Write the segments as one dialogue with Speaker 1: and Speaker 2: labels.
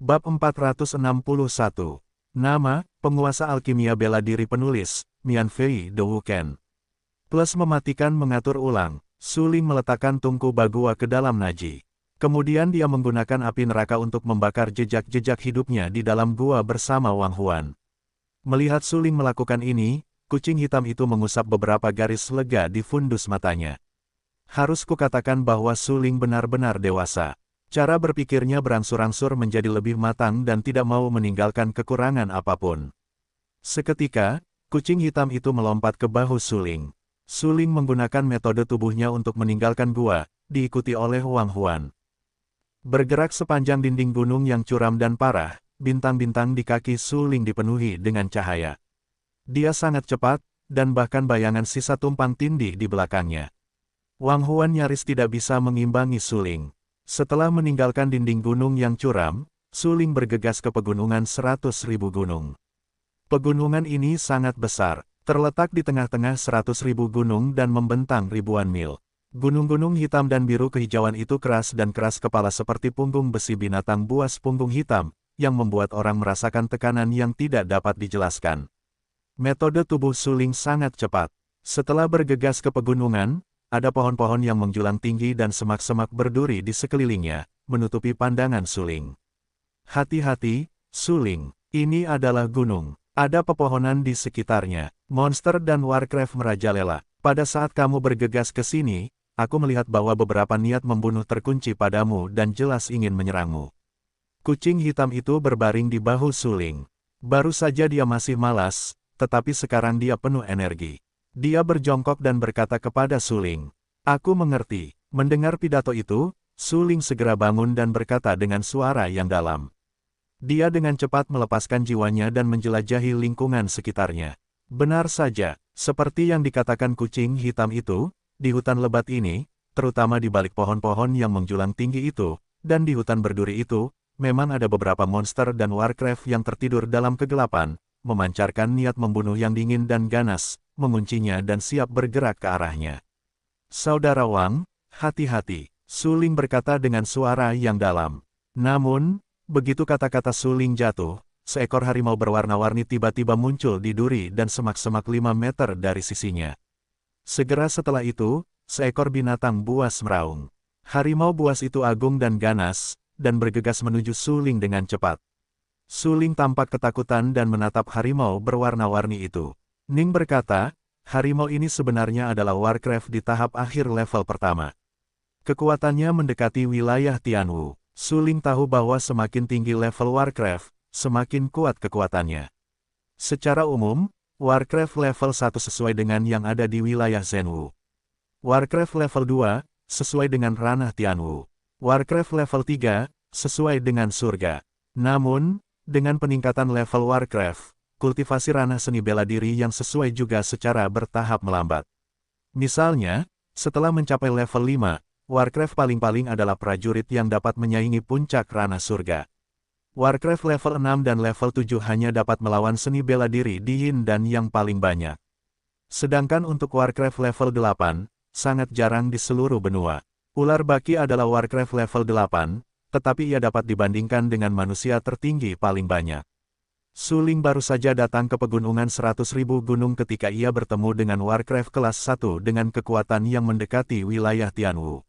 Speaker 1: Bab 461. Nama, penguasa alkimia bela diri penulis, Mian Fei De Wuken. Plus mematikan mengatur ulang, Su Ling meletakkan tungku Bagua ke dalam Naji. Kemudian dia menggunakan api neraka untuk membakar jejak-jejak hidupnya di dalam gua bersama Wang Huan. Melihat Su Ling melakukan ini, kucing hitam itu mengusap beberapa garis lega di fundus matanya. Harus kukatakan bahwa Su Ling benar-benar dewasa. Cara berpikirnya berangsur-angsur menjadi lebih matang dan tidak mau meninggalkan kekurangan apapun. Seketika, kucing hitam itu melompat ke bahu Su Ling. Su Ling menggunakan metode tubuhnya untuk meninggalkan gua, diikuti oleh Wang Huan. Bergerak sepanjang dinding gunung yang curam dan parah, bintang-bintang di kaki Su Ling dipenuhi dengan cahaya. Dia sangat cepat, dan bahkan bayangan sisa tumpang tindih di belakangnya. Wang Huan nyaris tidak bisa mengimbangi Su Ling. Setelah meninggalkan dinding gunung yang curam, Su Ling bergegas ke pegunungan 100.000 gunung. Pegunungan ini sangat besar, terletak di tengah-tengah 100.000 gunung dan membentang ribuan mil. Gunung-gunung hitam dan biru kehijauan itu keras dan keras kepala seperti punggung besi binatang buas punggung hitam, yang membuat orang merasakan tekanan yang tidak dapat dijelaskan. Metode tubuh Su Ling sangat cepat. Setelah bergegas ke pegunungan, ada pohon-pohon yang menjulang tinggi dan semak-semak berduri di sekelilingnya, menutupi pandangan Su Ling. Hati-hati, Su Ling, ini adalah gunung. Ada pepohonan di sekitarnya. Monster dan Warcraft merajalela. Pada saat kamu bergegas ke sini, aku melihat bahwa beberapa niat membunuh terkunci padamu dan jelas ingin menyerangmu. Kucing hitam itu berbaring di bahu Su Ling. Baru saja dia masih malas, tetapi sekarang dia penuh energi. Dia berjongkok dan berkata kepada Su Ling, "Aku mengerti." Mendengar pidato itu, Su Ling segera bangun dan berkata dengan suara yang dalam. Dia dengan cepat melepaskan jiwanya dan menjelajahi lingkungan sekitarnya. Benar saja, seperti yang dikatakan kucing hitam itu, di hutan lebat ini, terutama di balik pohon-pohon yang menjulang tinggi itu, dan di hutan berduri itu, memang ada beberapa monster dan Warcraft yang tertidur dalam kegelapan, memancarkan niat membunuh yang dingin dan ganas, menguncinya dan siap bergerak ke arahnya. "Saudara Wang, hati-hati," Su Ling berkata dengan suara yang dalam. Namun, begitu kata-kata Su Ling jatuh, seekor harimau berwarna-warni tiba-tiba muncul di duri dan semak-semak 5 meter dari sisinya. Segera setelah itu, seekor binatang buas meraung. Harimau buas itu agung dan ganas, dan bergegas menuju Su Ling dengan cepat. Su Ling tampak ketakutan dan menatap harimau berwarna-warni itu. Ning berkata, harimau ini sebenarnya adalah Warcraft di tahap akhir level pertama. Kekuatannya mendekati wilayah Tianwu. Su Ling tahu bahwa semakin tinggi level Warcraft, semakin kuat kekuatannya. Secara umum, Warcraft level 1 sesuai dengan yang ada di wilayah Zhenwu. Warcraft level 2, sesuai dengan ranah Tianwu. Warcraft level 3, sesuai dengan surga. Namun, dengan peningkatan level Warcraft, kultivasi ranah seni bela diri yang sesuai juga secara bertahap melambat. Misalnya, setelah mencapai level 5, Warcraft paling-paling adalah prajurit yang dapat menyaingi puncak ranah surga. Warcraft level 6 dan level 7 hanya dapat melawan seni bela diri di Yin dan yang paling banyak. Sedangkan untuk Warcraft level 8, sangat jarang di seluruh benua. Ular baki adalah Warcraft level 8, tetapi ia dapat dibandingkan dengan manusia tertinggi paling banyak. Su Ling baru saja datang ke pegunungan 100.000 gunung ketika ia bertemu dengan Warcraft kelas 1 dengan kekuatan yang mendekati wilayah Tianwu.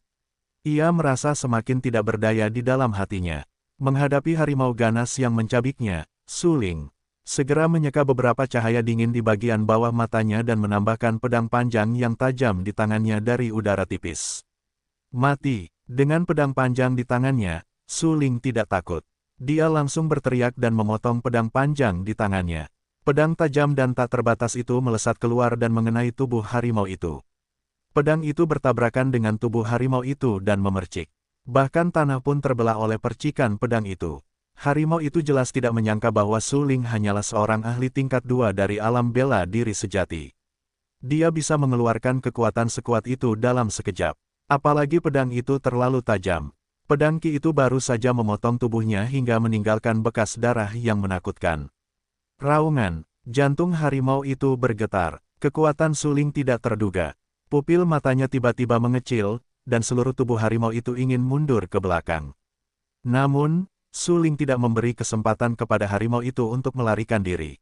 Speaker 1: Ia merasa semakin tidak berdaya di dalam hatinya. Menghadapi harimau ganas yang mencabiknya, Su Ling segera menyeka beberapa cahaya dingin di bagian bawah matanya dan menambahkan pedang panjang yang tajam di tangannya dari udara tipis. Mati! Dengan pedang panjang di tangannya, Su Ling tidak takut. Dia langsung berteriak dan memotong pedang panjang di tangannya. Pedang tajam dan tak terbatas itu melesat keluar dan mengenai tubuh harimau itu. Pedang itu bertabrakan dengan tubuh harimau itu dan memercik. Bahkan tanah pun terbelah oleh percikan pedang itu. Harimau itu jelas tidak menyangka bahwa Su Ling hanyalah seorang ahli tingkat 2 dari alam bela diri sejati. Dia bisa mengeluarkan kekuatan sekuat itu dalam sekejap. Apalagi pedang itu terlalu tajam. Pedang Ki itu baru saja memotong tubuhnya hingga meninggalkan bekas darah yang menakutkan. Raungan, jantung harimau itu bergetar. Kekuatan Su Ling tidak terduga. Pupil matanya tiba-tiba mengecil, dan seluruh tubuh harimau itu ingin mundur ke belakang. Namun, Suling tidak memberi kesempatan kepada harimau itu untuk melarikan diri.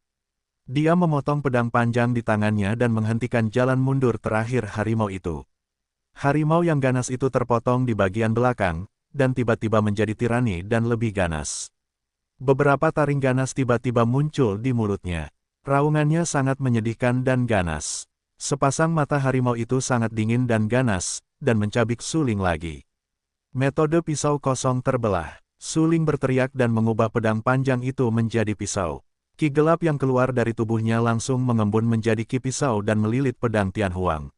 Speaker 1: Dia memotong pedang panjang di tangannya dan menghentikan jalan mundur terakhir harimau itu. Harimau yang ganas itu terpotong di bagian belakang, dan tiba-tiba menjadi tirani dan lebih ganas. Beberapa taring ganas tiba-tiba muncul di mulutnya. Raungannya sangat menyedihkan dan ganas. Sepasang mata harimau itu sangat dingin dan ganas, dan mencabik Suling lagi. Metode pisau kosong terbelah. Suling berteriak dan mengubah pedang panjang itu menjadi pisau. Ki gelap yang keluar dari tubuhnya langsung mengembun menjadi ki pisau dan melilit pedang Tianhuang.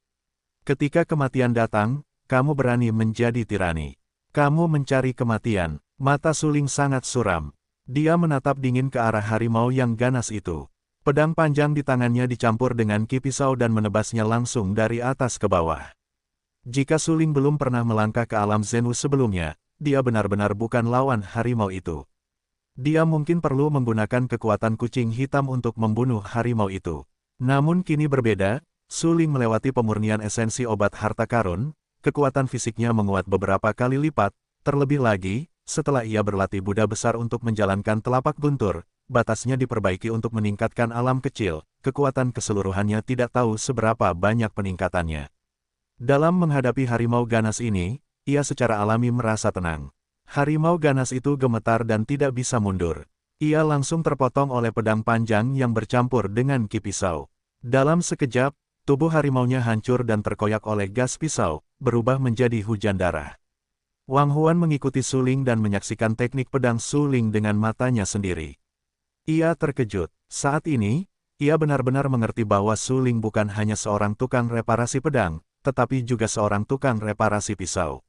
Speaker 1: Ketika kematian datang, kamu berani menjadi tirani. Kamu mencari kematian. Mata Suling sangat suram. Dia menatap dingin ke arah harimau yang ganas itu. Pedang panjang di tangannya dicampur dengan ki pisau dan menebasnya langsung dari atas ke bawah. Jika Suling belum pernah melangkah ke alam Zenu sebelumnya, dia benar-benar bukan lawan harimau itu. Dia mungkin perlu menggunakan kekuatan kucing hitam untuk membunuh harimau itu. Namun kini berbeda, Suling melewati pemurnian esensi obat harta karun, kekuatan fisiknya menguat beberapa kali lipat, terlebih lagi, setelah ia berlatih Buddha besar untuk menjalankan telapak guntur, batasnya diperbaiki untuk meningkatkan alam kecil, kekuatan keseluruhannya tidak tahu seberapa banyak peningkatannya. Dalam menghadapi harimau ganas ini, ia secara alami merasa tenang. Harimau ganas itu gemetar dan tidak bisa mundur. Ia langsung terpotong oleh pedang panjang yang bercampur dengan ki pisau. Dalam sekejap, tubuh harimaunya hancur dan terkoyak oleh gas pisau, berubah menjadi hujan darah. Wang Huan mengikuti Suling dan menyaksikan teknik pedang Suling dengan matanya sendiri. Ia terkejut. Saat ini, ia benar-benar mengerti bahwa Suling bukan hanya seorang tukang reparasi pedang, tetapi juga seorang tukang reparasi pisau.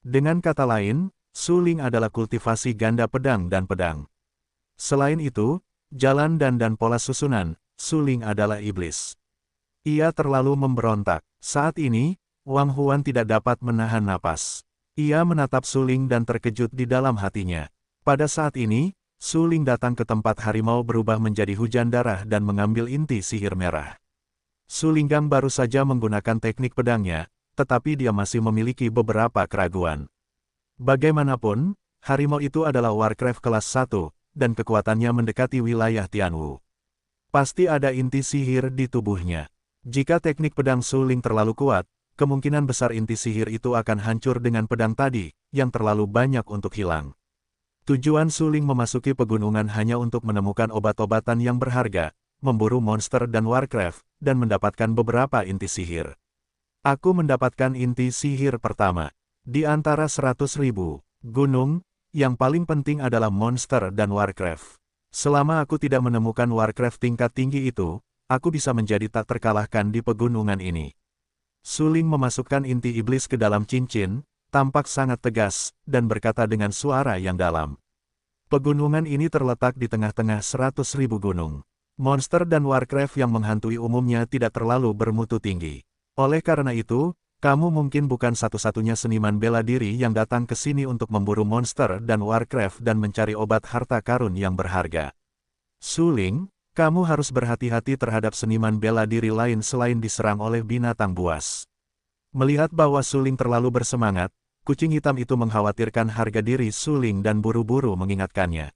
Speaker 1: Dengan kata lain, Suling adalah kultivasi ganda pedang dan pedang. Selain itu, jalan dan pola susunan, Suling adalah iblis. Ia terlalu memberontak. Saat ini, Wang Huan tidak dapat menahan napas. Ia menatap Suling dan terkejut di dalam hatinya. Pada saat ini, Suling datang ke tempat harimau berubah menjadi hujan darah dan mengambil inti sihir merah. Sulinggang baru saja menggunakan teknik pedangnya, tetapi dia masih memiliki beberapa keraguan. Bagaimanapun, harimau itu adalah Warcraft kelas 1, dan kekuatannya mendekati wilayah Tianwu. Pasti ada inti sihir di tubuhnya. Jika teknik pedang Suling terlalu kuat, kemungkinan besar inti sihir itu akan hancur dengan pedang tadi, yang terlalu banyak untuk hilang. Tujuan Suling memasuki pegunungan hanya untuk menemukan obat-obatan yang berharga, memburu monster dan Warcraft, dan mendapatkan beberapa inti sihir. Aku mendapatkan inti sihir pertama. Di antara 100.000 gunung, yang paling penting adalah monster dan Warcraft. Selama aku tidak menemukan Warcraft tingkat tinggi itu, aku bisa menjadi tak terkalahkan di pegunungan ini. Suling memasukkan inti iblis ke dalam cincin, tampak sangat tegas, dan berkata dengan suara yang dalam. Pegunungan ini terletak di tengah-tengah 100.000 gunung. Monster dan Warcraft yang menghantui umumnya tidak terlalu bermutu tinggi. Oleh karena itu, kamu mungkin bukan satu-satunya seniman bela diri yang datang ke sini untuk memburu monster dan Warcraft dan mencari obat harta karun yang berharga. Suling, kamu harus berhati-hati terhadap seniman bela diri lain selain diserang oleh binatang buas. Melihat bahwa Suling terlalu bersemangat, kucing hitam itu mengkhawatirkan harga diri Suling dan buru-buru mengingatkannya.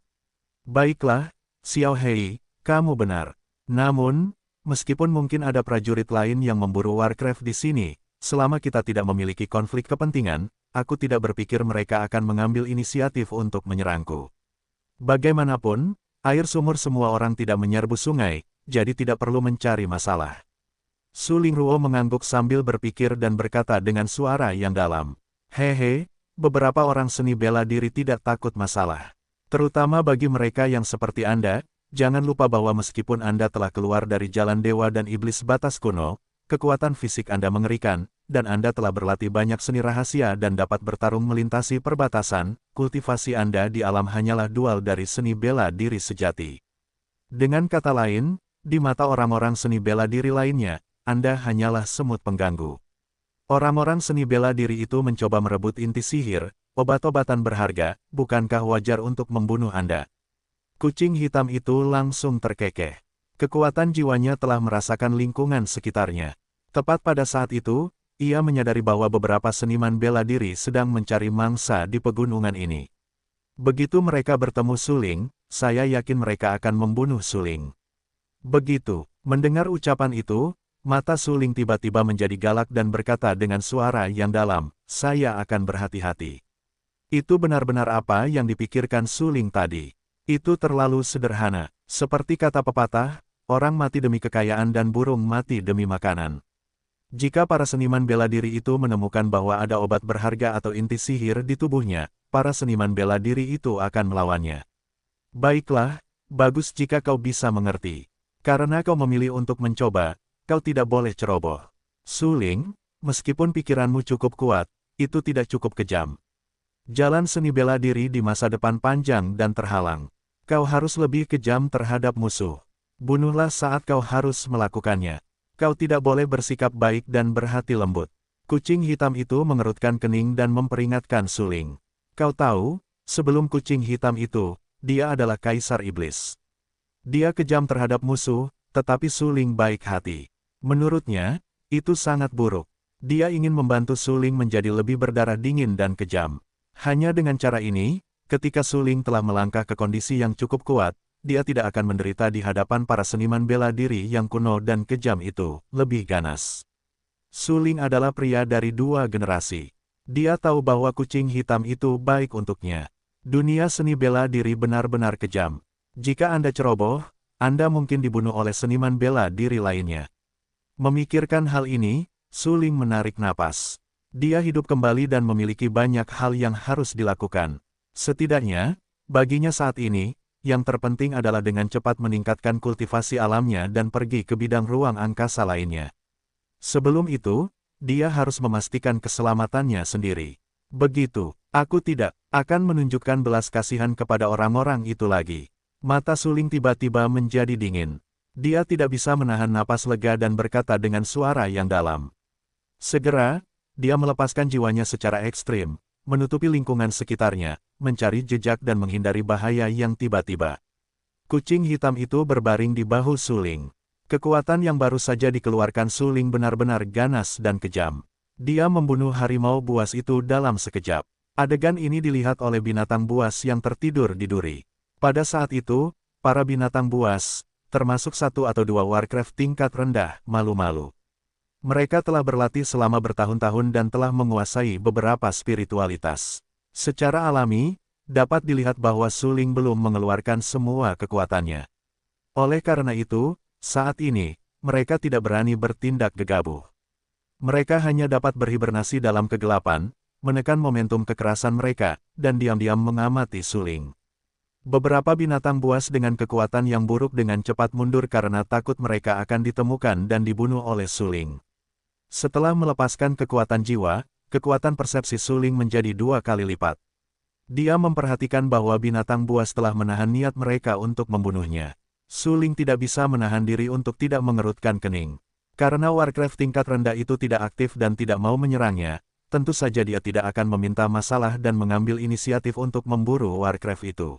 Speaker 1: Baiklah, Xiao Hei, kamu benar. Namun, meskipun mungkin ada prajurit lain yang memburu Warcraft di sini, selama kita tidak memiliki konflik kepentingan, aku tidak berpikir mereka akan mengambil inisiatif untuk menyerangku. Bagaimanapun, air sumur semua orang tidak menyerbu sungai, jadi tidak perlu mencari masalah. Suling Ruo mengangguk sambil berpikir dan berkata dengan suara yang dalam. Hehe, beberapa orang seni bela diri tidak takut masalah. Terutama bagi mereka yang seperti Anda, jangan lupa bahwa meskipun Anda telah keluar dari jalan dewa dan iblis batas kuno, kekuatan fisik Anda mengerikan, dan Anda telah berlatih banyak seni rahasia dan dapat bertarung melintasi perbatasan, kultivasi Anda di alam hanyalah dual dari seni bela diri sejati. Dengan kata lain, di mata orang-orang seni bela diri lainnya, Anda hanyalah semut pengganggu. Orang-orang seni bela diri itu mencoba merebut inti sihir, obat-obatan berharga, bukankah wajar untuk membunuh Anda? Kucing hitam itu langsung terkekeh. Kekuatan jiwanya telah merasakan lingkungan sekitarnya. Tepat pada saat itu, ia menyadari bahwa beberapa seniman bela diri sedang mencari mangsa di pegunungan ini. Begitu mereka bertemu Suling, saya yakin mereka akan membunuh Suling. Begitu, mendengar ucapan itu, mata Suling tiba-tiba menjadi galak dan berkata dengan suara yang dalam, saya akan berhati-hati. Itu benar-benar apa yang dipikirkan Suling tadi. Itu terlalu sederhana, seperti kata pepatah, orang mati demi kekayaan dan burung mati demi makanan. Jika para seniman bela diri itu menemukan bahwa ada obat berharga atau inti sihir di tubuhnya, para seniman bela diri itu akan melawannya. Baiklah, bagus jika kau bisa mengerti. Karena kau memilih untuk mencoba, kau tidak boleh ceroboh. Suling, meskipun pikiranmu cukup kuat, itu tidak cukup kejam. Jalan seni bela diri di masa depan panjang dan terhalang. Kau harus lebih kejam terhadap musuh. Bunuhlah saat kau harus melakukannya. Kau tidak boleh bersikap baik dan berhati lembut. Kucing hitam itu mengerutkan kening dan memperingatkan Suling. Kau tahu, sebelum kucing hitam itu, dia adalah kaisar iblis. Dia kejam terhadap musuh, tetapi Suling baik hati. Menurutnya, itu sangat buruk. Dia ingin membantu Suling menjadi lebih berdarah dingin dan kejam. Hanya dengan cara ini, ketika Suling telah melangkah ke kondisi yang cukup kuat, dia tidak akan menderita di hadapan para seniman bela diri yang kuno dan kejam itu, lebih ganas. Suling adalah pria dari dua generasi. Dia tahu bahwa kucing hitam itu baik untuknya. Dunia seni bela diri benar-benar kejam. Jika Anda ceroboh, Anda mungkin dibunuh oleh seniman bela diri lainnya. Memikirkan hal ini, Suling menarik napas. Dia hidup kembali dan memiliki banyak hal yang harus dilakukan. Setidaknya, baginya saat ini, yang terpenting adalah dengan cepat meningkatkan kultivasi alamnya dan pergi ke bidang ruang angkasa lainnya. Sebelum itu, dia harus memastikan keselamatannya sendiri. Begitu, aku tidak akan menunjukkan belas kasihan kepada orang-orang itu lagi. Mata Suling tiba-tiba menjadi dingin. Dia tidak bisa menahan napas lega dan berkata dengan suara yang dalam. Segera, dia melepaskan jiwanya secara ekstrim, menutupi lingkungan sekitarnya, mencari jejak dan menghindari bahaya yang tiba-tiba. Kucing hitam itu berbaring di bahu Suling. Kekuatan yang baru saja dikeluarkan Suling benar-benar ganas dan kejam. Dia membunuh harimau buas itu dalam sekejap. Adegan ini dilihat oleh binatang buas yang tertidur di duri. Pada saat itu, para binatang buas, termasuk satu atau dua Warcraft tingkat rendah, malu-malu. Mereka telah berlatih selama bertahun-tahun dan telah menguasai beberapa spiritualitas. Secara alami, dapat dilihat bahwa Suling belum mengeluarkan semua kekuatannya. Oleh karena itu, saat ini, mereka tidak berani bertindak gegabah. Mereka hanya dapat berhibernasi dalam kegelapan, menekan momentum kekerasan mereka, dan diam-diam mengamati Suling. Beberapa binatang buas dengan kekuatan yang buruk dengan cepat mundur karena takut mereka akan ditemukan dan dibunuh oleh Suling. Setelah melepaskan kekuatan jiwa, kekuatan persepsi Suling menjadi 2 kali lipat. Dia memperhatikan bahwa binatang buas telah menahan niat mereka untuk membunuhnya. Suling tidak bisa menahan diri untuk tidak mengerutkan kening. Karena Warcraft tingkat rendah itu tidak aktif dan tidak mau menyerangnya, tentu saja dia tidak akan meminta masalah dan mengambil inisiatif untuk memburu Warcraft itu.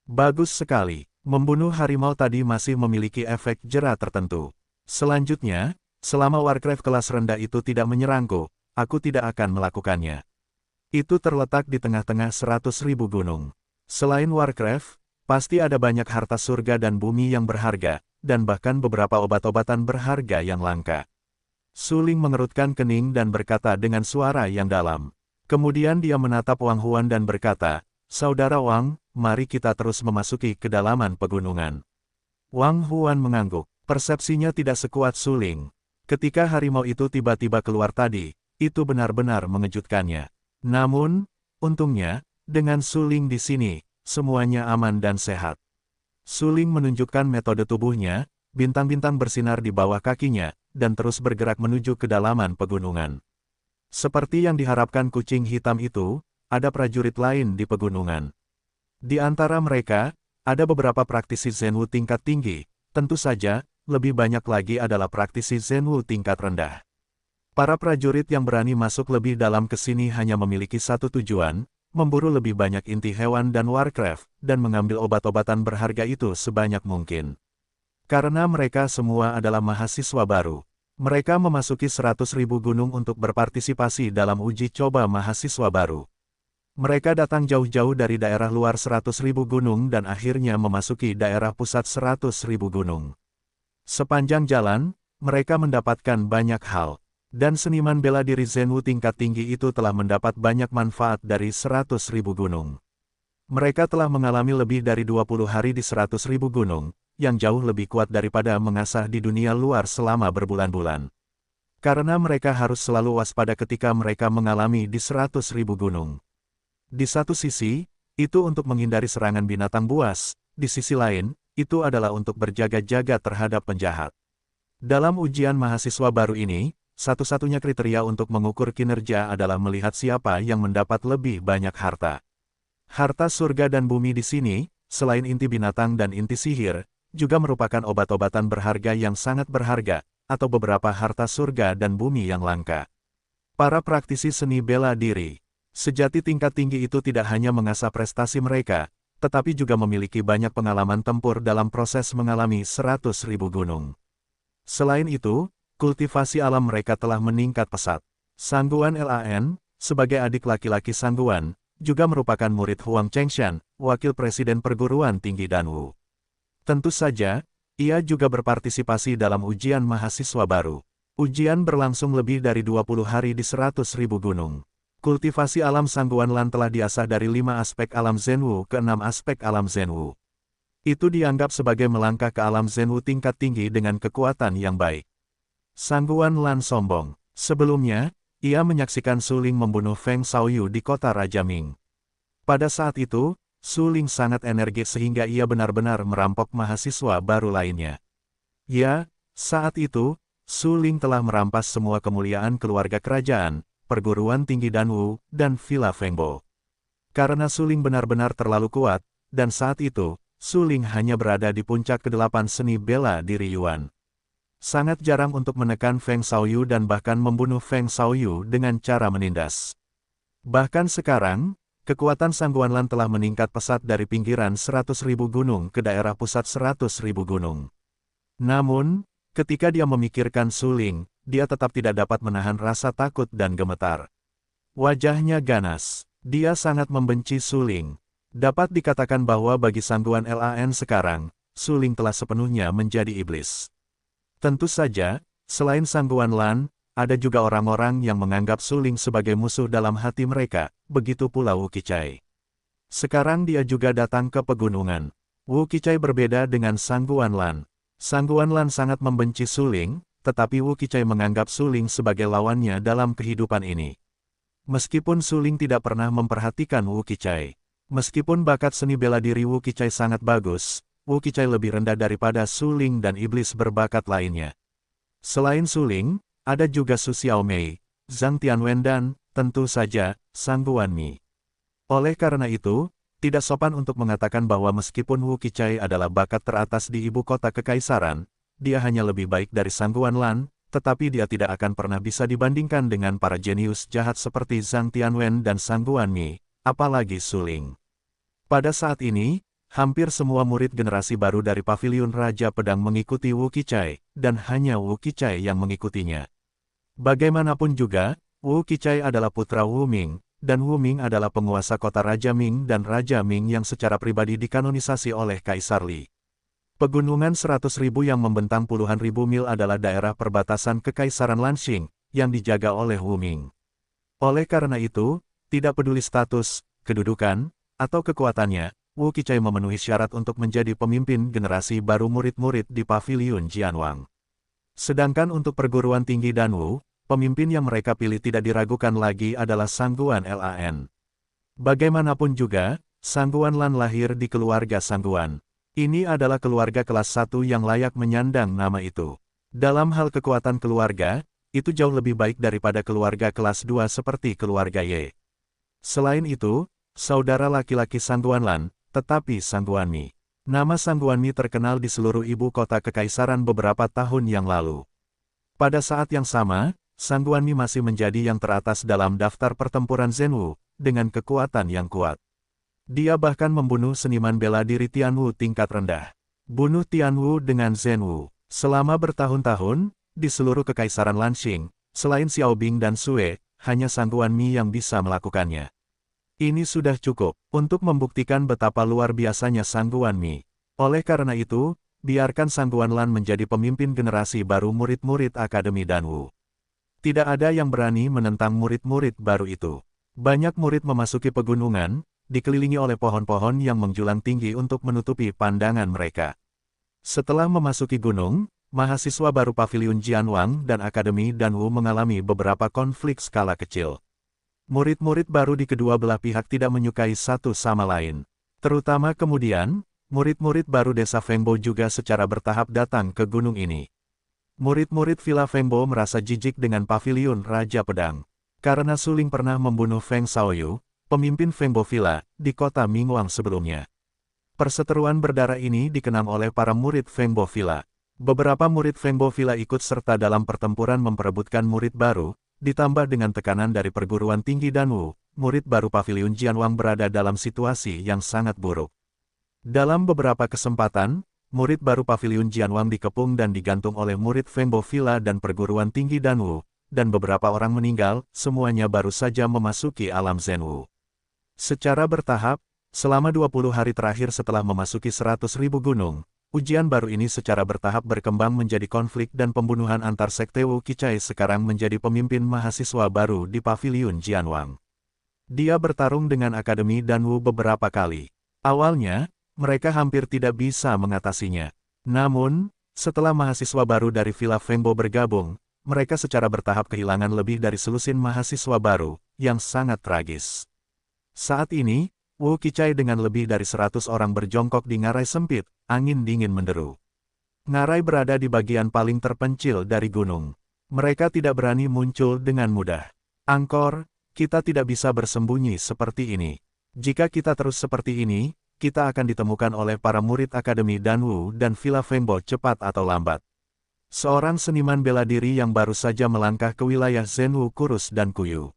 Speaker 1: Bagus sekali, membunuh harimau tadi masih memiliki efek jera tertentu. Selanjutnya, selama Warcraft kelas rendah itu tidak menyerangku, aku tidak akan melakukannya. Itu terletak di tengah-tengah 100.000 gunung. Selain Warcraft, pasti ada banyak harta surga dan bumi yang berharga, dan bahkan beberapa obat-obatan berharga yang langka. Suling mengerutkan kening dan berkata dengan suara yang dalam. Kemudian dia menatap Wang Huan dan berkata, Saudara Wang, mari kita terus memasuki kedalaman pegunungan. Wang Huan mengangguk. Persepsinya tidak sekuat Suling. Ketika harimau itu tiba-tiba keluar tadi, itu benar-benar mengejutkannya. Namun, untungnya, dengan Suling di sini, semuanya aman dan sehat. Suling menunjukkan metode tubuhnya, bintang-bintang bersinar di bawah kakinya, dan terus bergerak menuju kedalaman pegunungan. Seperti yang diharapkan kucing hitam itu, ada prajurit lain di pegunungan. Di antara mereka, ada beberapa praktisi Zenwu tingkat tinggi, tentu saja, lebih banyak lagi adalah praktisi Zenwu tingkat rendah. Para prajurit yang berani masuk lebih dalam ke sini hanya memiliki satu tujuan, memburu lebih banyak inti hewan dan Warcraft, dan mengambil obat-obatan berharga itu sebanyak mungkin. Karena mereka semua adalah mahasiswa baru, mereka memasuki 100.000 gunung untuk berpartisipasi dalam uji coba mahasiswa baru. Mereka datang jauh-jauh dari daerah luar 100.000 gunung dan akhirnya memasuki daerah pusat 100.000 gunung. Sepanjang jalan, mereka mendapatkan banyak hal. Dan seniman bela diri Zenwu tingkat tinggi itu telah mendapat banyak manfaat dari 100.000 gunung. Mereka telah mengalami lebih dari 20 hari di 100.000 gunung, yang jauh lebih kuat daripada mengasah di dunia luar selama berbulan-bulan. Karena mereka harus selalu waspada ketika mereka mengalami di 100.000 gunung. Di satu sisi, itu untuk menghindari serangan binatang buas, di sisi lain, itu adalah untuk berjaga-jaga terhadap penjahat. Dalam ujian mahasiswa baru ini, satu-satunya kriteria untuk mengukur kinerja adalah melihat siapa yang mendapat lebih banyak harta. Harta surga dan bumi di sini, selain inti binatang dan inti sihir, juga merupakan obat-obatan berharga yang sangat berharga, atau beberapa harta surga dan bumi yang langka. Para praktisi seni bela diri, sejati tingkat tinggi itu tidak hanya mengasah prestasi mereka, tetapi juga memiliki banyak pengalaman tempur dalam proses mengalami 100.000 gunung. Selain itu, kultivasi alam mereka telah meningkat pesat. Sangguan Lan, sebagai adik laki-laki Sangguan, juga merupakan murid Huang Chengshan, wakil presiden perguruan tinggi Danwu. Tentu saja, ia juga berpartisipasi dalam ujian mahasiswa baru. Ujian berlangsung lebih dari 20 hari di 100.000 gunung. Kultivasi alam Sangguan Lan telah diasah dari 5 aspek alam Zenwu ke 6 aspek alam Zenwu. Itu dianggap sebagai melangkah ke alam Zenwu tingkat tinggi dengan kekuatan yang baik. Sangguan Lan sombong. Sebelumnya, ia menyaksikan Su Ling membunuh Feng Xiaoyu di kota Raja Ming. Pada saat itu, Su Ling sangat energik sehingga ia benar-benar merampok mahasiswa baru lainnya. Ya, saat itu, Su Ling telah merampas semua kemuliaan keluarga kerajaan, perguruan tinggi Danwu, dan Villa Fengbo. Karena Su Ling benar-benar terlalu kuat, dan saat itu, Su Ling hanya berada di puncak ke-8 seni bela diri Yuan. Sangat jarang untuk menekan Feng Xiaoyu dan bahkan membunuh Feng Xiaoyu dengan cara menindas. Bahkan sekarang, kekuatan Sangguan Lan telah meningkat pesat dari pinggiran 100.000 gunung ke daerah pusat 100.000 gunung. Namun, ketika dia memikirkan Su Ling, dia tetap tidak dapat menahan rasa takut dan gemetar. Wajahnya ganas. Dia sangat membenci Su Ling. Dapat dikatakan bahwa bagi Sangguan Lan sekarang, Su Ling telah sepenuhnya menjadi iblis. Tentu saja, selain Sangguan Lan, ada juga orang-orang yang menganggap Su Ling sebagai musuh dalam hati mereka, begitu pula Wu Qichai. Sekarang dia juga datang ke pegunungan. Wu Qichai berbeda dengan Sangguan Lan. Sangguan Lan sangat membenci Su Ling, tetapi Wu Qichai menganggap Su Ling sebagai lawannya dalam kehidupan ini. Meskipun Su Ling tidak pernah memperhatikan Wu Qichai. Meskipun bakat seni bela diri Wu Qichai sangat bagus, Wu Qichai lebih rendah daripada Su Ling dan iblis berbakat lainnya. Selain Su Ling, ada juga Su Xiaomei, Zhang Tianwen dan, tentu saja, Sangguan Mi. Oleh karena itu, tidak sopan untuk mengatakan bahwa meskipun Wu Qichai adalah bakat teratas di ibu kota kekaisaran, dia hanya lebih baik dari Sangguan Lan, tetapi dia tidak akan pernah bisa dibandingkan dengan para jenius jahat seperti Zhang Tianwen dan Sangguan Mi, apalagi Su Ling. Pada saat ini, hampir semua murid generasi baru dari Paviliun Raja Pedang mengikuti Wu Qichai, dan hanya Wu Qichai yang mengikutinya. Bagaimanapun juga, Wu Qichai adalah putra Wu Ming, dan Wu Ming adalah penguasa kota Raja Ming dan Raja Ming yang secara pribadi dikanonisasi oleh Kaisar Li. Pegunungan 100.000 yang membentang puluhan ribu mil adalah daerah perbatasan Kekaisaran Lanxing, yang dijaga oleh Wu Ming. Oleh karena itu, tidak peduli status, kedudukan, atau kekuatannya, Wu Qichai memenuhi syarat untuk menjadi pemimpin generasi baru murid-murid di Paviliun Jianwang. Sedangkan untuk perguruan tinggi Danwu, pemimpin yang mereka pilih tidak diragukan lagi adalah Sangguan Lan. Bagaimanapun juga, Sangguan Lan lahir di keluarga Sangguan. Ini adalah keluarga kelas 1 yang layak menyandang nama itu. Dalam hal kekuatan keluarga, itu jauh lebih baik daripada keluarga kelas 2 seperti keluarga Ye. Selain itu, saudara laki-laki Sangguan Lan, tetapi Sangguan Mi. Nama Sangguan Mi terkenal di seluruh ibu kota kekaisaran beberapa tahun yang lalu. Pada saat yang sama, Sangguan Mi masih menjadi yang teratas dalam daftar pertempuran Zenwu, dengan kekuatan yang kuat. Dia bahkan membunuh seniman bela diri Tianwu tingkat rendah. Bunuh Tianwu dengan Zenwu. Selama bertahun-tahun, di seluruh kekaisaran Lanxing, selain Xiaobing dan Sue, hanya Sangguan Mi yang bisa melakukannya. Ini sudah cukup untuk membuktikan betapa luar biasanya Sang Guan Mi. Oleh karena itu, biarkan Sang Guan Lan menjadi pemimpin generasi baru murid-murid Akademi Danwu. Tidak ada yang berani menentang murid-murid baru itu. Banyak murid memasuki pegunungan, dikelilingi oleh pohon-pohon yang menjulang tinggi untuk menutupi pandangan mereka. Setelah memasuki gunung, mahasiswa baru Paviliun Jianwang dan Akademi Danwu mengalami beberapa konflik skala kecil. Murid-murid baru di kedua belah pihak tidak menyukai satu sama lain. Terutama kemudian, murid-murid baru desa Fengbo juga secara bertahap datang ke gunung ini. Murid-murid Villa Fengbo merasa jijik dengan Paviliun Raja Pedang. Karena Suling pernah membunuh Feng Shaoyu, pemimpin Fengbo Villa, di kota Mingwang sebelumnya. Perseteruan berdarah ini dikenang oleh para murid Fengbo Villa. Beberapa murid Fengbo Villa ikut serta dalam pertempuran memperebutkan murid baru, ditambah dengan tekanan dari perguruan tinggi Danwu, murid baru Paviliun Jianwang berada dalam situasi yang sangat buruk. Dalam beberapa kesempatan, murid baru Paviliun Jianwang dikepung dan digantung oleh murid Fengbo Villa dan perguruan tinggi Danwu, dan beberapa orang meninggal, semuanya baru saja memasuki alam Zhenwu. Secara bertahap, selama 20 hari terakhir setelah memasuki 100.000 gunung, ujian baru ini secara bertahap berkembang menjadi konflik dan pembunuhan antar sekte Wu Qichai sekarang menjadi pemimpin mahasiswa baru di Paviliun Jianwang. Dia bertarung dengan Akademi Danwu beberapa kali. Awalnya, mereka hampir tidak bisa mengatasinya. Namun, setelah mahasiswa baru dari Villa Fengbo bergabung, mereka secara bertahap kehilangan lebih dari selusin mahasiswa baru, yang sangat tragis. Saat ini, Wu Qichai dengan lebih dari 100 orang berjongkok di ngarai sempit, angin dingin menderu. Ngarai berada di bagian paling terpencil dari gunung. Mereka tidak berani muncul dengan mudah. Angkor, kita tidak bisa bersembunyi seperti ini. Jika kita terus seperti ini, kita akan ditemukan oleh para murid Akademi Danwu dan Villa Fengbo cepat atau lambat. Seorang seniman bela diri yang baru saja melangkah ke wilayah Zhenwu kurus dan kuyu.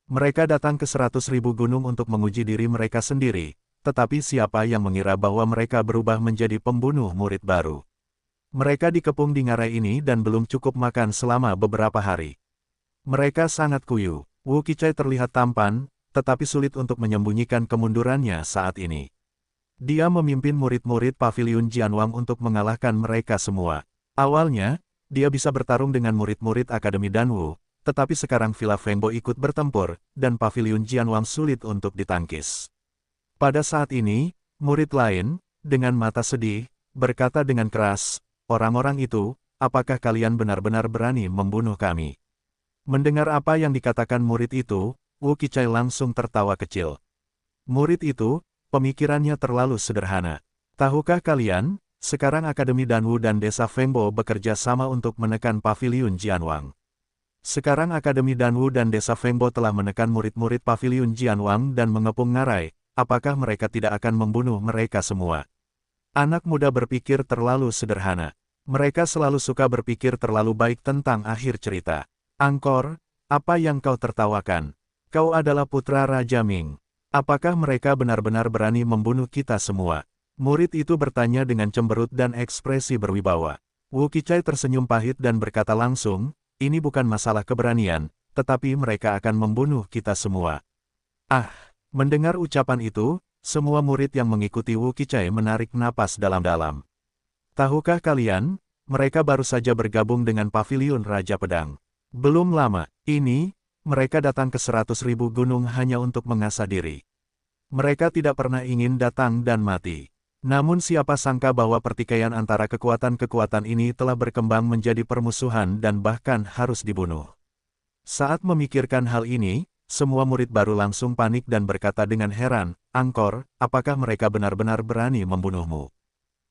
Speaker 1: Mereka datang ke 100.000 gunung untuk menguji diri mereka sendiri, tetapi siapa yang mengira bahwa mereka berubah menjadi pembunuh murid baru. Mereka dikepung di ngarai ini dan belum cukup makan selama beberapa hari. Mereka sangat kuyu. Wu Qichai terlihat tampan, tetapi sulit untuk menyembunyikan kemundurannya saat ini. Dia memimpin murid-murid Paviliun Jianwang untuk mengalahkan mereka semua. Awalnya, dia bisa bertarung dengan murid-murid Akademi Danwu, tetapi sekarang Villa Fengbo ikut bertempur, dan Paviliun Jianwang sulit untuk ditangkis. Pada saat ini, murid lain, dengan mata sedih, berkata dengan keras, "Orang-orang itu, apakah kalian benar-benar berani membunuh kami?" Mendengar apa yang dikatakan murid itu, Wu Qichai langsung tertawa kecil. Murid itu, pemikirannya terlalu sederhana. Tahukah kalian, sekarang Akademi Danwu dan Desa Fengbo bekerja sama untuk menekan Paviliun Jianwang. Sekarang Akademi Danwu dan Desa Fengbo telah menekan murid-murid Paviliun Jianwang dan mengepung ngarai, apakah mereka tidak akan membunuh mereka semua? Anak muda berpikir terlalu sederhana. Mereka selalu suka berpikir terlalu baik tentang akhir cerita. Angkor, apa yang kau tertawakan? Kau adalah putra Raja Ming. Apakah mereka benar-benar berani membunuh kita semua? Murid itu bertanya dengan cemberut dan ekspresi berwibawa. Wu Qichai tersenyum pahit dan berkata langsung, "Ini bukan masalah keberanian, tetapi mereka akan membunuh kita semua." Ah, mendengar ucapan itu, semua murid yang mengikuti Wu Qichai menarik napas dalam-dalam. Tahukah kalian, mereka baru saja bergabung dengan Paviliun Raja Pedang. Belum lama ini, mereka datang ke 100.000 gunung hanya untuk mengasah diri. Mereka tidak pernah ingin datang dan mati. Namun siapa sangka bahwa pertikaian antara kekuatan-kekuatan ini telah berkembang menjadi permusuhan dan bahkan harus dibunuh. Saat memikirkan hal ini, semua murid baru langsung panik dan berkata dengan heran, "Angkor, apakah mereka benar-benar berani membunuhmu?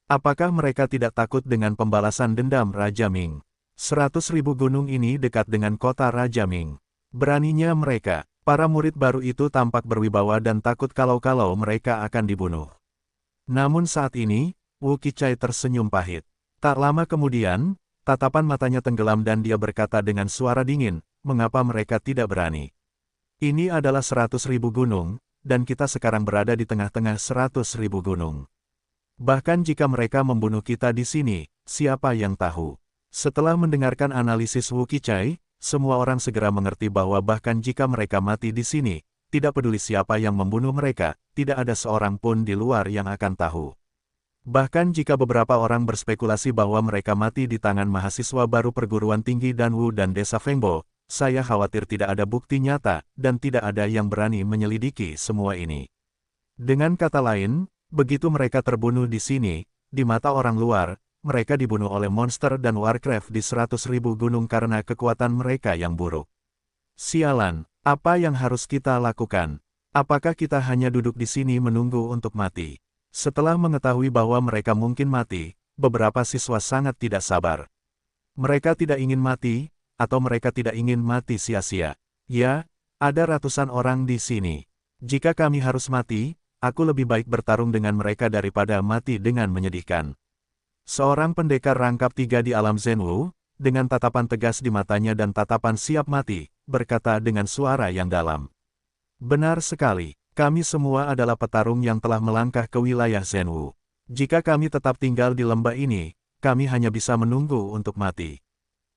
Speaker 1: Apakah mereka tidak takut dengan pembalasan dendam Raja Ming? 100.000 gunung ini dekat dengan kota Raja Ming. Beraninya mereka." Para murid baru itu tampak berwibawa dan takut kalau-kalau mereka akan dibunuh. Namun saat ini, Wu Qichai tersenyum pahit. Tak lama kemudian, tatapan matanya tenggelam dan dia berkata dengan suara dingin, "Mengapa mereka tidak berani? Ini adalah 100.000 gunung, dan kita sekarang berada di tengah-tengah 100.000 gunung. Bahkan jika mereka membunuh kita di sini, siapa yang tahu?" Setelah mendengarkan analisis Wu Qichai, semua orang segera mengerti bahwa bahkan jika mereka mati di sini, tidak peduli siapa yang membunuh mereka, tidak ada seorang pun di luar yang akan tahu. Bahkan jika beberapa orang berspekulasi bahwa mereka mati di tangan mahasiswa baru perguruan tinggi Danwu dan desa Fengbo, saya khawatir tidak ada bukti nyata, dan tidak ada yang berani menyelidiki semua ini. Dengan kata lain, begitu mereka terbunuh di sini, di mata orang luar, mereka dibunuh oleh monster dan Warcraft di 100.000 gunung karena kekuatan mereka yang buruk. Sialan, apa yang harus kita lakukan? Apakah kita hanya duduk di sini menunggu untuk mati? Setelah mengetahui bahwa mereka mungkin mati, beberapa siswa sangat tidak sabar. Mereka tidak ingin mati, atau mereka tidak ingin mati sia-sia. Ya, ada ratusan orang di sini. Jika kami harus mati, aku lebih baik bertarung dengan mereka daripada mati dengan menyedihkan. Seorang pendekar rangkap 3 di alam Zenwu, dengan tatapan tegas di matanya dan tatapan siap mati, berkata dengan suara yang dalam. Benar sekali. Kami semua adalah petarung yang telah melangkah ke wilayah Zenwu. Jika kami tetap tinggal di lembah ini, kami hanya bisa menunggu untuk mati.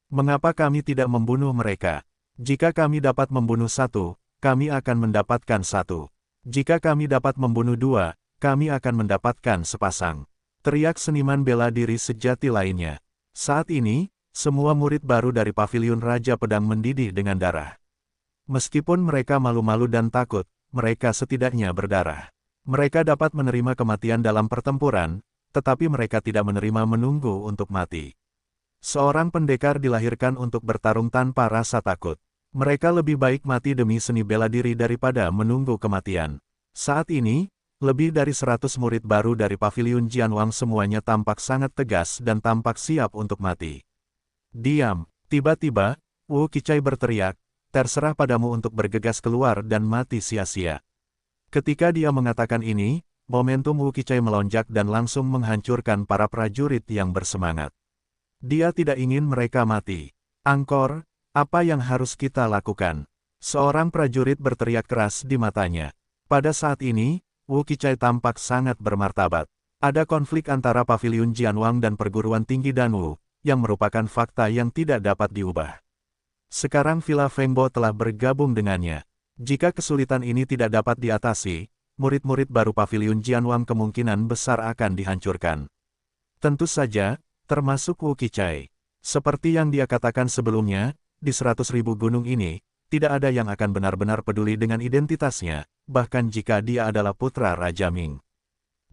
Speaker 1: Mengapa kami tidak membunuh mereka? Jika kami dapat membunuh 1, kami akan mendapatkan 1. Jika kami dapat membunuh 2, kami akan mendapatkan sepasang. Teriak seniman bela diri sejati lainnya. Saat ini, semua murid baru dari Paviliun Raja Pedang mendidih dengan darah. Meskipun mereka malu-malu dan takut, mereka setidaknya berdarah. Mereka dapat menerima kematian dalam pertempuran, tetapi mereka tidak menerima menunggu untuk mati. Seorang pendekar dilahirkan untuk bertarung tanpa rasa takut. Mereka lebih baik mati demi seni bela diri daripada menunggu kematian. Saat ini, lebih dari 100 murid baru dari Paviliun Jianwang semuanya tampak sangat tegas dan tampak siap untuk mati. Diam! Tiba-tiba, Wu Qichai berteriak, terserah padamu untuk bergegas keluar dan mati sia-sia. Ketika dia mengatakan ini, momentum Wu Qichai melonjak dan langsung menghancurkan para prajurit yang bersemangat. Dia tidak ingin mereka mati. Angkor, apa yang harus kita lakukan? Seorang prajurit berteriak keras di matanya. Pada saat ini, Wu Qichai tampak sangat bermartabat. Ada konflik antara Paviliun Jianwang dan perguruan tinggi Danwu, yang merupakan fakta yang tidak dapat diubah. Sekarang Villa Fengbo telah bergabung dengannya. Jika kesulitan ini tidak dapat diatasi, murid-murid baru Paviliun Jianwang kemungkinan besar akan dihancurkan. Tentu saja, termasuk Wu Qichai. Seperti yang dia katakan sebelumnya, di 100.000 gunung ini, tidak ada yang akan benar-benar peduli dengan identitasnya, bahkan jika dia adalah putra Raja Ming.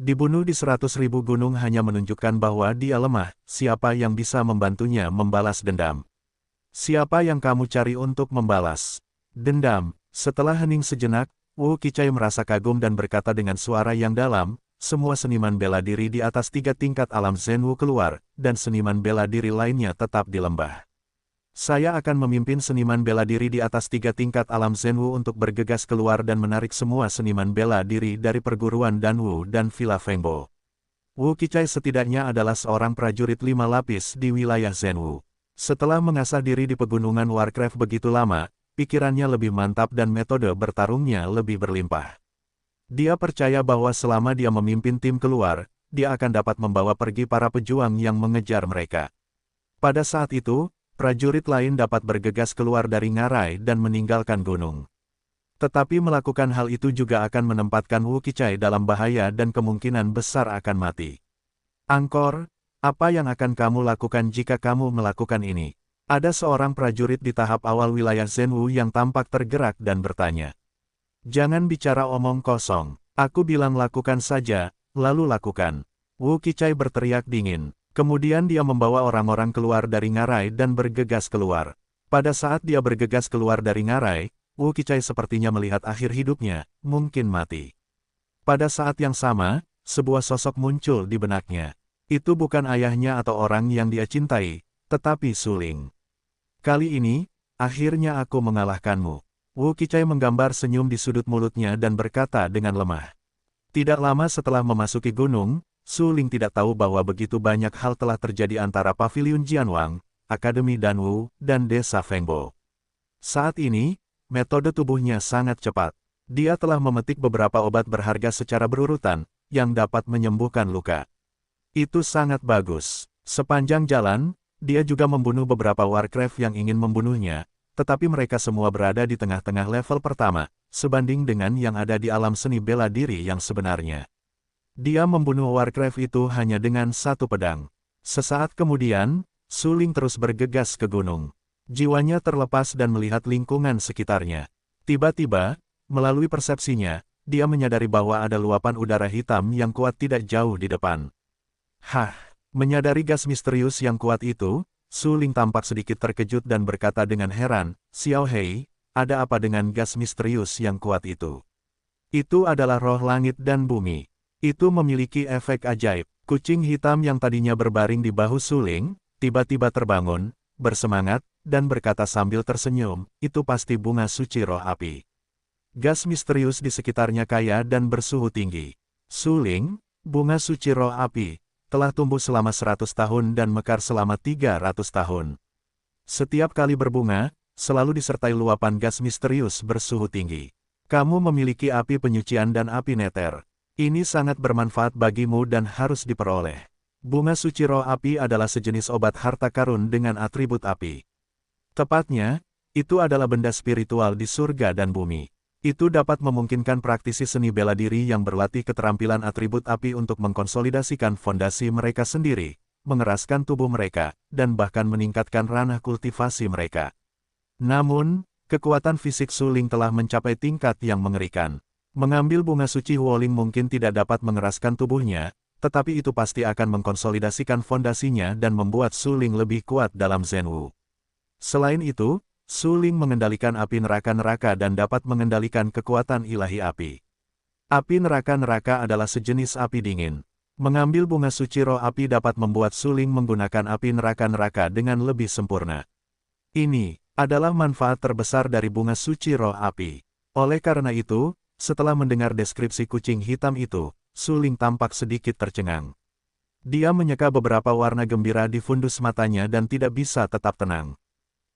Speaker 1: Dibunuh di 100.000 gunung hanya menunjukkan bahwa dia lemah, siapa yang bisa membantunya membalas dendam. Siapa yang kamu cari untuk membalas dendam? Setelah hening sejenak, Wu Qichai merasa kagum dan berkata dengan suara yang dalam, semua seniman bela diri di atas 3 tingkat alam Zenwu keluar, dan seniman bela diri lainnya tetap di lembah. Saya akan memimpin seniman bela diri di atas 3 tingkat alam Zenwu untuk bergegas keluar dan menarik semua seniman bela diri dari perguruan Danwu dan Villa Fengbo. Wu Qichai setidaknya adalah seorang prajurit 5 lapis di wilayah Zenwu. Setelah mengasah diri di pegunungan Warcraft begitu lama, pikirannya lebih mantap dan metode bertarungnya lebih berlimpah. Dia percaya bahwa selama dia memimpin tim keluar, dia akan dapat membawa pergi para pejuang yang mengejar mereka. Pada saat itu, prajurit lain dapat bergegas keluar dari ngarai dan meninggalkan gunung. Tetapi melakukan hal itu juga akan menempatkan Wu Qichai dalam bahaya dan kemungkinan besar akan mati. Angkor, apa yang akan kamu lakukan jika kamu melakukan ini? Ada seorang prajurit di tahap awal wilayah Zenwu yang tampak tergerak dan bertanya. Jangan bicara omong kosong. Aku bilang lakukan saja, lalu lakukan. Wu Qichai berteriak dingin. Kemudian dia membawa orang-orang keluar dari ngarai dan bergegas keluar. Pada saat dia bergegas keluar dari ngarai, Wu Qichai sepertinya melihat akhir hidupnya, mungkin mati. Pada saat yang sama, sebuah sosok muncul di benaknya. Itu bukan ayahnya atau orang yang dia cintai, tetapi Suling. Kali ini, akhirnya aku mengalahkanmu. Wu Qichai menggambar senyum di sudut mulutnya dan berkata dengan lemah. Tidak lama setelah memasuki gunung, Suling tidak tahu bahwa begitu banyak hal telah terjadi antara Paviliun Jianwang, Akademi Danwu, dan Desa Fengbo. Saat ini, metode tubuhnya sangat cepat. Dia telah memetik beberapa obat berharga secara berurutan, yang dapat menyembuhkan luka. Itu sangat bagus. Sepanjang jalan, dia juga membunuh beberapa Warcraft yang ingin membunuhnya, tetapi mereka semua berada di tengah-tengah level pertama, sebanding dengan yang ada di alam seni bela diri yang sebenarnya. Dia membunuh Warcraft itu hanya dengan satu pedang. Sesaat kemudian, Su Ling terus bergegas ke gunung. Jiwanya terlepas dan melihat lingkungan sekitarnya. Tiba-tiba, melalui persepsinya, dia menyadari bahwa ada luapan udara hitam yang kuat tidak jauh di depan. Hah! Menyadari gas misterius yang kuat itu, Su Ling tampak sedikit terkejut dan berkata dengan heran, "Xiao Hei, ada apa dengan gas misterius yang kuat itu?" "Itu adalah roh langit dan bumi. Itu memiliki efek ajaib." Kucing hitam yang tadinya berbaring di bahu Su Ling, tiba-tiba terbangun, bersemangat, dan berkata sambil tersenyum, "Itu pasti bunga suci roh api." Gas misterius di sekitarnya kaya dan bersuhu tinggi. Su Ling, bunga suci roh api, telah tumbuh selama 100 tahun dan mekar selama 300 tahun. Setiap kali berbunga, selalu disertai luapan gas misterius bersuhu tinggi. Kamu memiliki api penyucian dan api neter. Ini sangat bermanfaat bagimu dan harus diperoleh. Bunga suci roh api adalah sejenis obat harta karun dengan atribut api. Tepatnya, itu adalah benda spiritual di surga dan bumi. Itu dapat memungkinkan praktisi seni bela diri yang berlatih keterampilan atribut api untuk mengkonsolidasikan fondasi mereka sendiri, mengeraskan tubuh mereka, dan bahkan meningkatkan ranah kultivasi mereka. Namun, kekuatan fisik Su Ling telah mencapai tingkat yang mengerikan. Mengambil bunga suci Huoling mungkin tidak dapat mengeraskan tubuhnya, tetapi itu pasti akan mengkonsolidasikan fondasinya dan membuat Su Ling lebih kuat dalam Zhenwu. Selain itu, Su Ling mengendalikan api neraka-neraka dan dapat mengendalikan kekuatan ilahi api. Api neraka-neraka adalah sejenis api dingin. Mengambil bunga suci roh api dapat membuat Su Ling menggunakan api neraka-neraka dengan lebih sempurna. Ini adalah manfaat terbesar dari bunga suci roh api. Oleh karena itu, setelah mendengar deskripsi kucing hitam itu, Su Ling tampak sedikit tercengang. Dia menyeka beberapa warna gembira di fundus matanya dan tidak bisa tetap tenang.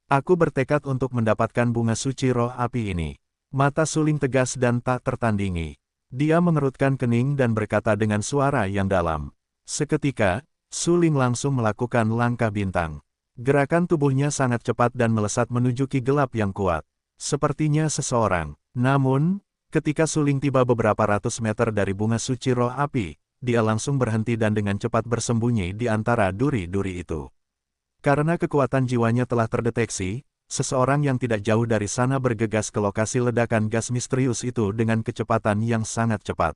Speaker 1: "Aku bertekad untuk mendapatkan bunga suci roh api ini." Mata Su Ling tegas dan tak tertandingi. Dia mengerutkan kening dan berkata dengan suara yang dalam. Seketika, Su Ling langsung melakukan langkah bintang. Gerakan tubuhnya sangat cepat dan melesat menuju ki gelap yang kuat. Sepertinya seseorang. Namun, ketika Su Ling tiba beberapa ratus meter dari bunga suci roh api, dia langsung berhenti dan dengan cepat bersembunyi di antara duri-duri itu. Karena kekuatan jiwanya telah terdeteksi, seseorang yang tidak jauh dari sana bergegas ke lokasi ledakan gas misterius itu dengan kecepatan yang sangat cepat.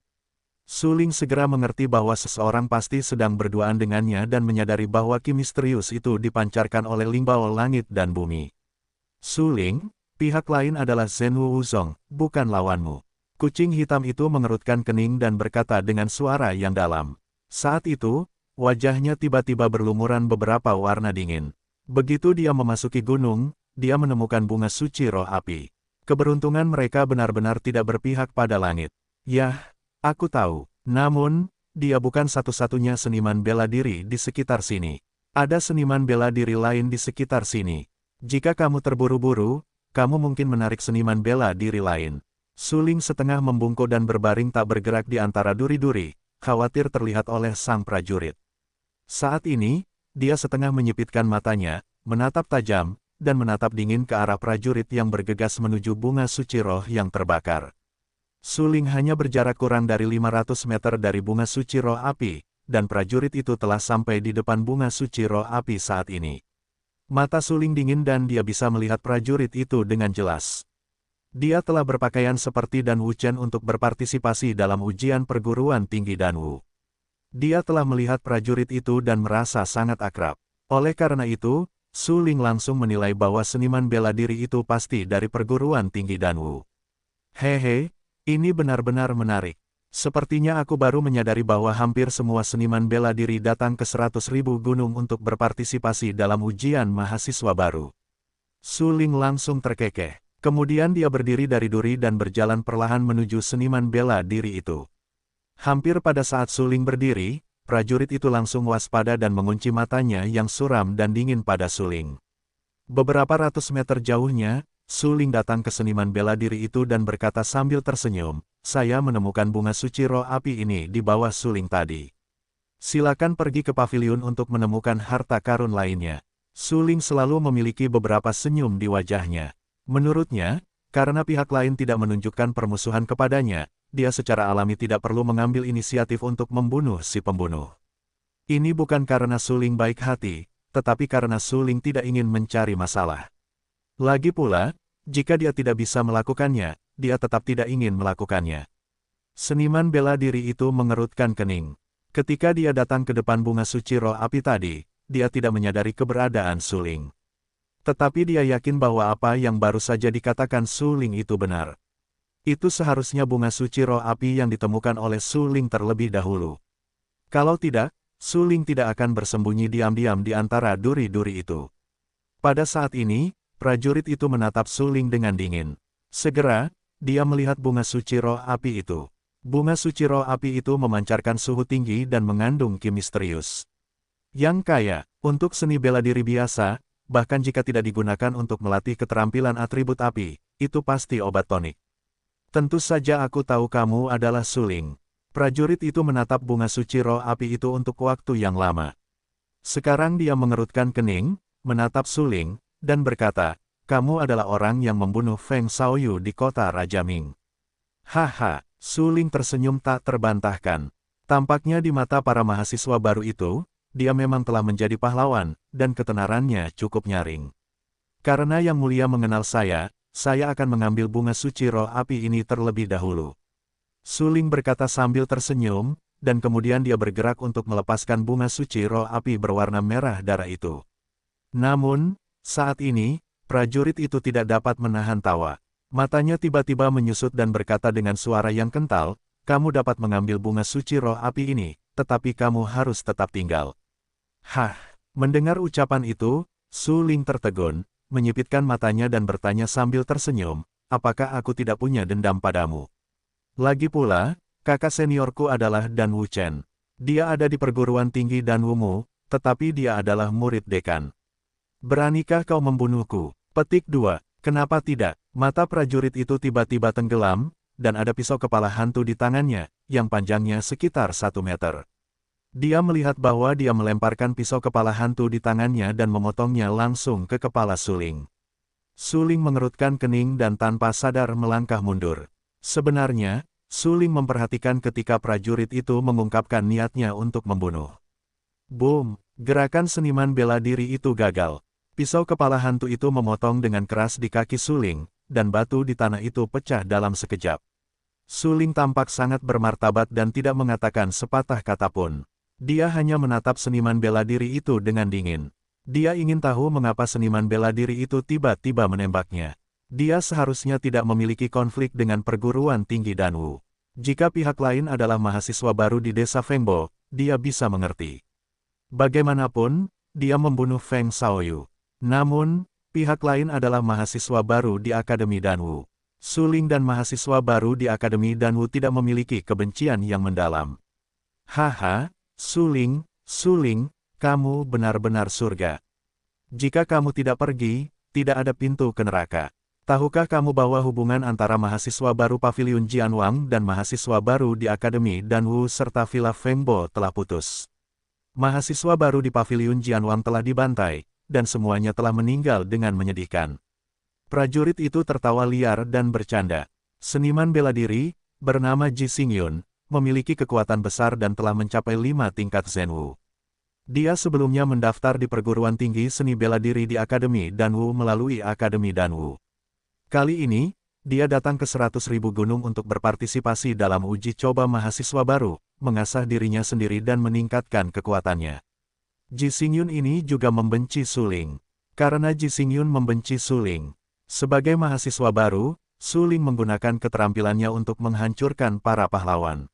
Speaker 1: Su Ling segera mengerti bahwa seseorang pasti sedang berduaan dengannya dan menyadari bahwa ki misterius itu dipancarkan oleh Lingbao langit dan bumi. "Su Ling, pihak lain adalah Zhenwu Wuzong, bukan lawanmu." Kucing hitam itu mengerutkan kening dan berkata dengan suara yang dalam. Saat itu, wajahnya tiba-tiba berlumuran beberapa warna dingin. Begitu dia memasuki gunung, dia menemukan bunga suci roh api. Keberuntungan mereka benar-benar tidak berpihak pada langit. Yah, aku tahu. Namun, dia bukan satu-satunya seniman bela diri di sekitar sini. Ada seniman bela diri lain di sekitar sini. Jika kamu terburu-buru, kamu mungkin menarik seniman bela diri lain. Su Ling setengah membungkuk dan berbaring tak bergerak di antara duri-duri, khawatir terlihat oleh sang prajurit. Saat ini, dia setengah menyipitkan matanya, menatap tajam, dan menatap dingin ke arah prajurit yang bergegas menuju bunga suci roh yang terbakar. Su Ling hanya berjarak kurang dari 500 meter dari bunga suci roh api, dan prajurit itu telah sampai di depan bunga suci roh api saat ini. Mata Su Ling dingin dan dia bisa melihat prajurit itu dengan jelas. Dia telah berpakaian seperti Dan Wuchen untuk berpartisipasi dalam ujian perguruan tinggi Danwu. Dia telah melihat prajurit itu dan merasa sangat akrab. Oleh karena itu, Su Ling langsung menilai bahwa seniman bela diri itu pasti dari perguruan tinggi Danwu. "Hehe, ini benar-benar menarik. Sepertinya aku baru menyadari bahwa hampir semua seniman bela diri datang ke 100.000 gunung untuk berpartisipasi dalam ujian mahasiswa baru." Su Ling langsung terkekeh. Kemudian dia berdiri dari duri dan berjalan perlahan menuju seniman bela diri itu. Hampir pada saat Su Ling berdiri, prajurit itu langsung waspada dan mengunci matanya yang suram dan dingin pada Su Ling. Beberapa ratus meter jauhnya, Su Ling datang ke seniman bela diri itu dan berkata sambil tersenyum, "Saya menemukan bunga suci roh api ini di bawah Su Ling tadi. Silakan pergi ke paviliun untuk menemukan harta karun lainnya." Su Ling selalu memiliki beberapa senyum di wajahnya. Menurutnya, karena pihak lain tidak menunjukkan permusuhan kepadanya, dia secara alami tidak perlu mengambil inisiatif untuk membunuh si pembunuh. Ini bukan karena Su Ling baik hati, tetapi karena Su Ling tidak ingin mencari masalah. Lagi pula, jika dia tidak bisa melakukannya, dia tetap tidak ingin melakukannya. Seniman bela diri itu mengerutkan kening. Ketika dia datang ke depan bunga suci roh api tadi, dia tidak menyadari keberadaan Su Ling. Tetapi dia yakin bahwa apa yang baru saja dikatakan Su Ling itu benar. Itu seharusnya bunga suci roh api yang ditemukan oleh Su Ling terlebih dahulu. Kalau tidak, Su Ling tidak akan bersembunyi diam-diam di antara duri-duri itu. Pada saat ini, prajurit itu menatap Su Ling dengan dingin. Segera, dia melihat bunga suci roh api itu. Bunga suci roh api itu memancarkan suhu tinggi dan mengandung kim misterius. Yang kaya, untuk seni bela diri biasa, bahkan jika tidak digunakan untuk melatih keterampilan atribut api, itu pasti obat tonik. Tentu saja aku tahu kamu adalah Su Ling. Prajurit itu menatap bunga suci roh api itu untuk waktu yang lama. Sekarang dia mengerutkan kening, menatap Su Ling, dan berkata, kamu adalah orang yang membunuh Feng Xiaoyu di kota Raja Ming. Haha, Su Ling tersenyum tak terbantahkan. Tampaknya di mata para mahasiswa baru itu, dia memang telah menjadi pahlawan, dan ketenarannya cukup nyaring. Karena Yang Mulia mengenal saya akan mengambil bunga suci roh api ini terlebih dahulu. Su Ling berkata sambil tersenyum, dan kemudian dia bergerak untuk melepaskan bunga suci roh api berwarna merah darah itu. Namun, saat ini, prajurit itu tidak dapat menahan tawa. Matanya tiba-tiba menyusut dan berkata dengan suara yang kental, kamu dapat mengambil bunga suci roh api ini, tetapi kamu harus tetap tinggal. Hah, mendengar ucapan itu, Su Ling tertegun, menyipitkan matanya dan bertanya sambil tersenyum, apakah aku tidak punya dendam padamu? Lagi pula, kakak seniorku adalah Dan Wu Chen. Dia ada di perguruan tinggi Dan Wu Mu, tetapi dia adalah murid dekan. Beranikah kau membunuhku? Petik 2. Kenapa tidak? Mata prajurit itu tiba-tiba tenggelam, dan ada pisau kepala hantu di tangannya, yang panjangnya sekitar 1 meter. Dia melihat bahwa dia melemparkan pisau kepala hantu di tangannya dan memotongnya langsung ke kepala Su Ling. Su Ling mengerutkan kening dan tanpa sadar melangkah mundur. Sebenarnya, Su Ling memperhatikan ketika prajurit itu mengungkapkan niatnya untuk membunuh. Boom! Gerakan seniman bela diri itu gagal. Pisau kepala hantu itu memotong dengan keras di kaki Su Ling, dan batu di tanah itu pecah dalam sekejap. Su Ling tampak sangat bermartabat dan tidak mengatakan sepatah kata pun. Dia hanya menatap seniman bela diri itu dengan dingin. Dia ingin tahu mengapa seniman bela diri itu tiba-tiba menembaknya. Dia seharusnya tidak memiliki konflik dengan perguruan tinggi Danwu. Jika pihak lain adalah mahasiswa baru di desa Fengbo, dia bisa mengerti. Bagaimanapun, dia membunuh Feng Xiaoyu. Namun, pihak lain adalah mahasiswa baru di Akademi Danwu. Su Ling dan mahasiswa baru di Akademi Danwu tidak memiliki kebencian yang mendalam. Haha, Su Ling, kamu benar-benar surga. Jika kamu tidak pergi, tidak ada pintu ke neraka. Tahukah kamu bahwa hubungan antara mahasiswa baru Paviliun Jianwang dan mahasiswa baru di Akademi Danwu serta Villa Fengbo telah putus? Mahasiswa baru di Paviliun Jianwang telah dibantai, dan semuanya telah meninggal dengan menyedihkan. Prajurit itu tertawa liar dan bercanda. Seniman bela diri, bernama Ji Xingyun, memiliki kekuatan besar dan telah mencapai 5 tingkat Zenwu. Dia sebelumnya mendaftar di perguruan tinggi seni bela diri di Akademi Danwu melalui Akademi Danwu. Kali ini, dia datang ke 100.000 gunung untuk berpartisipasi dalam uji coba mahasiswa baru, mengasah dirinya sendiri dan meningkatkan kekuatannya. Ji Xingyun ini juga membenci Su Ling. Karena Ji Xingyun membenci Su Ling. Sebagai mahasiswa baru, Su Ling menggunakan keterampilannya untuk menghancurkan para pahlawan.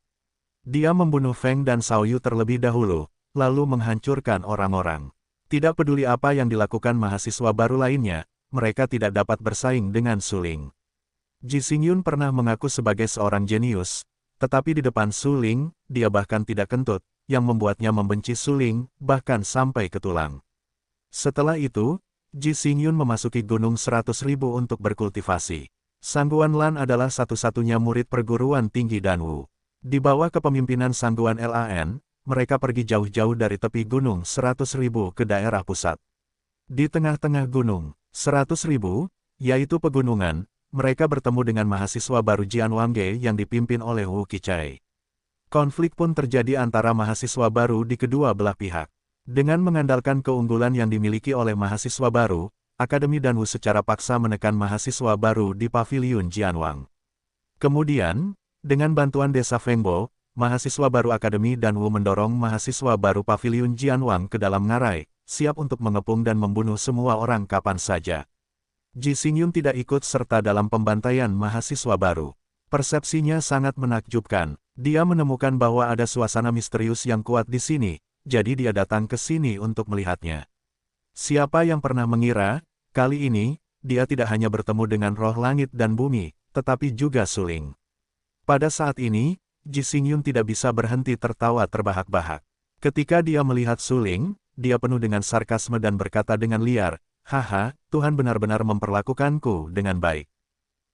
Speaker 1: Dia membunuh Feng dan Xiaoyu terlebih dahulu, lalu menghancurkan orang-orang. Tidak peduli apa yang dilakukan mahasiswa baru lainnya, mereka tidak dapat bersaing dengan Su Ling. Ji Xingyun pernah mengaku sebagai seorang jenius, tetapi di depan Su Ling, dia bahkan tidak kentut, yang membuatnya membenci Su Ling, bahkan sampai ke tulang. Setelah itu, Ji Xingyun memasuki Gunung 100.000 untuk berkultivasi. Sangguan Lan adalah satu-satunya murid perguruan tinggi Danwu. Di bawah kepemimpinan Sangguan Lan, mereka pergi jauh-jauh dari tepi Gunung 100.000 ke daerah pusat. Di tengah-tengah Gunung 100.000, yaitu pegunungan, mereka bertemu dengan mahasiswa baru Jian Wangge yang dipimpin oleh Wu Qichai. Konflik pun terjadi antara mahasiswa baru di kedua belah pihak. Dengan mengandalkan keunggulan yang dimiliki oleh mahasiswa baru, Akademi Danwu secara paksa menekan mahasiswa baru di Paviliun Jianwang. Kemudian, dengan bantuan Desa Fengbo, mahasiswa baru Akademi Danwu mendorong mahasiswa baru Paviliun Jianwang ke dalam ngarai, siap untuk mengepung dan membunuh semua orang kapan saja. Ji Xingyun tidak ikut serta dalam pembantaian mahasiswa baru. Persepsinya sangat menakjubkan. Dia menemukan bahwa ada suasana misterius yang kuat di sini, jadi dia datang ke sini untuk melihatnya. Siapa yang pernah mengira, kali ini, dia tidak hanya bertemu dengan roh langit dan bumi, tetapi juga suling. Pada saat ini, Ji Xingyun tidak bisa berhenti tertawa terbahak-bahak. Ketika dia melihat suling, dia penuh dengan sarkasme dan berkata dengan liar, "Haha, Tuhan benar-benar memperlakukanku dengan baik.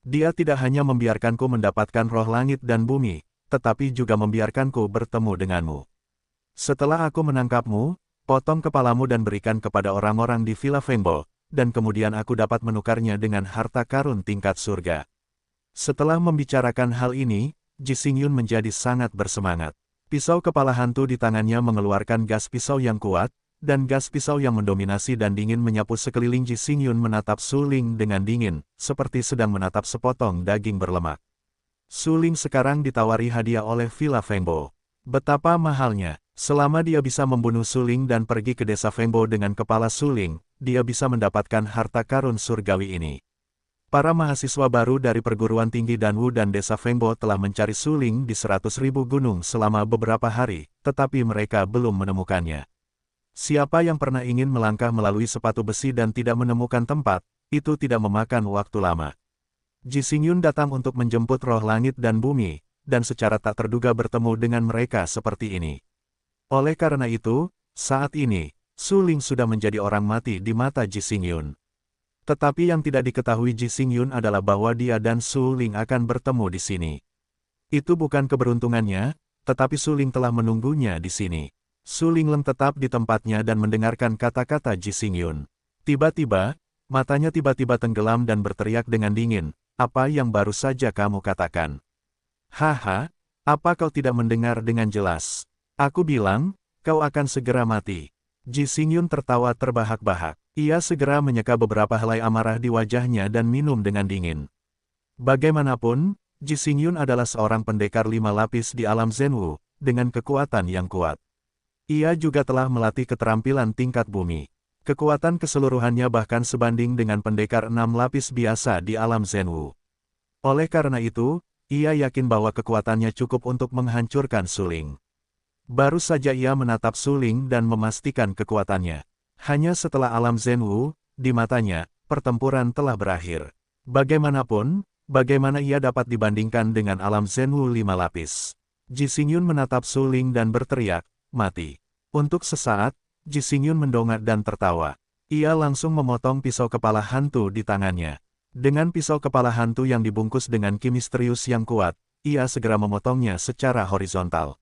Speaker 1: Dia tidak hanya membiarkanku mendapatkan roh langit dan bumi, tetapi juga membiarkanku bertemu denganmu. Setelah aku menangkapmu, potong kepalamu dan berikan kepada orang-orang di Villa Fengbo, dan kemudian aku dapat menukarnya dengan harta karun tingkat surga." Setelah membicarakan hal ini, Ji Xingyun menjadi sangat bersemangat. Pisau kepala hantu di tangannya mengeluarkan gas pisau yang kuat, dan gas pisau yang mendominasi dan dingin menyapu sekeliling. Ji Xingyun menatap suling dengan dingin, seperti sedang menatap sepotong daging berlemak. Suling sekarang ditawari hadiah oleh Villa Fengbo. Betapa mahalnya, selama dia bisa membunuh suling dan pergi ke desa Fengbo dengan kepala suling, dia bisa mendapatkan harta karun surgawi ini. Para mahasiswa baru dari perguruan tinggi Danwu dan desa Fengbo telah mencari suling di 100.000 gunung selama beberapa hari, tetapi mereka belum menemukannya. Siapa yang pernah ingin melangkah melalui sepatu besi dan tidak menemukan tempat, itu tidak memakan waktu lama. Ji Xingyun datang untuk menjemput roh langit dan bumi, dan secara tak terduga bertemu dengan mereka seperti ini. Oleh karena itu, saat ini, suling sudah menjadi orang mati di mata Ji Xingyun. Tetapi yang tidak diketahui Ji Xingyun adalah bahwa dia dan suling akan bertemu di sini. Itu bukan keberuntungannya, tetapi suling telah menunggunya di sini. Suling Leng tetap di tempatnya dan mendengarkan kata-kata Ji Xingyun. Tiba-tiba, matanya tiba-tiba tenggelam dan berteriak dengan dingin, "Apa yang baru saja kamu katakan? Haha, apa kau tidak mendengar dengan jelas? Aku bilang, kau akan segera mati." Ji Xingyun tertawa terbahak-bahak. Ia segera menyeka beberapa helai amarah di wajahnya dan minum dengan dingin. Bagaimanapun, Ji Xingyun adalah seorang pendekar 5 lapis di alam Zhenwu, dengan kekuatan yang kuat. Ia juga telah melatih keterampilan tingkat bumi. Kekuatan keseluruhannya bahkan sebanding dengan pendekar 6 lapis biasa di alam Zhenwu. Oleh karena itu, ia yakin bahwa kekuatannya cukup untuk menghancurkan suling. Baru saja ia menatap suling dan memastikan kekuatannya. Hanya setelah alam Zhenwu, di matanya, pertempuran telah berakhir. Bagaimanapun, bagaimana ia dapat dibandingkan dengan alam Zhenwu 5 lapis? Ji Xingyun menatap suling dan berteriak, "Mati." Untuk sesaat, Ji Xingyun mendongak dan tertawa. Ia langsung memotong pisau kepala hantu di tangannya. Dengan pisau kepala hantu yang dibungkus dengan ki misterius yang kuat, ia segera memotongnya secara horizontal.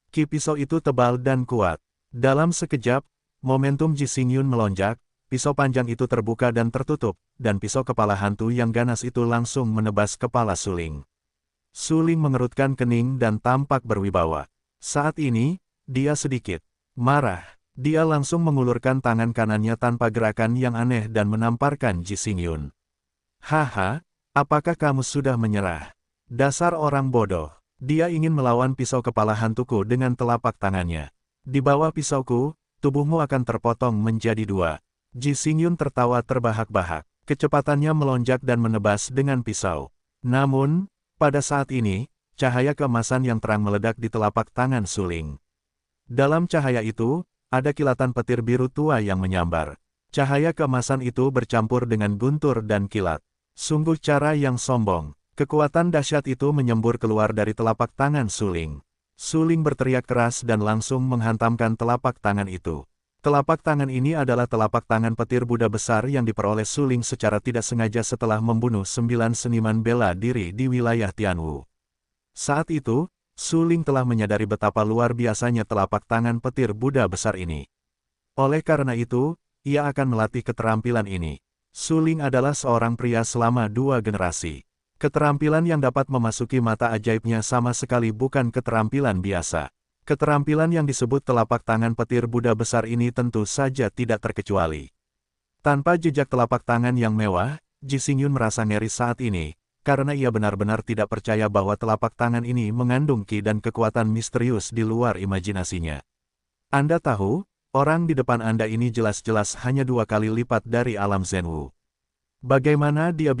Speaker 1: Ki pisau itu tebal dan kuat. Dalam sekejap, momentum Ji Xingyun melonjak, pisau panjang itu terbuka dan tertutup, dan pisau kepala hantu yang ganas itu langsung menebas kepala suling. Suling mengerutkan kening dan tampak berwibawa. Saat ini, dia sedikit marah. Dia langsung mengulurkan tangan kanannya tanpa gerakan yang aneh dan menamparkan Ji Xingyun. "Haha, apakah kamu sudah menyerah? Dasar orang bodoh." Dia ingin melawan pisau kepala hantuku dengan telapak tangannya. "Di bawah pisauku, tubuhmu akan terpotong menjadi 2. Ji Xingyun tertawa terbahak-bahak. Kecepatannya melonjak dan menebas dengan pisau. Namun, pada saat ini, cahaya keemasan yang terang meledak di telapak tangan suling. Dalam cahaya itu, ada kilatan petir biru tua yang menyambar. Cahaya keemasan itu bercampur dengan guntur dan kilat. Sungguh cara yang sombong. Kekuatan dahsyat itu menyembur keluar dari telapak tangan suling. Suling berteriak keras dan langsung menghantamkan telapak tangan itu. Telapak tangan ini adalah telapak tangan petir Buddha besar yang diperoleh suling secara tidak sengaja setelah membunuh 9 seniman bela diri di wilayah Tianwu. Saat itu, suling telah menyadari betapa luar biasanya telapak tangan petir Buddha besar ini. Oleh karena itu, ia akan melatih keterampilan ini. Suling adalah seorang pria selama 2 generasi. Keterampilan yang dapat memasuki mata ajaibnya sama sekali bukan keterampilan biasa. Keterampilan yang disebut telapak tangan petir Buddha besar ini tentu saja tidak terkecuali. Tanpa jejak telapak tangan yang mewah, Ji Xingyun merasa ngeri saat ini, karena ia benar-benar tidak percaya bahwa telapak tangan ini mengandung ki dan kekuatan misterius di luar imajinasinya. Anda tahu, orang di depan Anda ini jelas-jelas hanya 2 kali lipat dari alam Zhenwu. Bagaimana dia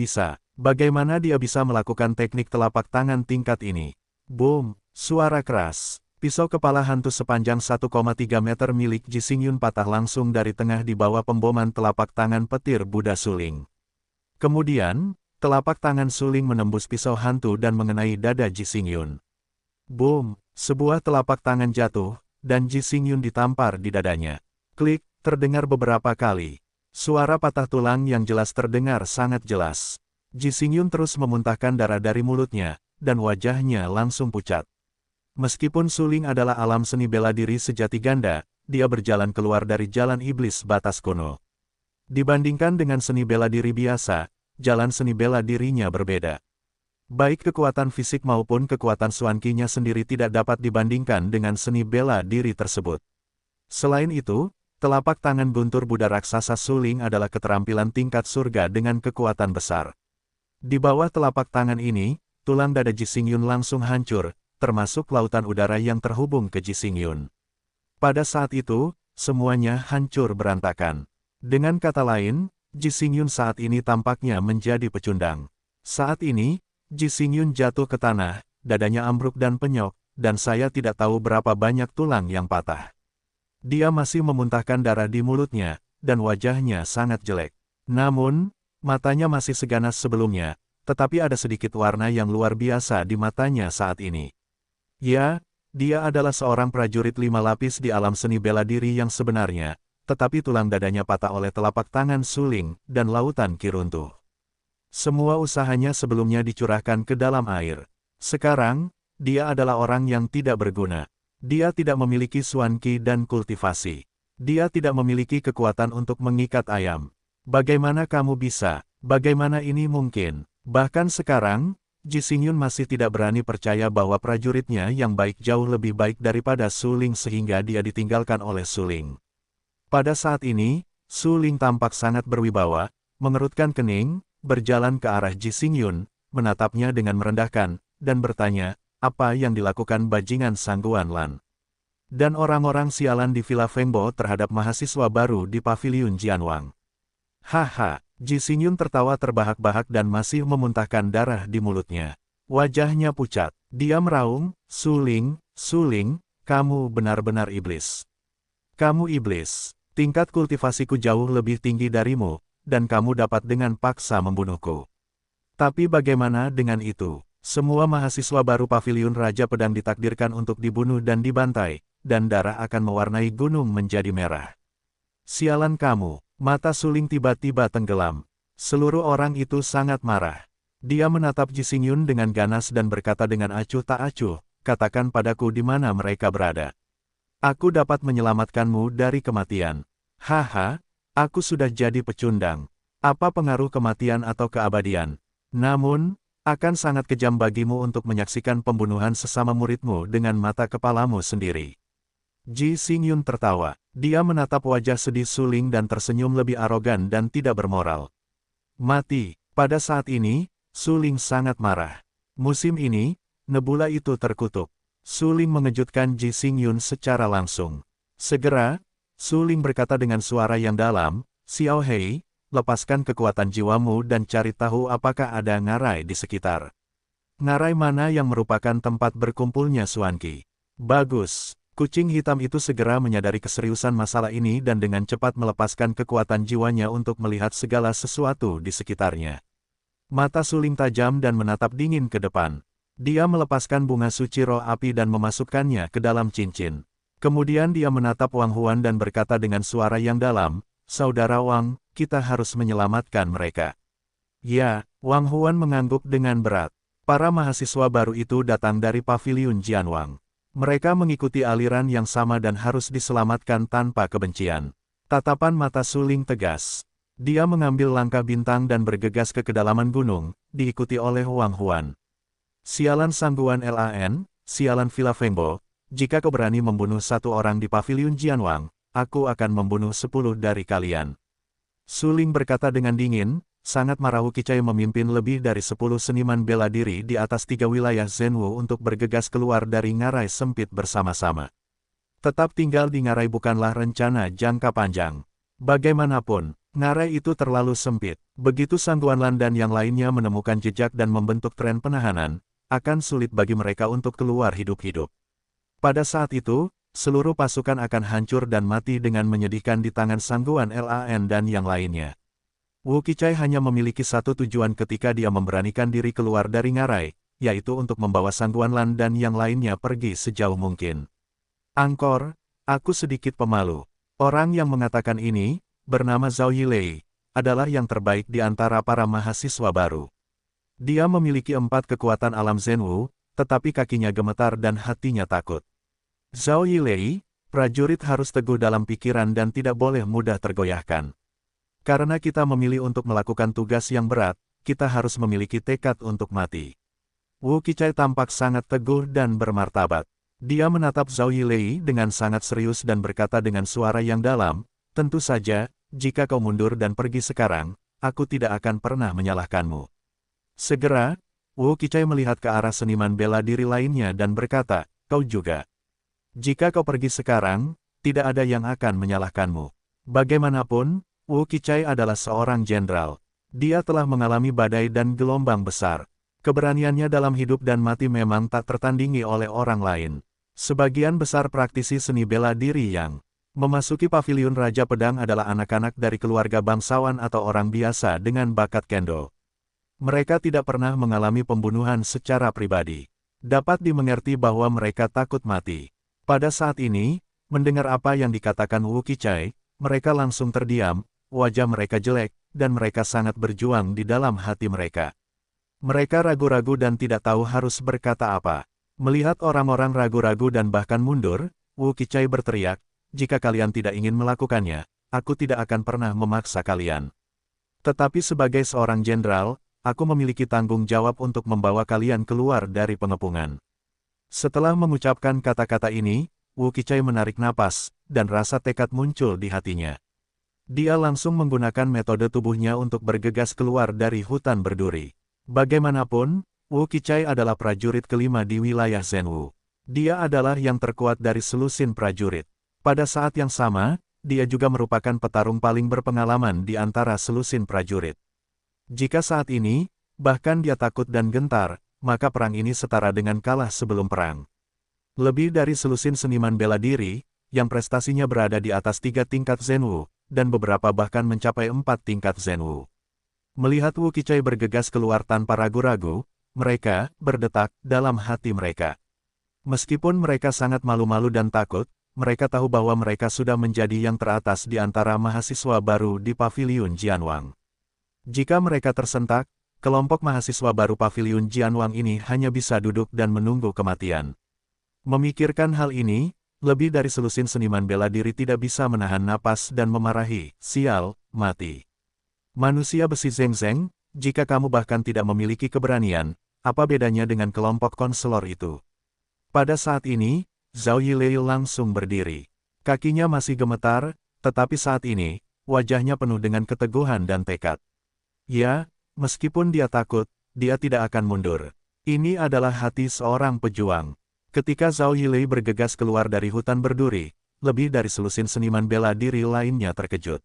Speaker 1: bisa melakukan teknik telapak tangan tingkat ini? Boom! Suara keras. Pisau kepala hantu sepanjang 1,3 meter milik Ji Xingyun patah langsung dari tengah di bawah pemboman telapak tangan petir Buddha Suling. Kemudian, telapak tangan Suling menembus pisau hantu dan mengenai dada Ji Xingyun. Boom! Sebuah telapak tangan jatuh, dan Ji Xingyun ditampar di dadanya. Klik, terdengar beberapa kali. Suara patah tulang yang jelas terdengar sangat jelas. Ji Xingyun terus memuntahkan darah dari mulutnya, dan wajahnya langsung pucat. Meskipun Suling adalah alam seni bela diri sejati ganda, dia berjalan keluar dari jalan iblis batas kuno. Dibandingkan dengan seni bela diri biasa, jalan seni bela dirinya berbeda. Baik kekuatan fisik maupun kekuatan Xuanqi-nya sendiri tidak dapat dibandingkan dengan seni bela diri tersebut. Selain itu, telapak tangan guntur Buddha raksasa Suling adalah keterampilan tingkat surga dengan kekuatan besar. Di bawah telapak tangan ini, tulang dada Ji Xingyun langsung hancur, termasuk lautan udara yang terhubung ke Ji Xingyun. Pada saat itu, semuanya hancur berantakan. Dengan kata lain, Ji Xingyun saat ini tampaknya menjadi pecundang. Saat ini, Ji Xingyun jatuh ke tanah, dadanya ambruk dan penyok, dan saya tidak tahu berapa banyak tulang yang patah. Dia masih memuntahkan darah di mulutnya, dan wajahnya sangat jelek. Namun, matanya masih seganas sebelumnya, tetapi ada sedikit warna yang luar biasa di matanya saat ini. Ya, dia adalah seorang prajurit 5 lapis di alam seni bela diri yang sebenarnya, tetapi tulang dadanya patah oleh telapak tangan Suling, dan lautan ki runtuh. Semua usahanya sebelumnya dicurahkan ke dalam air. Sekarang, dia adalah orang yang tidak berguna. Dia tidak memiliki Xuanqi dan kultivasi. Dia tidak memiliki kekuatan untuk mengikat ayam. Bagaimana kamu bisa? Bagaimana ini mungkin? Bahkan sekarang, Ji Xingyun masih tidak berani percaya bahwa prajuritnya yang baik jauh lebih baik daripada Suling sehingga dia ditinggalkan oleh Suling. Pada saat ini, Suling tampak sangat berwibawa, mengerutkan kening, berjalan ke arah Ji Xingyun, menatapnya dengan merendahkan, dan bertanya, apa yang dilakukan bajingan Sangguan Lan? Dan orang-orang sialan di Villa Fengbo terhadap mahasiswa baru di Paviliun Jianwang. Haha, Ji Xingyun tertawa terbahak-bahak dan masih memuntahkan darah di mulutnya. Wajahnya pucat. Dia meraung, Suling, kamu benar-benar iblis. Kamu iblis. Tingkat kultivasiku jauh lebih tinggi darimu, dan kamu dapat dengan paksa membunuhku. Tapi bagaimana dengan itu? Semua mahasiswa baru Paviliun Raja Pedang ditakdirkan untuk dibunuh dan dibantai, dan darah akan mewarnai gunung menjadi merah. Sialan kamu. Mata Suling tiba-tiba tenggelam. Seluruh orang itu sangat marah. Dia menatap Ji Xingyun dengan ganas dan berkata dengan acuh tak acuh, katakan padaku di mana mereka berada. Aku dapat menyelamatkanmu dari kematian. Haha, aku sudah jadi pecundang. Apa pengaruh kematian atau keabadian? Namun, akan sangat kejam bagimu untuk menyaksikan pembunuhan sesama muridmu dengan mata kepalamu sendiri. Ji Xingyun tertawa. Dia menatap wajah sedih Suling dan tersenyum lebih arogan dan tidak bermoral. Mati. Pada saat ini, Suling sangat marah. Musim ini, nebula itu terkutuk. Suling mengejutkan Ji Xingyun secara langsung. Segera, Suling berkata dengan suara yang dalam, Xiao Hei, lepaskan kekuatan jiwamu dan cari tahu apakah ada ngarai di sekitar. Ngarai mana yang merupakan tempat berkumpulnya Xuanqi. Bagus. Kucing hitam itu segera menyadari keseriusan masalah ini dan dengan cepat melepaskan kekuatan jiwanya untuk melihat segala sesuatu di sekitarnya. Mata Suling tajam dan menatap dingin ke depan. Dia melepaskan bunga suci roh api dan memasukkannya ke dalam cincin. Kemudian dia menatap Wang Huan dan berkata dengan suara yang dalam, Saudara Wang, kita harus menyelamatkan mereka. Ya, Wang Huan mengangguk dengan berat. Para mahasiswa baru itu datang dari Paviliun Jianwang. Mereka mengikuti aliran yang sama dan harus diselamatkan tanpa kebencian. Tatapan mata Suling tegas. Dia mengambil langkah bintang dan bergegas ke kedalaman gunung, diikuti oleh Wang Huan. Sialan Sangguan Lan, sialan Villa Fengbo, jika kau berani membunuh satu orang di paviliun Jianwang, aku akan membunuh 10 dari kalian. Su Ling berkata dengan dingin, sangat marah. Wu Qichai memimpin lebih dari 10 seniman bela diri di atas 3 wilayah Zhenwu untuk bergegas keluar dari ngarai sempit bersama-sama. Tetap tinggal di ngarai bukanlah rencana jangka panjang. Bagaimanapun, ngarai itu terlalu sempit. Begitu Sangguanlan dan yang lainnya menemukan jejak dan membentuk tren penahanan, akan sulit bagi mereka untuk keluar hidup-hidup. Pada saat itu, seluruh pasukan akan hancur dan mati dengan menyedihkan di tangan Sangguan Lan dan yang lainnya. Wu Qichai hanya memiliki satu tujuan ketika dia memberanikan diri keluar dari ngarai, yaitu untuk membawa Sangguanlan dan yang lainnya pergi sejauh mungkin. Angkor, aku sedikit pemalu. Orang yang mengatakan ini, bernama Zhao Yilei, adalah yang terbaik di antara para mahasiswa baru. Dia memiliki 4 kekuatan alam Zhenwu, tetapi kakinya gemetar dan hatinya takut. Zhao Yilei, prajurit harus teguh dalam pikiran dan tidak boleh mudah tergoyahkan. Karena kita memilih untuk melakukan tugas yang berat, kita harus memiliki tekad untuk mati. Wu Qichai tampak sangat teguh dan bermartabat. Dia menatap Zhao Yilei dengan sangat serius dan berkata dengan suara yang dalam, tentu saja, jika kau mundur dan pergi sekarang, aku tidak akan pernah menyalahkanmu. Segera, Wu Qichai melihat ke arah seniman bela diri lainnya dan berkata, kau juga. Jika kau pergi sekarang, tidak ada yang akan menyalahkanmu. Bagaimanapun, Wu Qichai adalah seorang jenderal. Dia telah mengalami badai dan gelombang besar. Keberaniannya dalam hidup dan mati memang tak tertandingi oleh orang lain. Sebagian besar praktisi seni bela diri yang memasuki paviliun Raja Pedang adalah anak-anak dari keluarga bangsawan atau orang biasa dengan bakat kendo. Mereka tidak pernah mengalami pembunuhan secara pribadi. Dapat dimengerti bahwa mereka takut mati. Pada saat ini, mendengar apa yang dikatakan Wu Qichai, mereka langsung terdiam, wajah mereka jelek, dan mereka sangat berjuang di dalam hati mereka. Mereka ragu-ragu dan tidak tahu harus berkata apa. Melihat orang-orang ragu-ragu dan bahkan mundur, Wu Qichai berteriak, jika kalian tidak ingin melakukannya, aku tidak akan pernah memaksa kalian. Tetapi sebagai seorang jenderal, aku memiliki tanggung jawab untuk membawa kalian keluar dari pengepungan. Setelah mengucapkan kata-kata ini, Wu Qichai menarik napas, dan rasa tekad muncul di hatinya. Dia langsung menggunakan metode tubuhnya untuk bergegas keluar dari hutan berduri. Bagaimanapun, Wu Qichai adalah prajurit kelima di wilayah Zhenwu. Dia adalah yang terkuat dari selusin prajurit. Pada saat yang sama, dia juga merupakan petarung paling berpengalaman di antara selusin prajurit. Jika saat ini, bahkan dia takut dan gentar, maka perang ini setara dengan kalah sebelum perang. Lebih dari selusin seniman bela diri, yang prestasinya berada di atas 3 tingkat Zhenwu, dan beberapa bahkan mencapai 4 tingkat Zhenwu. Melihat Wu Qichai bergegas keluar tanpa ragu-ragu, mereka berdetak dalam hati mereka. Meskipun mereka sangat malu-malu dan takut, mereka tahu bahwa mereka sudah menjadi yang teratas di antara mahasiswa baru di paviliun Jianwang. Jika mereka tersentak, kelompok mahasiswa baru paviliun Jianwang ini hanya bisa duduk dan menunggu kematian. Memikirkan hal ini, lebih dari selusin seniman bela diri tidak bisa menahan napas dan memarahi, sial, mati. Manusia besi Zeng Zeng, jika kamu bahkan tidak memiliki keberanian, apa bedanya dengan kelompok konselor itu? Pada saat ini, Zhao Yilei langsung berdiri. Kakinya masih gemetar, tetapi saat ini, wajahnya penuh dengan keteguhan dan tekad. Ya, meskipun dia takut, dia tidak akan mundur. Ini adalah hati seorang pejuang. Ketika Zhao Yilei bergegas keluar dari hutan berduri, lebih dari selusin seniman bela diri lainnya terkejut.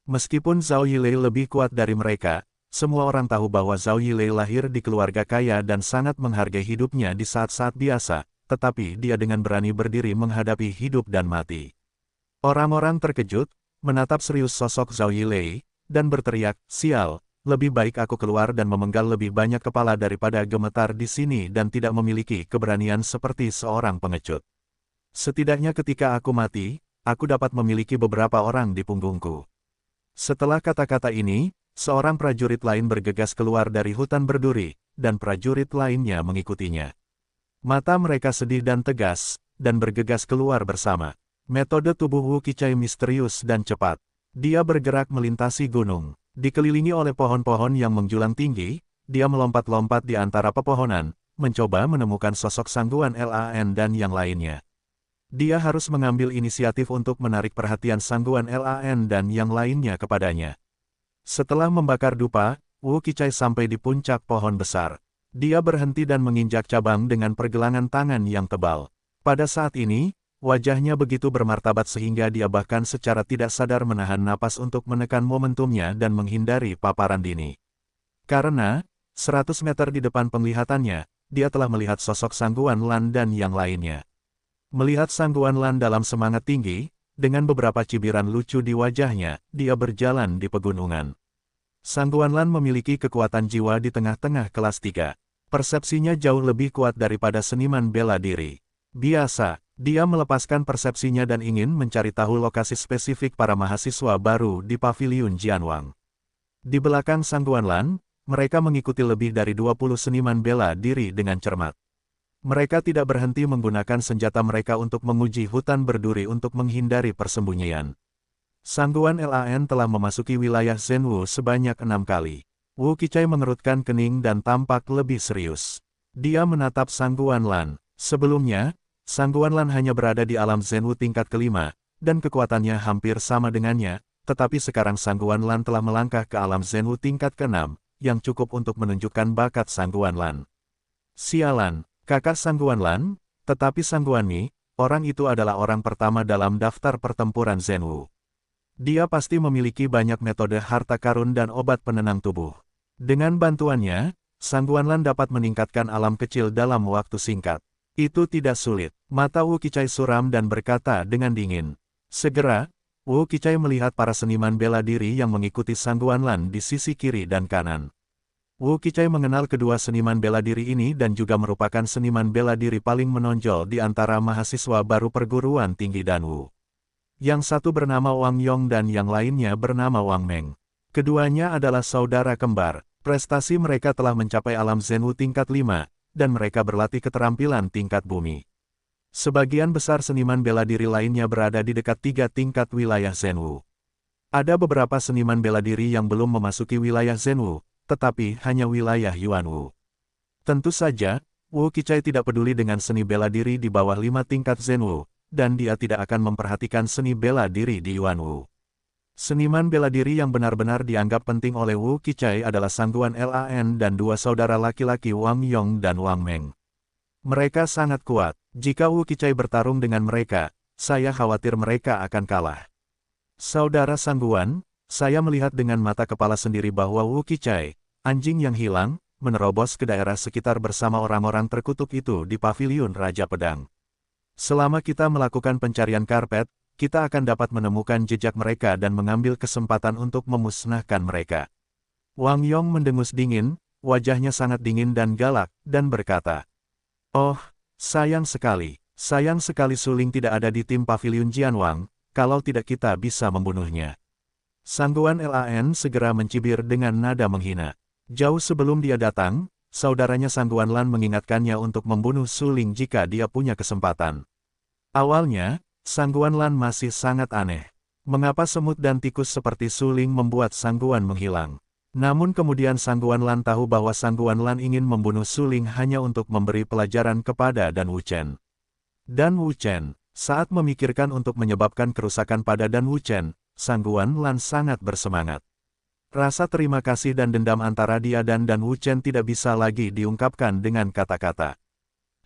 Speaker 1: Meskipun Zhao Yilei lebih kuat dari mereka, semua orang tahu bahwa Zhao Yilei lahir di keluarga kaya dan sangat menghargai hidupnya di saat-saat biasa, tetapi dia dengan berani berdiri menghadapi hidup dan mati. Orang-orang terkejut, menatap serius sosok Zhao Yilei, dan berteriak, sial, lebih baik aku keluar dan memenggal lebih banyak kepala daripada gemetar di sini dan tidak memiliki keberanian seperti seorang pengecut. Setidaknya ketika aku mati, aku dapat memiliki beberapa orang di punggungku. Setelah kata-kata ini, seorang prajurit lain bergegas keluar dari hutan berduri, dan prajurit lainnya mengikutinya. Mata mereka sedih dan tegas, dan bergegas keluar bersama. Metode tubuh Wu Qichai misterius dan cepat. Dia bergerak melintasi gunung. Dikelilingi oleh pohon-pohon yang menjulang tinggi, dia melompat-lompat di antara pepohonan, mencoba menemukan sosok Sangguan Lan dan yang lainnya. Dia harus mengambil inisiatif untuk menarik perhatian Sangguan Lan dan yang lainnya kepadanya. Setelah membakar dupa, Wu Qichai sampai di puncak pohon besar. Dia berhenti dan menginjak cabang dengan pergelangan tangan yang tebal. Pada saat ini, wajahnya begitu bermartabat sehingga dia bahkan secara tidak sadar menahan napas untuk menekan momentumnya dan menghindari paparan dini. Karena, 100 meter di depan penglihatannya, dia telah melihat sosok Sangguan Lan dan yang lainnya. Melihat Sangguan Lan dalam semangat tinggi, dengan beberapa cibiran lucu di wajahnya, dia berjalan di pegunungan. Sangguan Lan memiliki kekuatan jiwa di tengah-tengah kelas 3. Persepsinya jauh lebih kuat daripada seniman bela diri. Biasa, dia melepaskan persepsinya dan ingin mencari tahu lokasi spesifik para mahasiswa baru di Paviliun Jianwang. Di belakang Sangguan Lan, mereka mengikuti lebih dari 20 seniman bela diri dengan cermat. Mereka tidak berhenti menggunakan senjata mereka untuk menguji hutan berduri untuk menghindari persembunyian. Sangguan Lan telah memasuki wilayah Zhenwu sebanyak 6 kali. Wu Qichai mengerutkan kening dan tampak lebih serius. Dia menatap Sangguan Lan. Sebelumnya, Sangguan Lan hanya berada di alam Zhenwu tingkat kelima, dan kekuatannya hampir sama dengannya, tetapi sekarang Sangguan Lan telah melangkah ke alam Zhenwu tingkat ke-6, yang cukup untuk menunjukkan bakat Sangguan Lan. Sialan, kakak Sangguan Lan, tetapi Sangguan Mi, orang itu adalah orang pertama dalam daftar pertempuran Zhenwu. Dia pasti memiliki banyak metode harta karun dan obat penenang tubuh. Dengan bantuannya, Sangguan Lan dapat meningkatkan alam kecil dalam waktu singkat. Itu tidak sulit. Mata Wu Qichai suram dan berkata dengan dingin. Segera, Wu Qichai melihat para seniman bela diri yang mengikuti Sangguan Lan di sisi kiri dan kanan. Wu Qichai mengenal kedua seniman bela diri ini dan juga merupakan seniman bela diri paling menonjol di antara mahasiswa baru perguruan tinggi Danwu. Yang satu bernama Wang Yong dan yang lainnya bernama Wang Meng. Keduanya adalah saudara kembar. Prestasi mereka telah mencapai alam Zhenwu tingkat 5. Dan mereka berlatih keterampilan tingkat bumi. Sebagian besar seniman bela diri lainnya berada di dekat 3 tingkat wilayah Zhenwu. Ada beberapa seniman bela diri yang belum memasuki wilayah Zhenwu, tetapi hanya wilayah Yuanwu. Tentu saja, Wu Qichai tidak peduli dengan seni bela diri di bawah 5 tingkat Zhenwu, dan dia tidak akan memperhatikan seni bela diri di Yuanwu. Seniman bela diri yang benar-benar dianggap penting oleh Wu Qichai adalah Sangguan Lan dan dua saudara laki-laki Wang Yong dan Wang Meng. Mereka sangat kuat. Jika Wu Qichai bertarung dengan mereka, saya khawatir mereka akan kalah. Saudara Sangguan, saya melihat dengan mata kepala sendiri bahwa Wu Qichai, anjing yang hilang, menerobos ke daerah sekitar bersama orang-orang terkutuk itu di Paviliun Raja Pedang. Selama kita melakukan pencarian karpet, kita akan dapat menemukan jejak mereka dan mengambil kesempatan untuk memusnahkan mereka. Wang Yong mendengus dingin, wajahnya sangat dingin dan galak, dan berkata, Oh, sayang sekali Suling tidak ada di tim Paviliun Jianwang, kalau tidak kita bisa membunuhnya. Sangguan Lan segera mencibir dengan nada menghina. Jauh sebelum dia datang, saudaranya Sangguan Lan mengingatkannya untuk membunuh Suling jika dia punya kesempatan. Awalnya, Sangguan Lan masih sangat aneh. Mengapa semut dan tikus seperti Suling membuat Sangguan menghilang? Namun kemudian Sangguan Lan tahu bahwa Sangguan Lan ingin membunuh Suling hanya untuk memberi pelajaran kepada Dan Wuchen. Dan Wuchen, saat memikirkan untuk menyebabkan kerusakan pada Dan Wuchen, Sangguan Lan sangat bersemangat. Rasa terima kasih dan dendam antara dia dan Dan Wuchen tidak bisa lagi diungkapkan dengan kata-kata.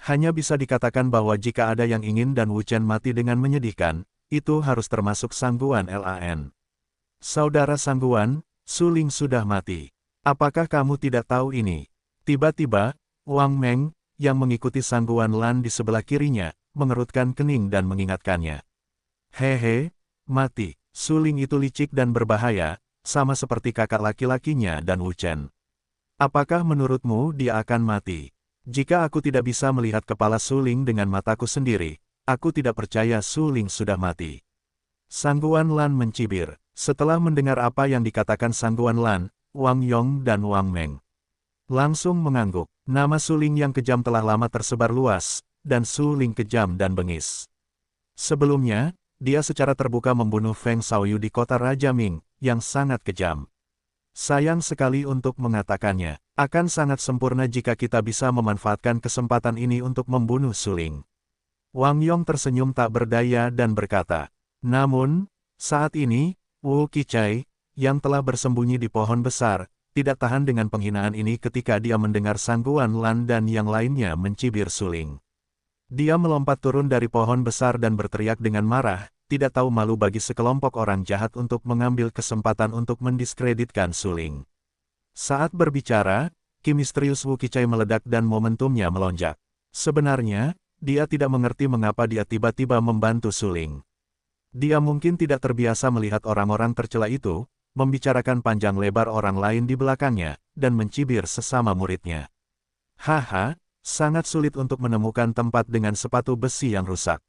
Speaker 1: Hanya bisa dikatakan bahwa jika ada yang ingin Dan Wuchen mati dengan menyedihkan, itu harus termasuk Sangguan Lan. Saudara Sangguan, Suling sudah mati. Apakah kamu tidak tahu ini? Tiba-tiba, Wang Meng, yang mengikuti Sangguan Lan di sebelah kirinya, mengerutkan kening dan mengingatkannya. Hehe, mati. Suling itu licik dan berbahaya, sama seperti kakak laki-lakinya Dan Wuchen. Apakah menurutmu dia akan mati? Jika aku tidak bisa melihat kepala Suling dengan mataku sendiri, aku tidak percaya Suling sudah mati. Sangguan Lan mencibir. Setelah mendengar apa yang dikatakan Sangguan Lan, Wang Yong dan Wang Meng langsung mengangguk. Nama Suling yang kejam telah lama tersebar luas, dan Suling kejam dan bengis. Sebelumnya, dia secara terbuka membunuh Feng Xiaoyu di kota Raja Ming, yang sangat kejam. Sayang sekali untuk mengatakannya, akan sangat sempurna jika kita bisa memanfaatkan kesempatan ini untuk membunuh Suling. Wang Yong tersenyum tak berdaya dan berkata, namun, saat ini, Wu Qichai, yang telah bersembunyi di pohon besar, tidak tahan dengan penghinaan ini ketika dia mendengar Sang Guan Lan dan yang lainnya mencibir Suling. Dia melompat turun dari pohon besar dan berteriak dengan marah, tidak tahu malu bagi sekelompok orang jahat untuk mengambil kesempatan untuk mendiskreditkan Suling. Saat berbicara, ki misterius Wu Qichai meledak dan momentumnya melonjak. Sebenarnya, dia tidak mengerti mengapa dia tiba-tiba membantu Suling. Dia mungkin tidak terbiasa melihat orang-orang tercela itu, membicarakan panjang lebar orang lain di belakangnya, dan mencibir sesama muridnya. Haha. Sangat sulit untuk menemukan tempat dengan sepatu besi yang rusak.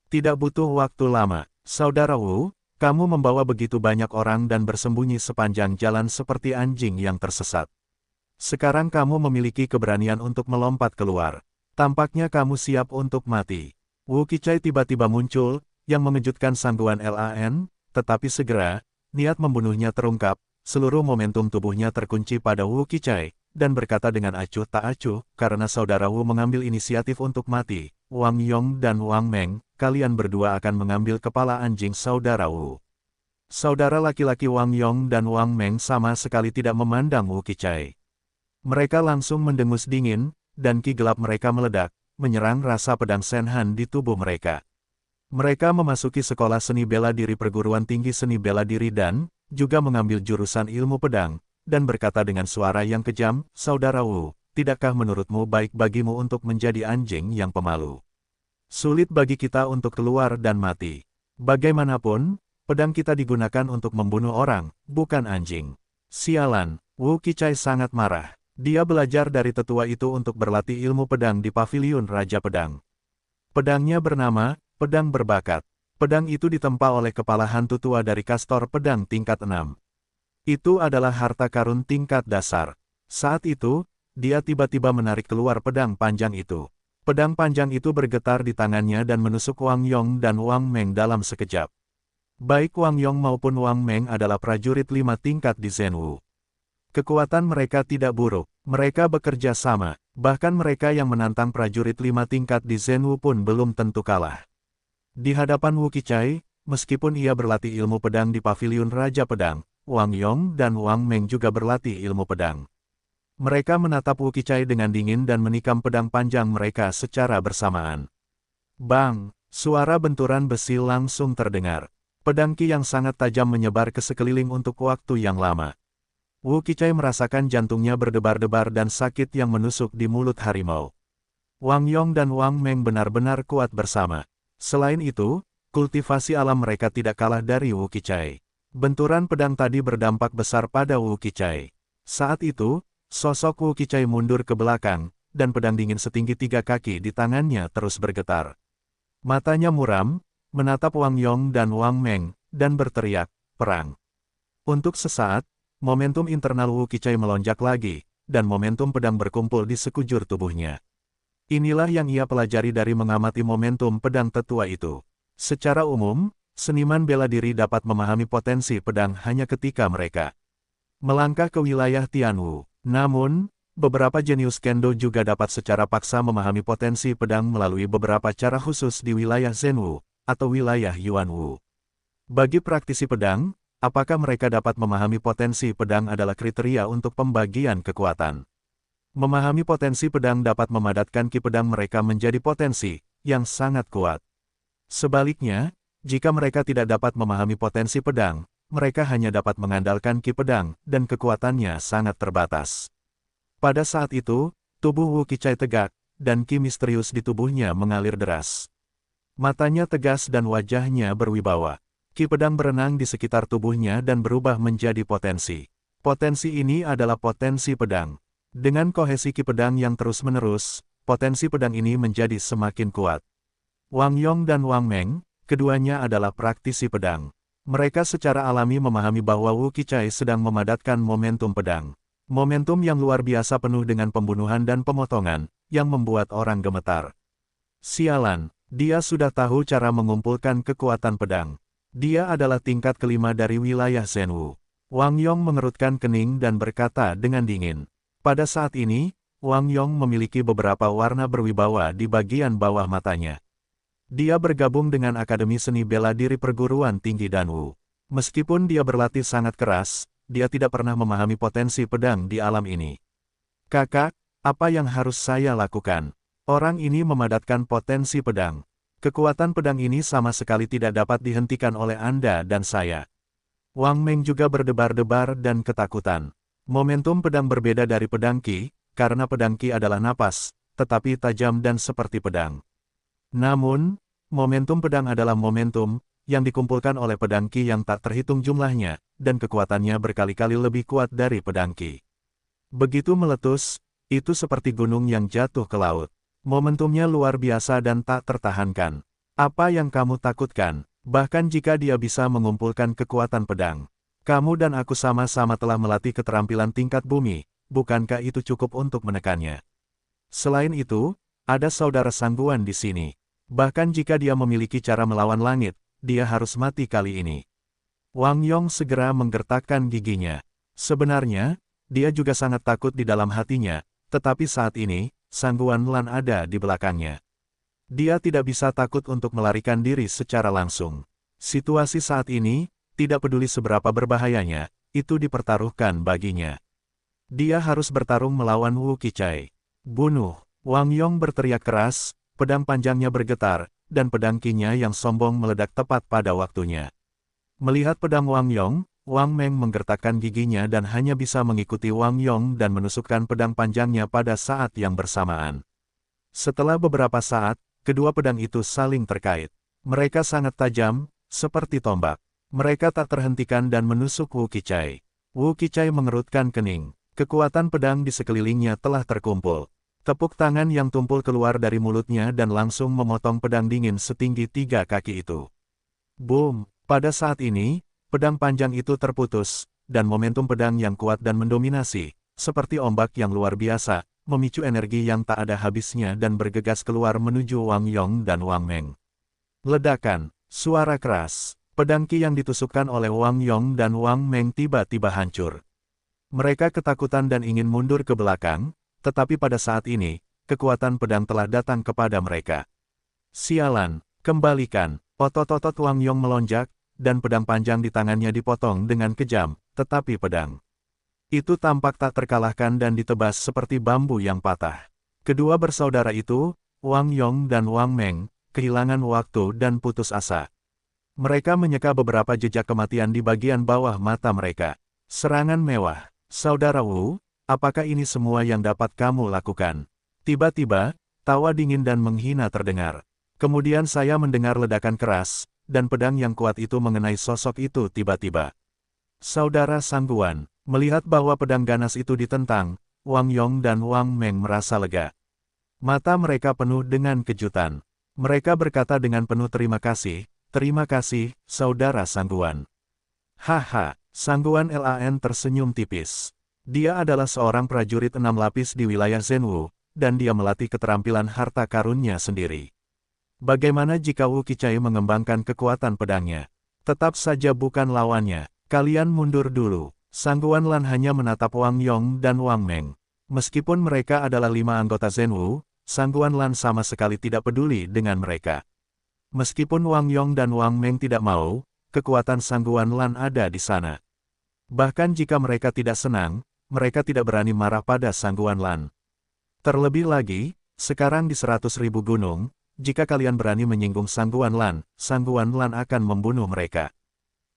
Speaker 1: Tidak butuh waktu lama, Saudara Wu, kamu membawa begitu banyak orang dan bersembunyi sepanjang jalan seperti anjing yang tersesat. Sekarang kamu memiliki keberanian untuk melompat keluar. Tampaknya kamu siap untuk mati. Wu Qichai tiba-tiba muncul, yang mengejutkan Sang Guan Lan, tetapi segera, niat membunuhnya terungkap, seluruh momentum tubuhnya terkunci pada Wu Qichai, dan berkata dengan acuh tak acuh, karena Saudara Wu mengambil inisiatif untuk mati, Wang Yong dan Wang Meng, kalian berdua akan mengambil kepala anjing Saudara Wu. Saudara laki-laki Wang Yong dan Wang Meng sama sekali tidak memandang Wu Qichai. Mereka langsung mendengus dingin, dan ki gelap mereka meledak, menyerang rasa pedang Senhan di tubuh mereka. Mereka memasuki sekolah seni bela diri perguruan tinggi seni bela diri dan, juga mengambil jurusan ilmu pedang, dan berkata dengan suara yang kejam, Saudara Wu, tidakkah menurutmu baik bagimu untuk menjadi anjing yang pemalu? Sulit bagi kita untuk keluar dan mati. Bagaimanapun, pedang kita digunakan untuk membunuh orang, bukan anjing. Sialan, Wu Qichai sangat marah. Dia belajar dari tetua itu untuk berlatih ilmu pedang di paviliun Raja Pedang. Pedangnya bernama, Pedang Berbakat. Pedang itu ditempa oleh kepala hantu tua dari kastor pedang tingkat 6. Itu adalah harta karun tingkat dasar. Saat itu, dia tiba-tiba menarik keluar pedang panjang itu. Pedang panjang itu bergetar di tangannya dan menusuk Wang Yong dan Wang Meng dalam sekejap. Baik Wang Yong maupun Wang Meng adalah prajurit 5 tingkat di Zhenwu. Kekuatan mereka tidak buruk, mereka bekerja sama, bahkan mereka yang menantang prajurit 5 tingkat di Zhenwu pun belum tentu kalah. Di hadapan Wu Qichai, meskipun ia berlatih ilmu pedang di paviliun Raja Pedang, Wang Yong dan Wang Meng juga berlatih ilmu pedang. Mereka menatap Wu Qichai dengan dingin dan menikam pedang panjang mereka secara bersamaan. Bang! Suara benturan besi langsung terdengar. Pedang ki yang sangat tajam menyebar ke sekeliling untuk waktu yang lama. Wu Qichai merasakan jantungnya berdebar-debar dan sakit yang menusuk di mulut harimau. Wang Yong dan Wang Meng benar-benar kuat bersama. Selain itu, kultivasi alam mereka tidak kalah dari Wu Qichai. Benturan pedang tadi berdampak besar pada Wu Qichai. Saat itu, sosok Wu Qichai mundur ke belakang, dan pedang dingin setinggi 3 kaki di tangannya terus bergetar. Matanya muram, menatap Wang Yong dan Wang Meng, dan berteriak, perang. Untuk sesaat, momentum internal Wu Qichai melonjak lagi, dan momentum pedang berkumpul di sekujur tubuhnya. Inilah yang ia pelajari dari mengamati momentum pedang tetua itu. Secara umum, seniman bela diri dapat memahami potensi pedang hanya ketika mereka melangkah ke wilayah Tianwu. Namun, beberapa jenius kendo juga dapat secara paksa memahami potensi pedang melalui beberapa cara khusus di wilayah Zhenwu, atau wilayah Yuanwu. Bagi praktisi pedang, apakah mereka dapat memahami potensi pedang adalah kriteria untuk pembagian kekuatan. Memahami potensi pedang dapat memadatkan ki pedang mereka menjadi potensi yang sangat kuat. Sebaliknya, jika mereka tidak dapat memahami potensi pedang, mereka hanya dapat mengandalkan ki pedang, dan kekuatannya sangat terbatas. Pada saat itu, tubuh Wu Qichai tegak, dan ki misterius di tubuhnya mengalir deras. Matanya tegas dan wajahnya berwibawa. Ki pedang berenang di sekitar tubuhnya dan berubah menjadi potensi. Potensi ini adalah potensi pedang. Dengan kohesi ki pedang yang terus-menerus, potensi pedang ini menjadi semakin kuat. Wang Yong dan Wang Meng, keduanya adalah praktisi pedang. Mereka secara alami memahami bahwa Wu Qichai sedang memadatkan momentum pedang. Momentum yang luar biasa penuh dengan pembunuhan dan pemotongan, yang membuat orang gemetar. Sialan, Dia sudah tahu cara mengumpulkan kekuatan pedang. Dia adalah tingkat kelima dari wilayah Zhenwu. Wang Yong mengerutkan kening dan berkata dengan dingin. Pada saat ini, Wang Yong memiliki beberapa warna berwibawa di bagian bawah matanya. Dia bergabung dengan Akademi Seni Bela Diri Perguruan Tinggi Danwu. Meskipun dia berlatih sangat keras, dia tidak pernah memahami potensi pedang di alam ini. Kakak, apa yang harus saya lakukan? Orang ini memadatkan potensi pedang. Kekuatan pedang ini sama sekali tidak dapat dihentikan oleh Anda dan saya. Wang Meng juga berdebar-debar dan ketakutan. Momentum pedang berbeda dari pedang Qi, karena pedang Qi adalah napas, tetapi tajam dan seperti pedang. Namun, momentum pedang adalah momentum yang dikumpulkan oleh pedang Qi yang tak terhitung jumlahnya, dan kekuatannya berkali-kali lebih kuat dari pedang Qi. Begitu meletus, itu seperti gunung yang jatuh ke laut. Momentumnya luar biasa dan tak tertahankan. Apa yang kamu takutkan? Bahkan jika dia bisa mengumpulkan kekuatan pedang. Kamu dan aku sama-sama telah melatih keterampilan tingkat bumi, bukankah itu cukup untuk menekannya? Selain itu, ada saudara Sangguan di sini. Bahkan jika dia memiliki cara melawan langit, dia harus mati kali ini. Wang Yong segera menggertakkan giginya. Sebenarnya, dia juga sangat takut di dalam hatinya, tetapi saat ini, Sangguan Lan ada di belakangnya. Dia tidak bisa takut untuk melarikan diri secara langsung. Situasi saat ini, tidak peduli seberapa berbahayanya, itu dipertaruhkan baginya. Dia harus bertarung melawan Wu Qichai. Bunuh! Wang Yong berteriak keras, pedang panjangnya bergetar, dan pedang Qi-nya yang sombong meledak tepat pada waktunya. Melihat pedang Wang Yong, Wang Meng menggertakkan giginya dan hanya bisa mengikuti Wang Yong dan menusukkan pedang panjangnya pada saat yang bersamaan. Setelah beberapa saat, kedua pedang itu saling terkait. Mereka sangat tajam, seperti tombak. Mereka tak terhentikan dan menusuk Wu Qichai. Wu Qichai mengerutkan kening. Kekuatan pedang di sekelilingnya telah terkumpul. Tepuk tangan yang tumpul keluar dari mulutnya dan langsung memotong pedang dingin setinggi 3 kaki itu. Boom! Pada saat ini, pedang panjang itu terputus, dan momentum pedang yang kuat dan mendominasi, seperti ombak yang luar biasa, memicu energi yang tak ada habisnya dan bergegas keluar menuju Wang Yong dan Wang Meng. Ledakan, suara keras, pedang Qi yang ditusukkan oleh Wang Yong dan Wang Meng tiba-tiba hancur. Mereka ketakutan dan ingin mundur ke belakang, tetapi pada saat ini, kekuatan pedang telah datang kepada mereka. Sialan, kembalikan, otot-otot Wang Yong melonjak, dan pedang panjang di tangannya dipotong dengan kejam, tetapi pedang itu tampak tak terkalahkan dan ditebas seperti bambu yang patah. Kedua bersaudara itu, Wang Yong dan Wang Meng, kehilangan waktu dan putus asa. Mereka menyeka beberapa jejak kematian di bagian bawah mata mereka. Serangan mewah. Saudara Wu, apakah ini semua yang dapat kamu lakukan? Tiba-tiba, tawa dingin dan menghina terdengar. Kemudian saya mendengar ledakan keras, dan pedang yang kuat itu mengenai sosok itu tiba-tiba. Saudara Sangguan, melihat bahwa pedang ganas itu ditentang, Wang Yong dan Wang Meng merasa lega. Mata mereka penuh dengan kejutan. Mereka berkata dengan penuh terima kasih, saudara Sangguan. Haha, Sangguan Lan tersenyum tipis. Dia adalah seorang prajurit 6 lapis di wilayah Zhenwu, dan dia melatih keterampilan harta karunnya sendiri. Bagaimana jika Wu Qichai mengembangkan kekuatan pedangnya? Tetap saja bukan lawannya. Kalian mundur dulu. Sangguan Lan hanya menatap Wang Yong dan Wang Meng. Meskipun mereka adalah 5 anggota Zhenwu, Sangguan Lan sama sekali tidak peduli dengan mereka. Meskipun Wang Yong dan Wang Meng tidak mau, kekuatan Sangguan Lan ada di sana. Bahkan jika mereka tidak senang, mereka tidak berani marah pada Sangguan Lan. Terlebih lagi, sekarang di 100.000 gunung, jika kalian berani menyinggung Sangguan Lan akan membunuh mereka.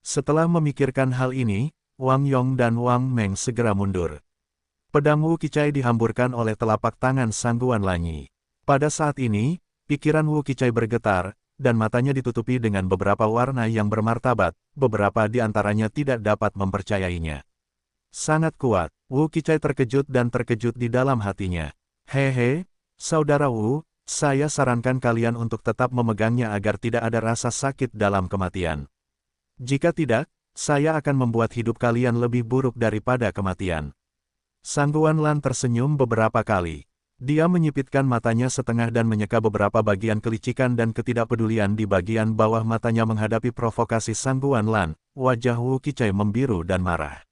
Speaker 1: Setelah memikirkan hal ini, Wang Yong dan Wang Meng segera mundur. Pedang Wu Qichai dihamburkan oleh telapak tangan Sangguan Lanyi. Pada saat ini, pikiran Wu Qichai bergetar, dan matanya ditutupi dengan beberapa warna yang bermartabat, beberapa di antaranya tidak dapat mempercayainya. Sangat kuat, Wu Qichai terkejut di dalam hatinya. Hehe, saudara Wu, saya sarankan kalian untuk tetap memegangnya agar tidak ada rasa sakit dalam kematian. Jika tidak, saya akan membuat hidup kalian lebih buruk daripada kematian. Sangguan Lan tersenyum beberapa kali. Dia menyipitkan matanya setengah dan menyeka beberapa bagian kelicikan dan ketidakpedulian di bagian bawah matanya menghadapi provokasi Sang Guanlan. Wajah Wu Qichai membiru dan marah.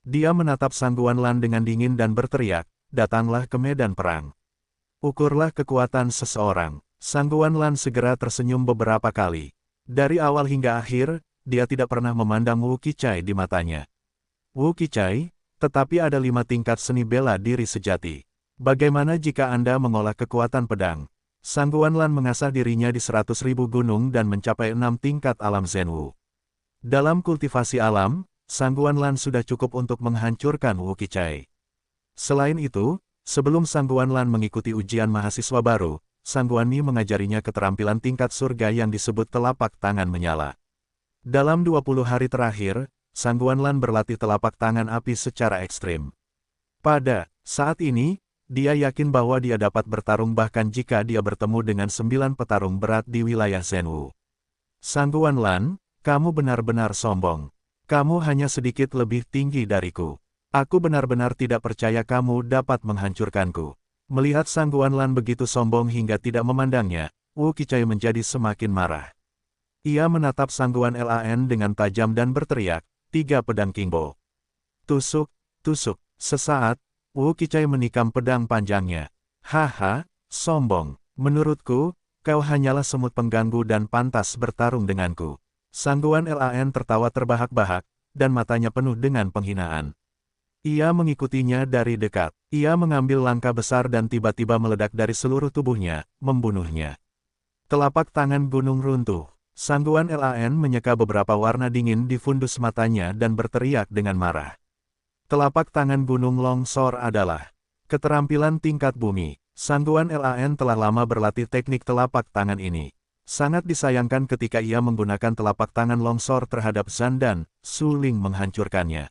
Speaker 1: Dia menatap Sang Guanlan dengan dingin dan berteriak, "Datanglah ke medan perang. Ukurlah kekuatan seseorang." Sang Guanlan segera tersenyum beberapa kali. Dari awal hingga akhir, dia tidak pernah memandang Wu Qichai di matanya. Wu Qichai, tetapi ada 5 tingkat seni bela diri sejati. Bagaimana jika Anda mengolah kekuatan pedang? Sang Guanlan mengasah dirinya di 100.000 gunung dan mencapai 6 tingkat alam Zenwu. Dalam kultivasi alam, Sang Guanlan sudah cukup untuk menghancurkan Wu Qichai. Selain itu, sebelum Sang Guanlan mengikuti ujian mahasiswa baru, Sang Guanyi mengajarinya keterampilan tingkat surga yang disebut telapak tangan menyala. Dalam 20 hari terakhir, Sang Guanlan berlatih telapak tangan api secara ekstrim. Pada saat ini, dia yakin bahwa dia dapat bertarung bahkan jika dia bertemu dengan 9 petarung berat di wilayah Zenwu. Sang Guanlan, kamu benar-benar sombong. Kamu hanya sedikit lebih tinggi dariku. Aku benar-benar tidak percaya kamu dapat menghancurkanku. Melihat Sang Guanlan begitu sombong hingga tidak memandangnya, Wu Qichai menjadi semakin marah. Ia menatap Sang Guanlan dengan tajam dan berteriak, 3 pedang Qingbo. Tusuk, tusuk. Sesaat, Wu Qichai menikam pedang panjangnya. Haha, sombong. Menurutku, kau hanyalah semut pengganggu dan pantas bertarung denganku. Sang Guanlan tertawa terbahak-bahak, dan matanya penuh dengan penghinaan. Ia mengikutinya dari dekat. Ia mengambil langkah besar dan tiba-tiba meledak dari seluruh tubuhnya, membunuhnya. Telapak tangan gunung runtuh. Sang Guanlan menyeka beberapa warna dingin di fundus matanya dan berteriak dengan marah. Telapak tangan gunung longsor adalah keterampilan tingkat bumi. Sang Guanlan telah lama berlatih teknik telapak tangan ini. Sangat disayangkan ketika ia menggunakan telapak tangan longsor terhadap Zhan dan Su Ling menghancurkannya.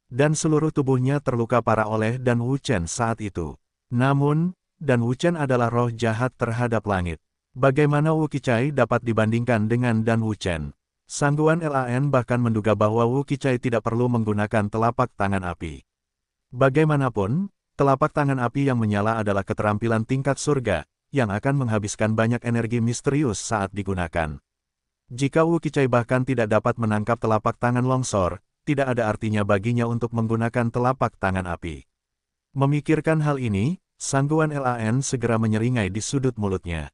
Speaker 1: Dan seluruh tubuhnya terluka parah oleh Dan Wuchen saat itu. Namun, Dan Wuchen adalah roh jahat terhadap langit. Bagaimana Wu Qichai dapat dibandingkan dengan Dan Wuchen? Sang Guanlan bahkan menduga bahwa Wu Qichai tidak perlu menggunakan telapak tangan api. Bagaimanapun, telapak tangan api yang menyala adalah keterampilan tingkat surga, yang akan menghabiskan banyak energi misterius saat digunakan. Jika Wu Qichai bahkan tidak dapat menangkap telapak tangan longsor, tidak ada artinya baginya untuk menggunakan telapak tangan api. Memikirkan hal ini, Sang Guanlan segera menyeringai di sudut mulutnya.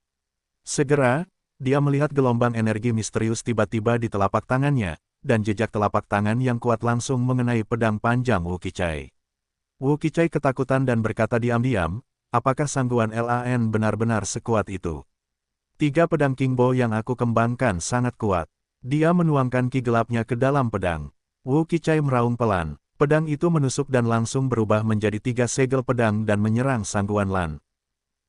Speaker 1: Segera, dia melihat gelombang energi misterius tiba-tiba di telapak tangannya, dan jejak telapak tangan yang kuat langsung mengenai pedang panjang Wu Qichai. Wu Qichai ketakutan dan berkata diam-diam, apakah Sang Guanlan benar-benar sekuat itu? 3 pedang Qingbo yang aku kembangkan sangat kuat. Dia menuangkan ki gelapnya ke dalam pedang. Wu Qichai meraung pelan. Pedang itu menusuk dan langsung berubah menjadi 3 segel pedang dan menyerang Sang Guanlan.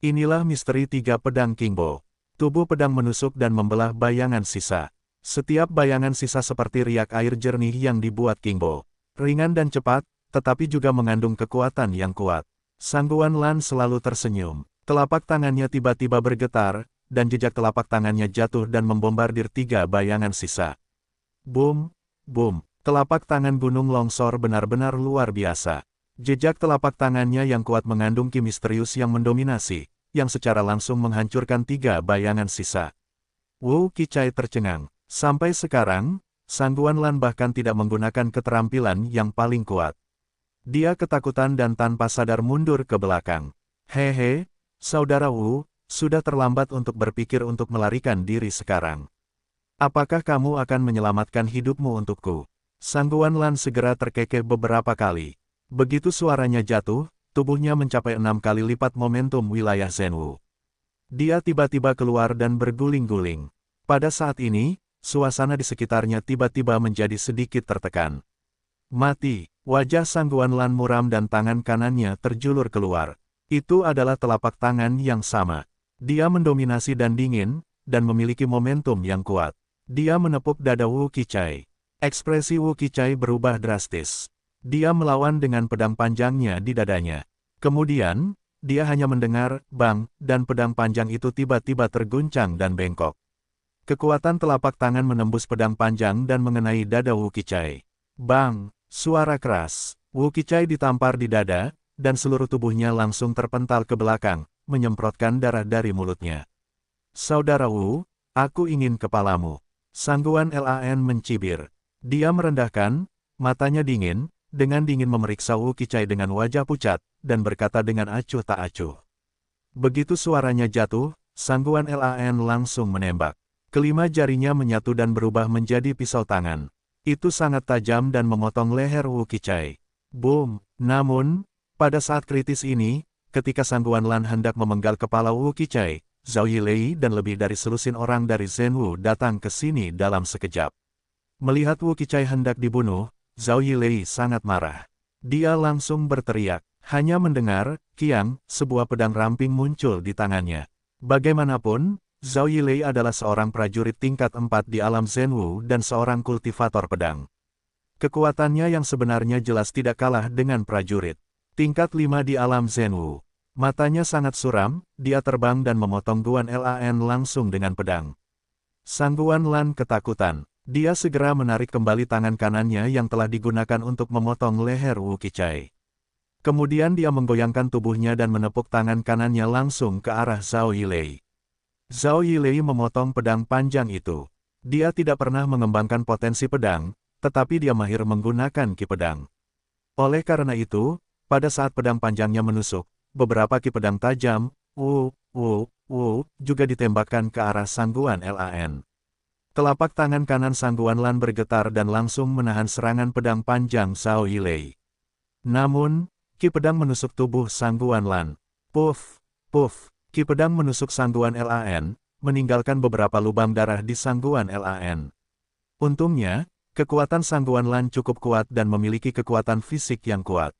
Speaker 1: Inilah misteri 3 pedang Qingbo. Tubuh pedang menusuk dan membelah bayangan sisa. Setiap bayangan sisa seperti riak air jernih yang dibuat Qingbo. Ringan dan cepat, tetapi juga mengandung kekuatan yang kuat. Sang Guanlan selalu tersenyum. Telapak tangannya tiba-tiba bergetar, dan jejak telapak tangannya jatuh dan membombardir 3 bayangan sisa. Boom, boom. Telapak tangan gunung longsor benar-benar luar biasa. Jejak telapak tangannya yang kuat mengandung ki misterius yang mendominasi, yang secara langsung menghancurkan 3 bayangan sisa. Wu Qichai tercengang. Sampai sekarang, Sang Guanlan bahkan tidak menggunakan keterampilan yang paling kuat. Dia ketakutan dan tanpa sadar mundur ke belakang. Hehe, saudara Wu, sudah terlambat untuk berpikir untuk melarikan diri sekarang. Apakah kamu akan menyelamatkan hidupmu untukku? Sang Guanlan segera terkekeh beberapa kali. Begitu suaranya jatuh, tubuhnya mencapai 6 kali lipat momentum wilayah Zenwu. Dia tiba-tiba keluar dan berguling-guling. Pada saat ini, suasana di sekitarnya tiba-tiba menjadi sedikit tertekan. Mati, wajah Sang Guanlan muram dan tangan kanannya terjulur keluar. Itu adalah telapak tangan yang sama. Dia mendominasi dan dingin, dan memiliki momentum yang kuat. Dia menepuk dada Wu Qichai. Ekspresi Wu Qichai berubah drastis. Dia melawan dengan pedang panjangnya di dadanya. Kemudian, dia hanya mendengar, bang, dan pedang panjang itu tiba-tiba terguncang dan bengkok. Kekuatan telapak tangan menembus pedang panjang dan mengenai dada Wu Qichai. Bang, suara keras. Wu Qichai ditampar di dada, dan seluruh tubuhnya langsung terpental ke belakang, menyemprotkan darah dari mulutnya. Saudara Wu, aku ingin kepalamu. Sangguan Lan mencibir. Dia merendahkan, matanya dingin, dengan dingin memeriksa Wu Qichai dengan wajah pucat, dan berkata dengan acuh tak acuh. Begitu suaranya jatuh, Sangguan Lan langsung menembak. Kelima jarinya menyatu dan berubah menjadi pisau tangan. Itu sangat tajam dan memotong leher Wu Qichai. Boom! Namun, pada saat kritis ini, ketika Sangguan Lan hendak memenggal kepala Wu Qichai, Zhao Yilei dan lebih dari selusin orang dari Zhenwu datang ke sini dalam sekejap. Melihat Wu Qichai hendak dibunuh, Zhao Yilei sangat marah. Dia langsung berteriak. Hanya mendengar, kiang, sebuah pedang ramping muncul di tangannya. Bagaimanapun, Zhao Yilei adalah seorang prajurit tingkat 4 di alam Zhenwu dan seorang kultivator pedang. Kekuatannya yang sebenarnya jelas tidak kalah dengan prajurit tingkat 5 di alam Zhenwu. Matanya sangat suram, dia terbang dan memotong Guan Lan langsung dengan pedang. Sangguan Lan ketakutan. Dia segera menarik kembali tangan kanannya yang telah digunakan untuk memotong leher Wu Qichai. Kemudian dia menggoyangkan tubuhnya dan menepuk tangan kanannya langsung ke arah Zhao Yilei. Zhao Yilei memotong pedang panjang itu. Dia tidak pernah mengembangkan potensi pedang, tetapi dia mahir menggunakan ki pedang. Oleh karena itu, pada saat pedang panjangnya menusuk, beberapa ki pedang tajam, juga ditembakkan ke arah Sangguan Lan. Telapak tangan kanan Sangguan Lan bergetar dan langsung menahan serangan pedang panjang Zhao Yilei. Namun, ki pedang menusuk tubuh Sangguan Lan. Puff, puff, ki pedang menusuk Sangguan Lan, meninggalkan beberapa lubang darah di Sangguan Lan. Untungnya, kekuatan Sangguan Lan cukup kuat dan memiliki kekuatan fisik yang kuat.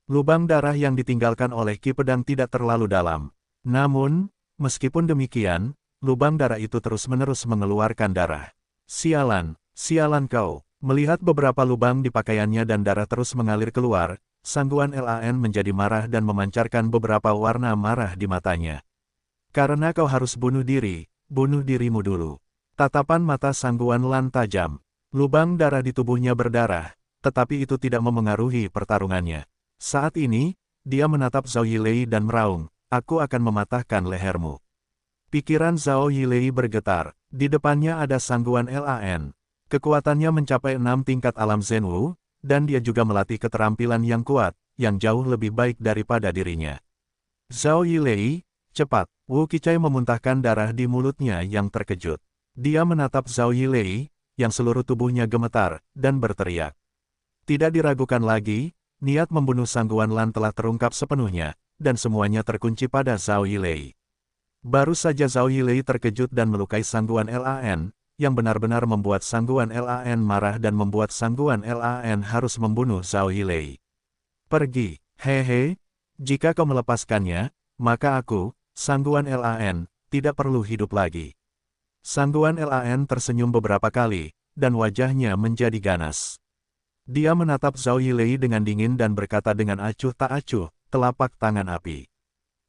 Speaker 1: Lubang darah yang ditinggalkan oleh ki pedang tidak terlalu dalam. Namun, meskipun demikian, lubang darah itu terus-menerus mengeluarkan darah. Sialan, sialan kau. Melihat beberapa lubang di pakaiannya dan darah terus mengalir keluar, Sangguan Lan menjadi marah dan memancarkan beberapa warna marah di matanya. Karena kau harus bunuh diri, bunuh dirimu dulu. Tatapan mata Sangguan Lan tajam. Lubang darah di tubuhnya berdarah, tetapi itu tidak memengaruhi pertarungannya. Saat ini, dia menatap Zhao Yilei dan meraung, aku akan mematahkan lehermu. Pikiran Zhao Yilei bergetar, di depannya ada Sangguan Lan. Kekuatannya mencapai 6 tingkat alam Zhenwu, dan dia juga melatih keterampilan yang kuat, yang jauh lebih baik daripada dirinya. Zhao Yilei, cepat, Wu Qichai memuntahkan darah di mulutnya yang terkejut. Dia menatap Zhao Yilei, yang seluruh tubuhnya gemetar, dan berteriak. Tidak diragukan lagi, niat membunuh Sangguan Lan telah terungkap sepenuhnya, dan semuanya terkunci pada Zhao Yilei. Baru saja Zhao Yilei terkejut dan melukai Sangguan Lan, yang benar-benar membuat Sangguan Lan marah dan membuat Sangguan Lan harus membunuh Zhao Yilei. Pergi, hehe, jika kau melepaskannya, maka aku, Sangguan Lan, tidak perlu hidup lagi. Sangguan Lan tersenyum beberapa kali, dan wajahnya menjadi ganas. Dia menatap Zhao Yilei dengan dingin dan berkata dengan acuh tak acuh, telapak tangan api.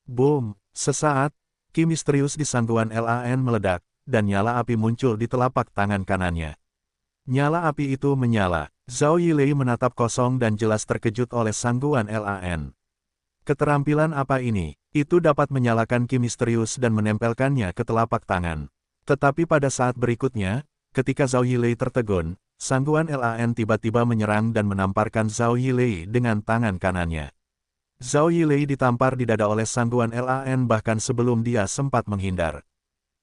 Speaker 1: Boom, sesaat, ki misterius di Sangguan Lan meledak, dan nyala api muncul di telapak tangan kanannya. Nyala api itu menyala. Zhao Yilei menatap kosong dan jelas terkejut oleh Sangguan Lan. Keterampilan apa ini? Itu dapat menyalakan ki misterius dan menempelkannya ke telapak tangan. Tetapi pada saat berikutnya, ketika Zhao Yilei tertegun, Sangguan Lan tiba-tiba menyerang dan menamparkan Zhao Yilei dengan tangan kanannya. Zhao Yilei ditampar di dada oleh Sangguan Lan bahkan sebelum dia sempat menghindar.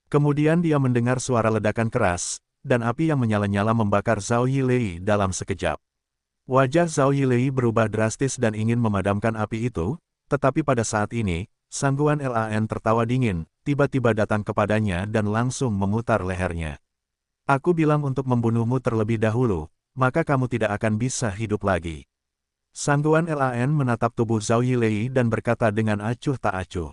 Speaker 1: Kemudian dia mendengar suara ledakan keras, dan api yang menyala-nyala membakar Zhao Yilei dalam sekejap. Wajah Zhao Yilei berubah drastis dan ingin memadamkan api itu, tetapi pada saat ini, Sangguan Lan tertawa dingin, tiba-tiba datang kepadanya dan langsung memutar lehernya. Aku bilang untuk membunuhmu terlebih dahulu, maka kamu tidak akan bisa hidup lagi. Sangguan Lan menatap tubuh Zhao Yilei dan berkata dengan acuh tak acuh.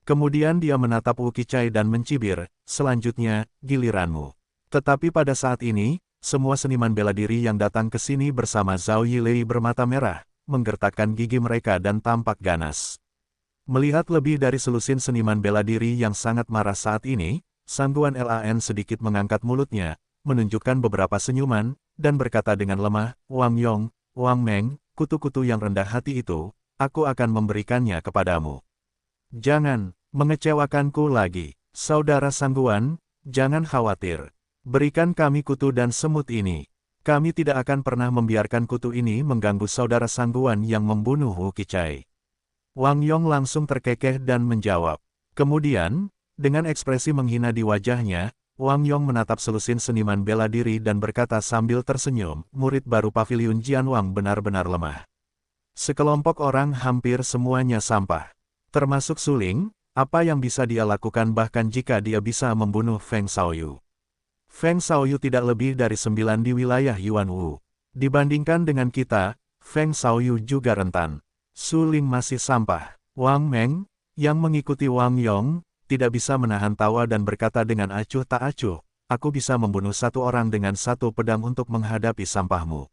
Speaker 1: Kemudian dia menatap Wu Qichai dan mencibir, selanjutnya, giliranmu. Tetapi pada saat ini, semua seniman bela diri yang datang ke sini bersama Zhao Yilei bermata merah, menggertakkan gigi mereka dan tampak ganas. Melihat lebih dari selusin seniman bela diri yang sangat marah saat ini, Sangguan Lan sedikit mengangkat mulutnya, menunjukkan beberapa senyuman, dan berkata dengan lemah, Wang Yong, Wang Meng, kutu-kutu yang rendah hati itu, aku akan memberikannya kepadamu. Jangan mengecewakanku lagi, Saudara Sangguan, jangan khawatir. Berikan kami kutu dan semut ini. Kami tidak akan pernah membiarkan kutu ini mengganggu Saudara Sangguan yang membunuh Wu Qichai. Wang Yong langsung terkekeh dan menjawab. Kemudian, dengan ekspresi menghina di wajahnya, Wang Yong menatap selusin seniman bela diri dan berkata sambil tersenyum, murid baru Paviliun Jianwang benar-benar lemah. Sekelompok orang hampir semuanya sampah. Termasuk Suling, apa yang bisa dia lakukan bahkan jika dia bisa membunuh Feng Xiaoyu. Feng Xiaoyu tidak lebih dari 9 di wilayah Yuanwu. Dibandingkan dengan kita, Feng Xiaoyu juga rentan. Suling masih sampah. Wang Meng, yang mengikuti Wang Yong, tidak bisa menahan tawa dan berkata dengan acuh tak acuh, aku bisa membunuh satu orang dengan satu pedang untuk menghadapi sampahmu.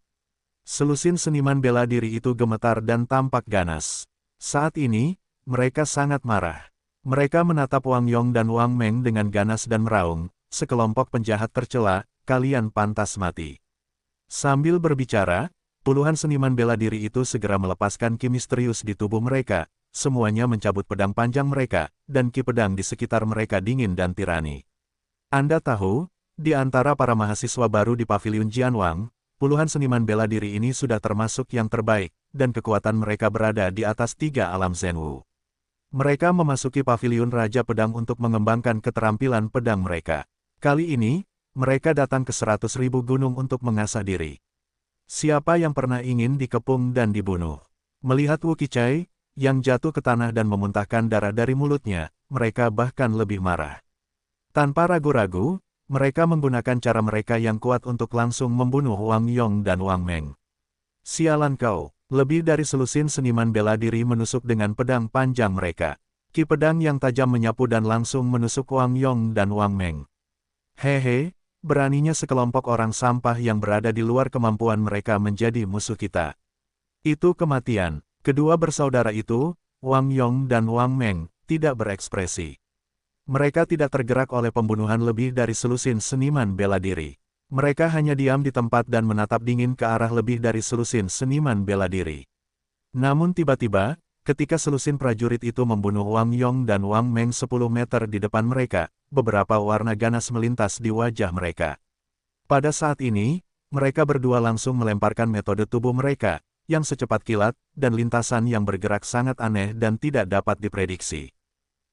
Speaker 1: Selusin seniman bela diri itu gemetar dan tampak ganas. Saat ini, mereka sangat marah. Mereka menatap Wang Yong dan Wang Meng dengan ganas dan meraung, sekelompok penjahat tercela, kalian pantas mati. Sambil berbicara, puluhan seniman bela diri itu segera melepaskan ki misterius di tubuh mereka, semuanya mencabut pedang panjang mereka, dan ki pedang di sekitar mereka dingin dan tirani. Anda tahu, di antara para mahasiswa baru di Paviliun Jianwang, puluhan seniman bela diri ini sudah termasuk yang terbaik, dan kekuatan mereka berada di atas 3 alam Zhenwu. Mereka memasuki Paviliun Raja Pedang untuk mengembangkan keterampilan pedang mereka. Kali ini, mereka datang ke 100.000 gunung untuk mengasah diri. Siapa yang pernah ingin dikepung dan dibunuh? Melihat Wu Qichai, yang jatuh ke tanah dan memuntahkan darah dari mulutnya, mereka bahkan lebih marah. Tanpa ragu-ragu, mereka menggunakan cara mereka yang kuat untuk langsung membunuh Wang Yong dan Wang Meng. Sialan kau! Lebih dari selusin seniman bela diri menusuk dengan pedang panjang mereka. Ki pedang yang tajam menyapu dan langsung menusuk Wang Yong dan Wang Meng. Hehe, beraninya sekelompok orang sampah yang berada di luar kemampuan mereka menjadi musuh kita. Itu kematian. Kedua bersaudara itu, Wang Yong dan Wang Meng, tidak berekspresi. Mereka tidak tergerak oleh pembunuhan lebih dari selusin seniman bela diri. Mereka hanya diam di tempat dan menatap dingin ke arah lebih dari selusin seniman bela diri. Namun tiba-tiba, ketika selusin prajurit itu membunuh Wang Yong dan Wang Meng 10 meter di depan mereka, beberapa warna ganas melintas di wajah mereka. Pada saat ini, mereka berdua langsung melemparkan metode tubuh mereka, yang secepat kilat, dan lintasan yang bergerak sangat aneh dan tidak dapat diprediksi.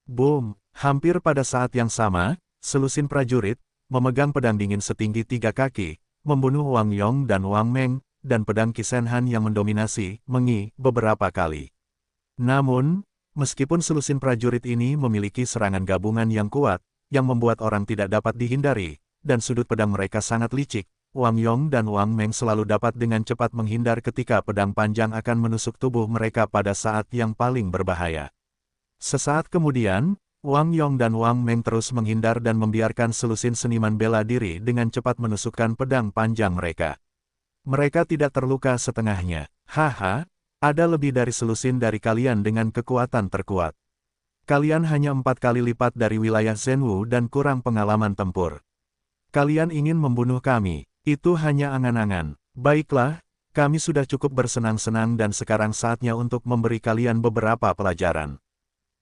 Speaker 1: Boom! Hampir pada saat yang sama, selusin prajurit, memegang pedang dingin setinggi 3 kaki, membunuh Wang Yong dan Wang Meng, dan pedang Kisenhan yang mendominasi, Mengi, beberapa kali. Namun, meskipun selusin prajurit ini memiliki serangan gabungan yang kuat, yang membuat orang tidak dapat dihindari, dan sudut pedang mereka sangat licik, Wang Yong dan Wang Meng selalu dapat dengan cepat menghindar ketika pedang panjang akan menusuk tubuh mereka pada saat yang paling berbahaya. Sesaat kemudian, Wang Yong dan Wang Meng terus menghindar dan membiarkan selusin seniman bela diri dengan cepat menusukkan pedang panjang mereka. Mereka tidak terluka setengahnya. Haha, ada lebih dari selusin dari kalian dengan kekuatan terkuat. Kalian hanya 4 kali lipat dari wilayah Zhenwu dan kurang pengalaman tempur. Kalian ingin membunuh kami, itu hanya angan-angan. Baiklah, kami sudah cukup bersenang-senang dan sekarang saatnya untuk memberi kalian beberapa pelajaran.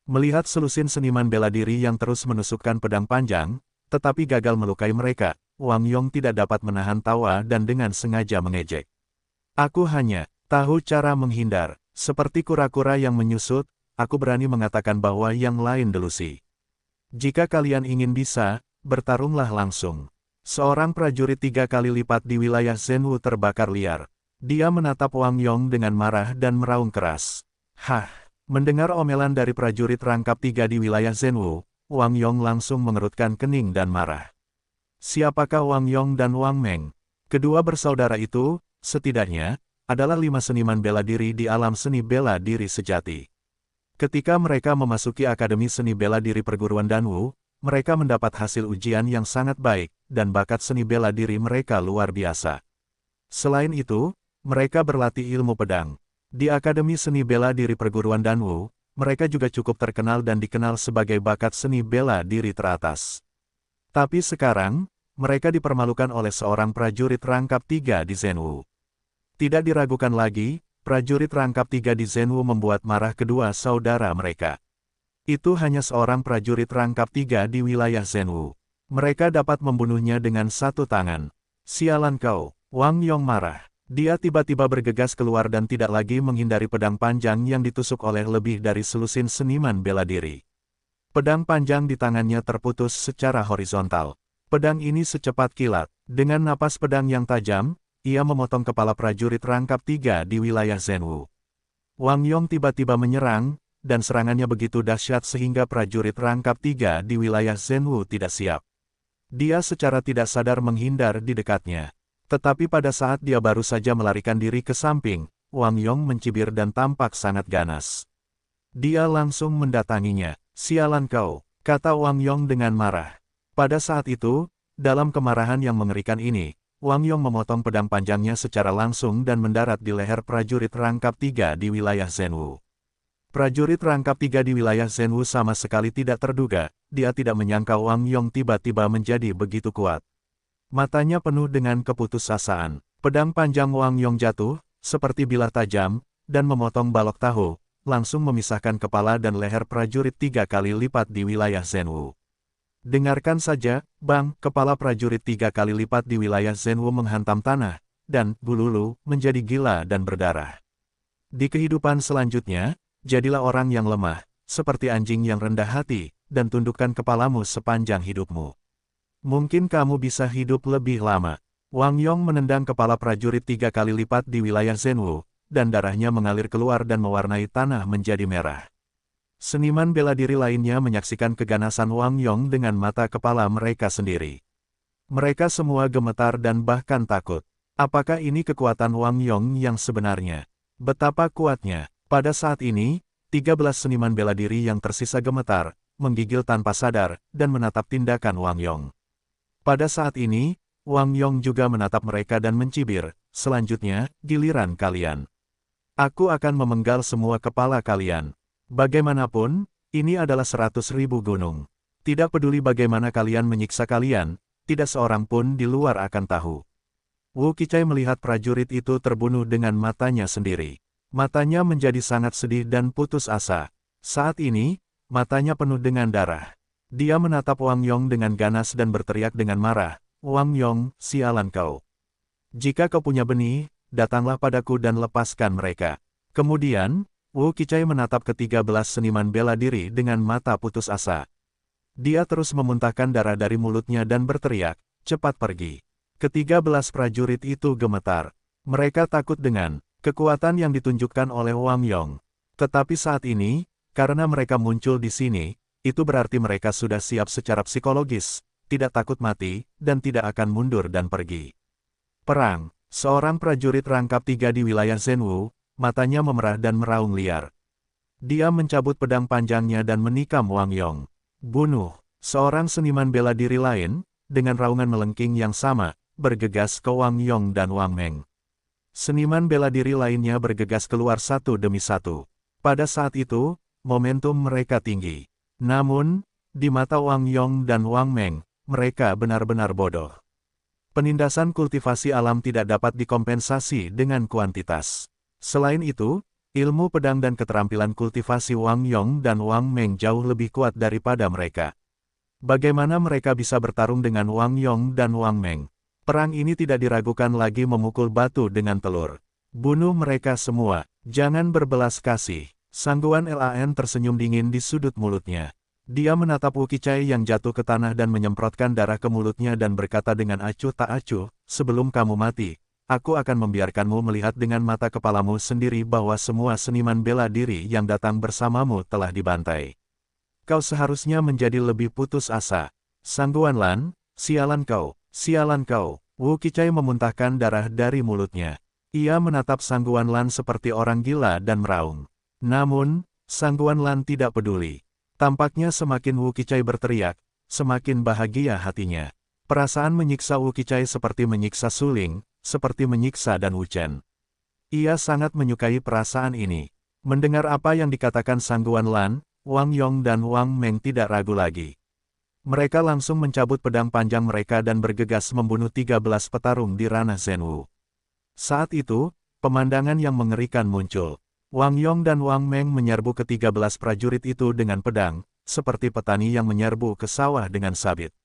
Speaker 1: Melihat selusin seniman bela diri yang terus menusukkan pedang panjang, tetapi gagal melukai mereka, Wang Yong tidak dapat menahan tawa dan dengan sengaja mengejek. Aku hanya tahu cara menghindar, seperti kura-kura yang menyusut, aku berani mengatakan bahwa yang lain delusi. Jika kalian ingin bisa, bertarunglah langsung. Seorang prajurit 3 kali lipat di wilayah Zhenwu terbakar liar. Dia menatap Wang Yong dengan marah dan meraung keras. Hah! Mendengar omelan dari prajurit rangkap 3 di wilayah Zhenwu, Wang Yong langsung mengerutkan kening dan marah. Siapakah Wang Yong dan Wang Meng? Kedua bersaudara itu, setidaknya, adalah 5 seniman bela diri di alam seni bela diri sejati. Ketika mereka memasuki Akademi Seni Bela Diri Perguruan Danwu, mereka mendapat hasil ujian yang sangat baik, dan bakat seni bela diri mereka luar biasa. Selain itu, mereka berlatih ilmu pedang. Di Akademi Seni Bela Diri Perguruan Danwu, mereka juga cukup terkenal dan dikenal sebagai bakat seni bela diri teratas. Tapi sekarang, mereka dipermalukan oleh seorang prajurit rangkap 3 di Zhenwu. Tidak diragukan lagi, prajurit rangkap 3 di Zhenwu membuat marah kedua saudara mereka. Itu hanya seorang prajurit rangkap 3 di wilayah Zhenwu. Mereka dapat membunuhnya dengan satu tangan. Sialan kau, Wang Yong marah. Dia tiba-tiba bergegas keluar dan tidak lagi menghindari pedang panjang yang ditusuk oleh lebih dari selusin seniman bela diri. Pedang panjang di tangannya terputus secara horizontal. Pedang ini secepat kilat. Dengan napas pedang yang tajam, ia memotong kepala prajurit rangkap 3 di wilayah Zhenwu. Wang Yong tiba-tiba menyerang, dan serangannya begitu dahsyat sehingga prajurit rangkap 3 di wilayah Zhenwu tidak siap. Dia secara tidak sadar menghindar di dekatnya. Tetapi pada saat dia baru saja melarikan diri ke samping, Wang Yong mencibir dan tampak sangat ganas. Dia langsung mendatanginya. Sialan kau, kata Wang Yong dengan marah. Pada saat itu, dalam kemarahan yang mengerikan ini, Wang Yong memotong pedang panjangnya secara langsung dan mendarat di leher prajurit rangkap 3 di wilayah Zhenwu. Prajurit rangkap 3 di wilayah Zhenwu sama sekali tidak terduga, dia tidak menyangka Wang Yong tiba-tiba menjadi begitu kuat. Matanya penuh dengan keputusasaan. Pedang panjang Wang Yong jatuh, seperti bilah tajam, dan memotong balok tahu, langsung memisahkan kepala dan leher prajurit 3 kali lipat di wilayah Zhenwu. Dengarkan saja, Bang, kepala prajurit 3 kali lipat di wilayah Zhenwu menghantam tanah, dan Bululu menjadi gila dan berdarah. Di kehidupan selanjutnya, jadilah orang yang lemah, seperti anjing yang rendah hati, dan tundukkan kepalamu sepanjang hidupmu. Mungkin kamu bisa hidup lebih lama. Wang Yong menendang kepala prajurit 3 kali lipat di wilayah Zhenwu, dan darahnya mengalir keluar dan mewarnai tanah menjadi merah. Seniman bela diri lainnya menyaksikan keganasan Wang Yong dengan mata kepala mereka sendiri. Mereka semua gemetar dan bahkan takut. Apakah ini kekuatan Wang Yong yang sebenarnya? Betapa kuatnya! Pada saat ini, 13 seniman bela diri yang tersisa gemetar, menggigil tanpa sadar, dan menatap tindakan Wang Yong. Pada saat ini, Wang Yong juga menatap mereka dan mencibir, selanjutnya, giliran kalian. Aku akan memenggal semua kepala kalian. Bagaimanapun, ini adalah 100.000 gunung. Tidak peduli bagaimana kalian menyiksa kalian, tidak seorang pun di luar akan tahu. Wu Qichai melihat prajurit itu terbunuh dengan matanya sendiri. Matanya menjadi sangat sedih dan putus asa. Saat ini, matanya penuh dengan darah. Dia menatap Wang Yong dengan ganas dan berteriak dengan marah, Wang Yong, sialan kau. Jika kau punya benih, datanglah padaku dan lepaskan mereka. Kemudian, Wu Qichai menatap ke-13 seniman bela diri dengan mata putus asa. Dia terus memuntahkan darah dari mulutnya dan berteriak, cepat pergi. Ke-13 prajurit itu gemetar. Mereka takut dengan kekuatan yang ditunjukkan oleh Wang Yong. Tetapi saat ini, karena mereka muncul di sini, itu berarti mereka sudah siap secara psikologis, tidak takut mati, dan tidak akan mundur dan pergi. Perang. Seorang prajurit rangkap 3 di wilayah Zhenwu, matanya memerah dan meraung liar. Dia mencabut pedang panjangnya dan menikam Wang Yong. Bunuh. Seorang seniman bela diri lain, dengan raungan melengking yang sama, bergegas ke Wang Yong dan Wang Meng. Seniman bela diri lainnya bergegas keluar satu demi satu. Pada saat itu, momentum mereka tinggi. Namun, di mata Wang Yong dan Wang Meng, mereka benar-benar bodoh. Penindasan kultivasi alam tidak dapat dikompensasi dengan kuantitas. Selain itu, ilmu pedang dan keterampilan kultivasi Wang Yong dan Wang Meng jauh lebih kuat daripada mereka. Bagaimana mereka bisa bertarung dengan Wang Yong dan Wang Meng? Perang ini tidak diragukan lagi memukul batu dengan telur. Bunuh mereka semua, jangan berbelas kasih. Sangguan Lan tersenyum dingin di sudut mulutnya. Dia menatap Wu Qichai yang jatuh ke tanah dan menyemprotkan darah ke mulutnya dan berkata dengan acuh tak acuh, sebelum kamu mati, aku akan membiarkanmu melihat dengan mata kepalamu sendiri bahwa semua seniman bela diri yang datang bersamamu telah dibantai. Kau seharusnya menjadi lebih putus asa. Sangguan Lan, sialan kau. Sialan kau, Wu Qichai memuntahkan darah dari mulutnya. Ia menatap Sangguan Lan seperti orang gila dan meraung. Namun, Sangguan Lan tidak peduli. Tampaknya semakin Wu Qichai berteriak, semakin bahagia hatinya. Perasaan menyiksa Wu Qichai seperti menyiksa suling, seperti menyiksa dan Wuchen. Ia sangat menyukai perasaan ini. Mendengar apa yang dikatakan Sangguan Lan, Wang Yong dan Wang Meng tidak ragu lagi. Mereka langsung mencabut pedang panjang mereka dan bergegas membunuh 13 petarung di ranah Zhenwu. Saat itu, pemandangan yang mengerikan muncul. Wang Yong dan Wang Meng menyerbu ke-13 prajurit itu dengan pedang, seperti petani yang menyerbu ke sawah dengan sabit.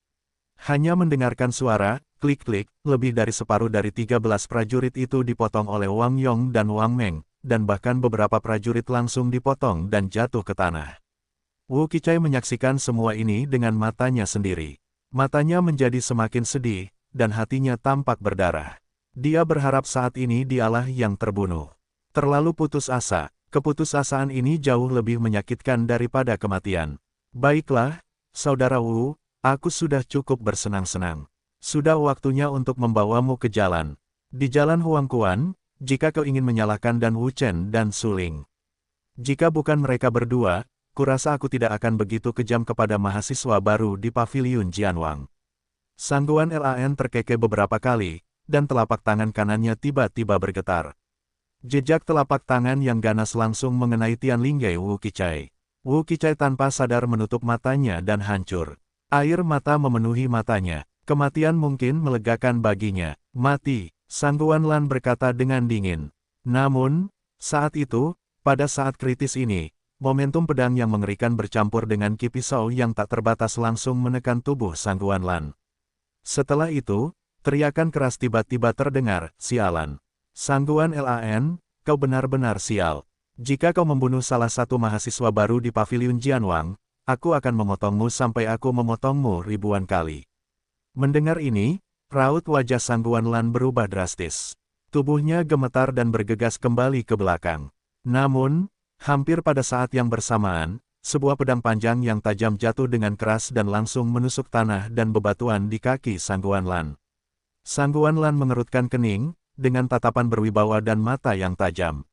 Speaker 1: Hanya mendengarkan suara, klik-klik, lebih dari separuh dari 13 prajurit itu dipotong oleh Wang Yong dan Wang Meng, dan bahkan beberapa prajurit langsung dipotong dan jatuh ke tanah. Wu Qichai menyaksikan semua ini dengan matanya sendiri. Matanya menjadi semakin sedih, dan hatinya tampak berdarah. Dia berharap saat ini dialah yang terbunuh. Terlalu putus asa, keputusasaan ini jauh lebih menyakitkan daripada kematian. Baiklah, Saudara Wu, aku sudah cukup bersenang-senang. Sudah waktunya untuk membawamu ke jalan. Di jalan Huangquan, jika kau ingin menyalahkan Dan Wuchen dan Suling. Jika bukan mereka berdua, kurasa aku tidak akan begitu kejam kepada mahasiswa baru di paviliun Jianwang. Sangguan Lan terkekeh beberapa kali, dan telapak tangan kanannya tiba-tiba bergetar. Jejak telapak tangan yang ganas langsung mengenai Tianlinggei Wu Qichai. Wu Qichai tanpa sadar menutup matanya dan hancur. Air mata memenuhi matanya. Kematian mungkin melegakan baginya. Mati, Sangguan Lan berkata dengan dingin. Namun, saat itu, pada saat kritis ini, momentum pedang yang mengerikan bercampur dengan ki pisau yang tak terbatas langsung menekan tubuh Sangguan Lan. Setelah itu, teriakan keras tiba-tiba terdengar, sialan. Sangguan Lan, kau benar-benar sial. Jika kau membunuh salah satu mahasiswa baru di paviliun Jianwang, aku akan memotongmu sampai aku memotongmu ribuan kali. Mendengar ini, raut wajah Sangguan Lan berubah drastis. Tubuhnya gemetar dan bergegas kembali ke belakang. Namun, hampir pada saat yang bersamaan, sebuah pedang panjang yang tajam jatuh dengan keras dan langsung menusuk tanah dan bebatuan di kaki Sangguan Lan. Sangguan Lan mengerutkan kening, dengan tatapan berwibawa dan mata yang tajam.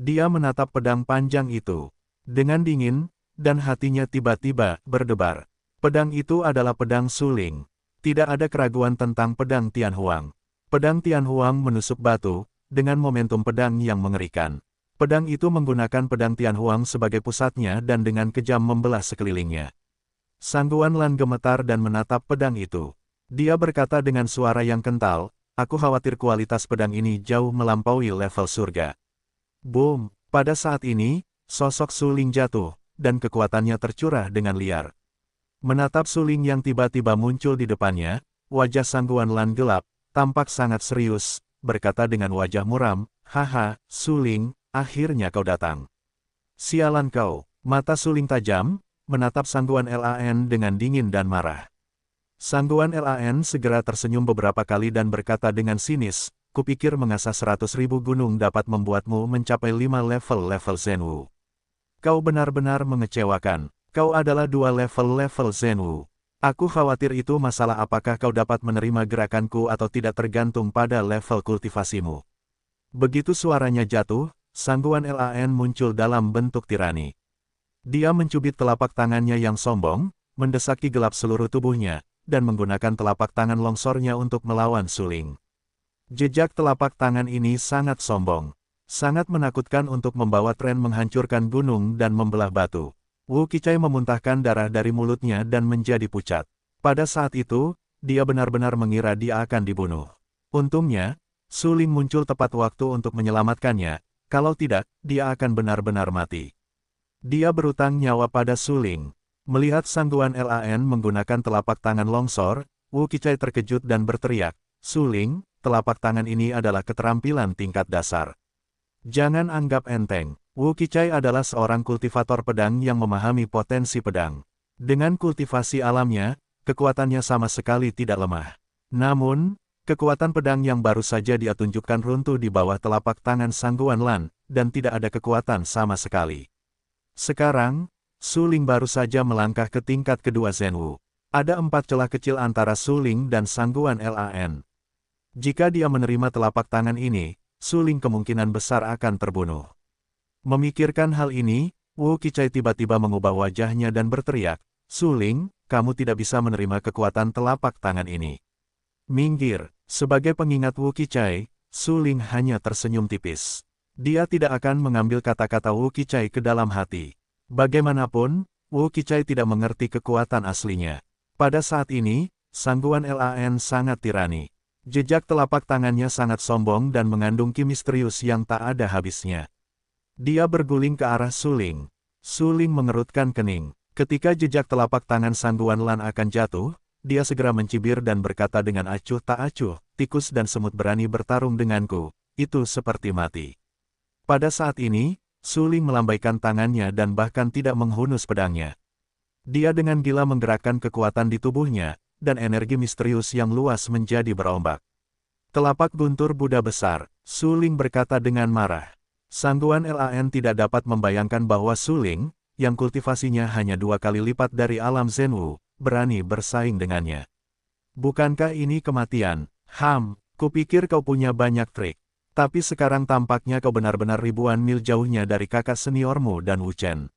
Speaker 1: Dia menatap pedang panjang itu. Dengan dingin, dan hatinya tiba-tiba berdebar. Pedang itu adalah pedang Suling. Tidak ada keraguan tentang pedang Tianhuang. Pedang Tianhuang menusuk batu, dengan momentum pedang yang mengerikan. Pedang itu menggunakan pedang Tianhuang sebagai pusatnya dan dengan kejam membelah sekelilingnya. Sangguan Lan gemetar dan menatap pedang itu. Dia berkata dengan suara yang kental, aku khawatir kualitas pedang ini jauh melampaui level surga. Boom! Pada saat ini, sosok Suling jatuh, dan kekuatannya tercurah dengan liar. Menatap Suling yang tiba-tiba muncul di depannya, wajah Sangguan Lan gelap, tampak sangat serius, berkata dengan wajah muram, haha, Suling, akhirnya kau datang. Sialan kau, mata Suling tajam, menatap Sangguan Lan dengan dingin dan marah. Sangguan Lan segera tersenyum beberapa kali dan berkata dengan sinis, kupikir mengasah 100.000 gunung dapat membuatmu mencapai 5 level Zenwu. Kau benar-benar mengecewakan. Kau adalah 2 level Zenwu. Aku khawatir itu masalah apakah kau dapat menerima gerakanku atau tidak tergantung pada level kultivasimu. Begitu suaranya jatuh, Sangguan Lan muncul dalam bentuk tirani. Dia mencubit telapak tangannya yang sombong, mendesaki gelap seluruh tubuhnya, dan menggunakan telapak tangan longsornya untuk melawan Suling. Jejak telapak tangan ini sangat sombong. Sangat menakutkan untuk membawa tren menghancurkan gunung dan membelah batu. Wu Qichai memuntahkan darah dari mulutnya dan menjadi pucat. Pada saat itu, dia benar-benar mengira dia akan dibunuh. Untungnya, Suling muncul tepat waktu untuk menyelamatkannya, kalau tidak, dia akan benar-benar mati. Dia berutang nyawa pada Suling. Melihat Sangguan Lan menggunakan telapak tangan longsor, Wu Qichai terkejut dan berteriak, Suling, telapak tangan ini adalah keterampilan tingkat dasar. Jangan anggap enteng. Wu Qichai adalah seorang kultivator pedang yang memahami potensi pedang. Dengan kultivasi alamnya, kekuatannya sama sekali tidak lemah. Namun, kekuatan pedang yang baru saja dia tunjukkan runtuh di bawah telapak tangan Sangguan Lan, dan tidak ada kekuatan sama sekali. Sekarang, Suling baru saja melangkah ke tingkat kedua Zenwu. Ada 4 celah kecil antara Suling dan Sangguan Lan. Jika dia menerima telapak tangan ini, Suling kemungkinan besar akan terbunuh. Memikirkan hal ini, Wu Qichai tiba-tiba mengubah wajahnya dan berteriak, Suling, kamu tidak bisa menerima kekuatan telapak tangan ini. Minggir. Sebagai pengingat Wu Qichai, Suling hanya tersenyum tipis. Dia tidak akan mengambil kata-kata Wu Qichai ke dalam hati. Bagaimanapun, Wu Qichai tidak mengerti kekuatan aslinya. Pada saat ini, Sangguan Lan sangat tirani. Jejak telapak tangannya sangat sombong dan mengandung ki misterius yang tak ada habisnya. Dia berguling ke arah Suling. Suling mengerutkan kening. Ketika jejak telapak tangan Sangguan Lan akan jatuh, dia segera mencibir dan berkata dengan acuh tak acuh, tikus dan semut berani bertarung denganku, itu seperti mati. Pada saat ini, Suling melambaikan tangannya dan bahkan tidak menghunus pedangnya. Dia dengan gila menggerakkan kekuatan di tubuhnya, dan energi misterius yang luas menjadi berombak. Telapak guntur Buddha besar, Suling berkata dengan marah. Sangguan Lan tidak dapat membayangkan bahwa Suling, yang kultivasinya hanya 2 kali lipat dari alam Zenwu, berani bersaing dengannya. Bukankah ini kematian? Kupikir kau punya banyak trik. Tapi sekarang tampaknya kau benar-benar ribuan mil jauhnya dari kakak seniormu dan Wu Chen.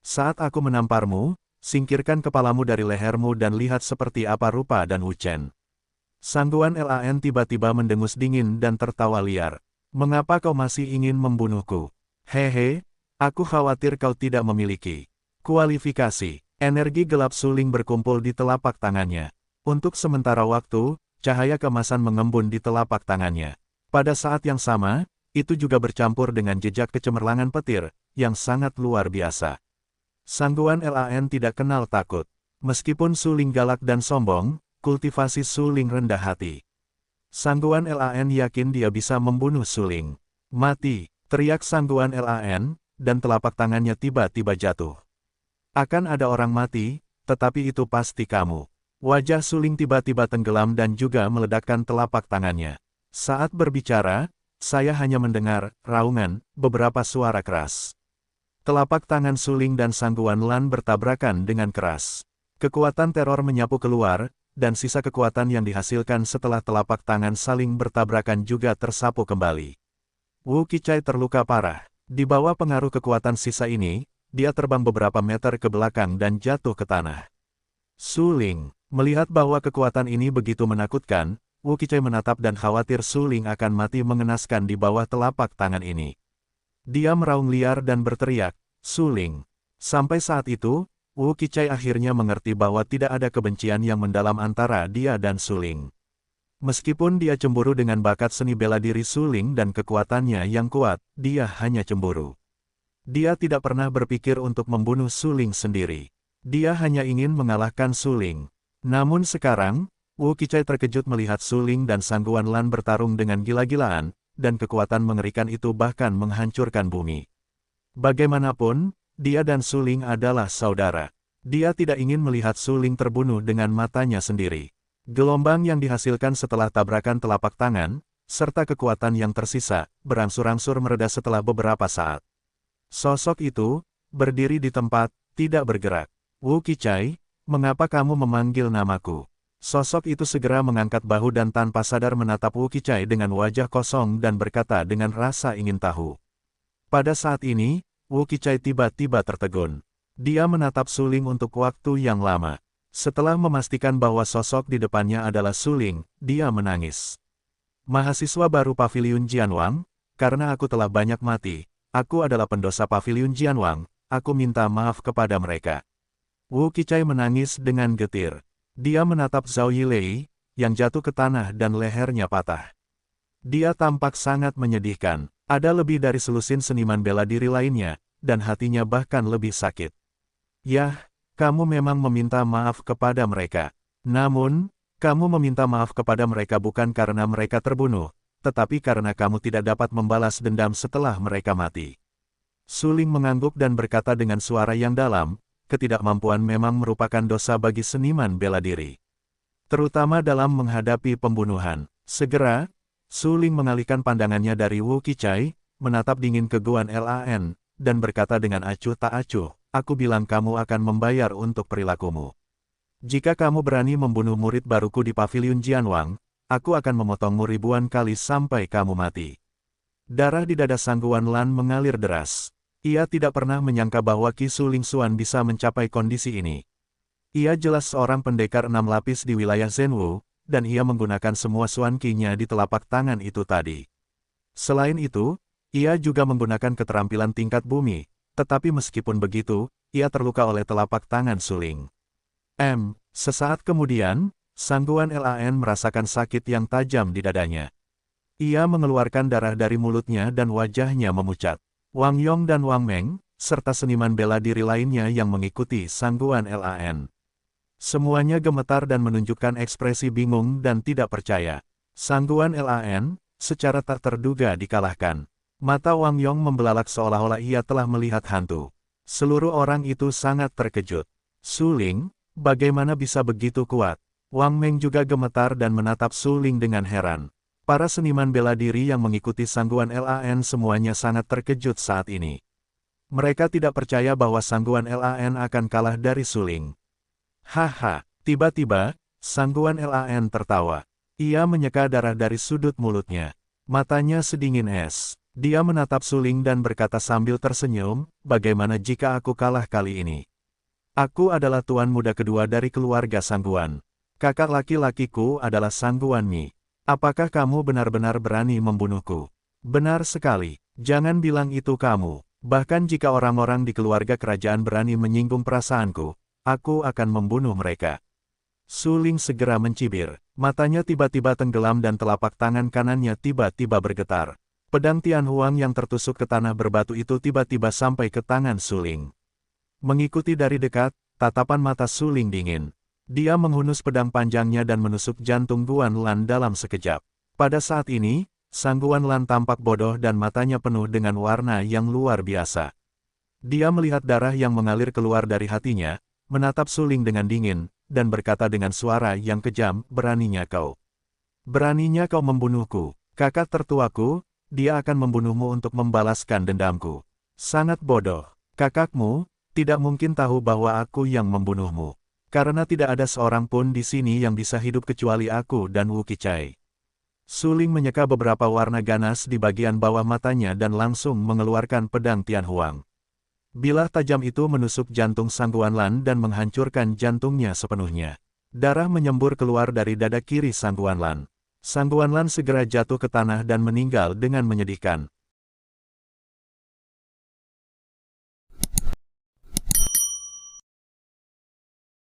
Speaker 1: Saat aku menamparmu, singkirkan kepalamu dari lehermu dan lihat seperti apa rupa dan Wu Chen. Sangguan Lan tiba-tiba mendengus dingin dan tertawa liar. Mengapa kau masih ingin membunuhku? Hehe, aku khawatir kau tidak memiliki kualifikasi. Energi gelap Suling berkumpul di telapak tangannya. Untuk sementara waktu, cahaya kemasan mengembun di telapak tangannya. Pada saat yang sama, itu juga bercampur dengan jejak kecemerlangan petir, yang sangat luar biasa. Sangguan Lan tidak kenal takut. Meskipun Suling galak dan sombong, kultivasi Suling rendah hati. Sangguan Lan yakin dia bisa membunuh Suling. Mati, teriak Sangguan Lan, dan telapak tangannya tiba-tiba jatuh. Akan ada orang mati, tetapi itu pasti kamu. Wajah Suling tiba-tiba tenggelam dan juga meledakkan telapak tangannya. Saat berbicara, saya hanya mendengar raungan beberapa suara keras. Telapak tangan Suling dan Sangguan Lan bertabrakan dengan keras. Kekuatan teror menyapu keluar, dan sisa kekuatan yang dihasilkan setelah telapak tangan saling bertabrakan juga tersapu kembali. Wu Qichai terluka parah. Di bawah pengaruh kekuatan sisa ini, dia terbang beberapa meter ke belakang dan jatuh ke tanah. Suling, melihat bahwa kekuatan ini begitu menakutkan, Wu Qichai menatap dan khawatir Suling akan mati mengenaskan di bawah telapak tangan ini. Dia meraung liar dan berteriak, Suling. Sampai saat itu, Wu Qichai akhirnya mengerti bahwa tidak ada kebencian yang mendalam antara dia dan Suling. Meskipun dia cemburu dengan bakat seni bela diri Suling dan kekuatannya yang kuat, dia hanya cemburu. Dia tidak pernah berpikir untuk membunuh Suling sendiri. Dia hanya ingin mengalahkan Suling. Namun sekarang, Wu Qichai terkejut melihat Suling dan Sangguan Lan bertarung dengan gila-gilaan, dan kekuatan mengerikan itu bahkan menghancurkan bumi. Bagaimanapun, dia dan Suling adalah saudara. Dia tidak ingin melihat Suling terbunuh dengan matanya sendiri. Gelombang yang dihasilkan setelah tabrakan telapak tangan, serta kekuatan yang tersisa, berangsur-angsur mereda setelah beberapa saat. Sosok itu, berdiri di tempat, tidak bergerak. Wu Qichai, mengapa kamu memanggil namaku? Sosok itu segera mengangkat bahu dan tanpa sadar menatap Wu Qichai dengan wajah kosong dan berkata dengan rasa ingin tahu. Pada saat ini, Wu Qichai tiba-tiba tertegun. Dia menatap Suling untuk waktu yang lama. Setelah memastikan bahwa sosok di depannya adalah Suling, dia menangis. Mahasiswa baru Paviliun Jianwang, karena aku telah banyak mati, aku adalah pendosa Paviliun Jianwang, aku minta maaf kepada mereka. Wu Qichai menangis dengan getir. Dia menatap Zhao Yilei, yang jatuh ke tanah dan lehernya patah. Dia tampak sangat menyedihkan. Ada lebih dari selusin seniman bela diri lainnya, dan hatinya bahkan lebih sakit. Yah, kamu memang meminta maaf kepada mereka. Namun, kamu meminta maaf kepada mereka bukan karena mereka terbunuh, tetapi karena kamu tidak dapat membalas dendam setelah mereka mati. Suling mengangguk dan berkata dengan suara yang dalam, ketidakmampuan memang merupakan dosa bagi seniman bela diri. Terutama dalam menghadapi pembunuhan. Segera, Suling mengalihkan pandangannya dari Wu Qichai, menatap dingin ke Guan Lan, dan berkata dengan acuh tak acuh, aku bilang kamu akan membayar untuk perilakumu. Jika kamu berani membunuh murid baruku di Paviliun Jianwang, aku akan memotongmu ribuan kali sampai kamu mati. Darah di dada Sangguan Lan mengalir deras. Ia tidak pernah menyangka bahwa Qi Suling Xuan bisa mencapai kondisi ini. Ia jelas seorang pendekar 6 lapis di wilayah Zenwu, dan ia menggunakan semua Xuan Qi-nya di telapak tangan itu tadi. Selain itu, ia juga menggunakan keterampilan tingkat bumi, tetapi meskipun begitu, ia terluka oleh telapak tangan Suling. Sesaat kemudian, Sangguan Lan merasakan sakit yang tajam di dadanya. Ia mengeluarkan darah dari mulutnya dan wajahnya memucat. Wang Yong dan Wang Meng, serta seniman bela diri lainnya yang mengikuti Sangguan Lan. Semuanya gemetar dan menunjukkan ekspresi bingung dan tidak percaya. Sangguan Lan, secara tak terduga dikalahkan. Mata Wang Yong membelalak seolah-olah ia telah melihat hantu. Seluruh orang itu sangat terkejut. Su Ling, bagaimana bisa begitu kuat? Wang Meng juga gemetar dan menatap Su Ling dengan heran. Para seniman bela diri yang mengikuti Sangguan Lan semuanya sangat terkejut saat ini. Mereka tidak percaya bahwa Sangguan Lan akan kalah dari Su Ling. Haha, tiba-tiba, Sangguan Lan tertawa. Ia menyeka darah dari sudut mulutnya. Matanya sedingin es. Dia menatap Su Ling dan berkata sambil tersenyum, bagaimana jika aku kalah kali ini? Aku adalah tuan muda kedua dari keluarga Sangguan. Kakak laki-lakiku adalah Sangguan Mi. Apakah kamu benar-benar berani membunuhku? Benar sekali, jangan bilang itu kamu. Bahkan jika orang-orang di keluarga kerajaan berani menyinggung perasaanku, aku akan membunuh mereka. Su Ling segera mencibir. Matanya tiba-tiba tenggelam dan telapak tangan kanannya tiba-tiba bergetar. Pedang Tianhuang yang tertusuk ke tanah berbatu itu tiba-tiba sampai ke tangan Su Ling. Mengikuti dari dekat, tatapan mata Su Ling dingin. Dia menghunus pedang panjangnya dan menusuk jantung Guan Lan dalam sekejap. Pada saat ini, Sang Guan Lan tampak bodoh dan matanya penuh dengan warna yang luar biasa. Dia melihat darah yang mengalir keluar dari hatinya, menatap Su Ling dengan dingin, dan berkata dengan suara yang kejam, beraninya kau. Beraninya kau membunuhku, kakak tertuaku, dia akan membunuhmu untuk membalaskan dendamku. Sangat bodoh, kakakmu, tidak mungkin tahu bahwa aku yang membunuhmu. Karena tidak ada seorang pun di sini yang bisa hidup kecuali aku dan Wu Qichai. Su Ling menyeka beberapa warna ganas di bagian bawah matanya dan langsung mengeluarkan pedang Tianhuang. Bilah tajam itu menusuk jantung Sangguan Lan dan menghancurkan jantungnya sepenuhnya. Darah menyembur keluar dari dada kiri Sangguan Lan. Sangguan Lan segera jatuh ke tanah dan meninggal dengan menyedihkan.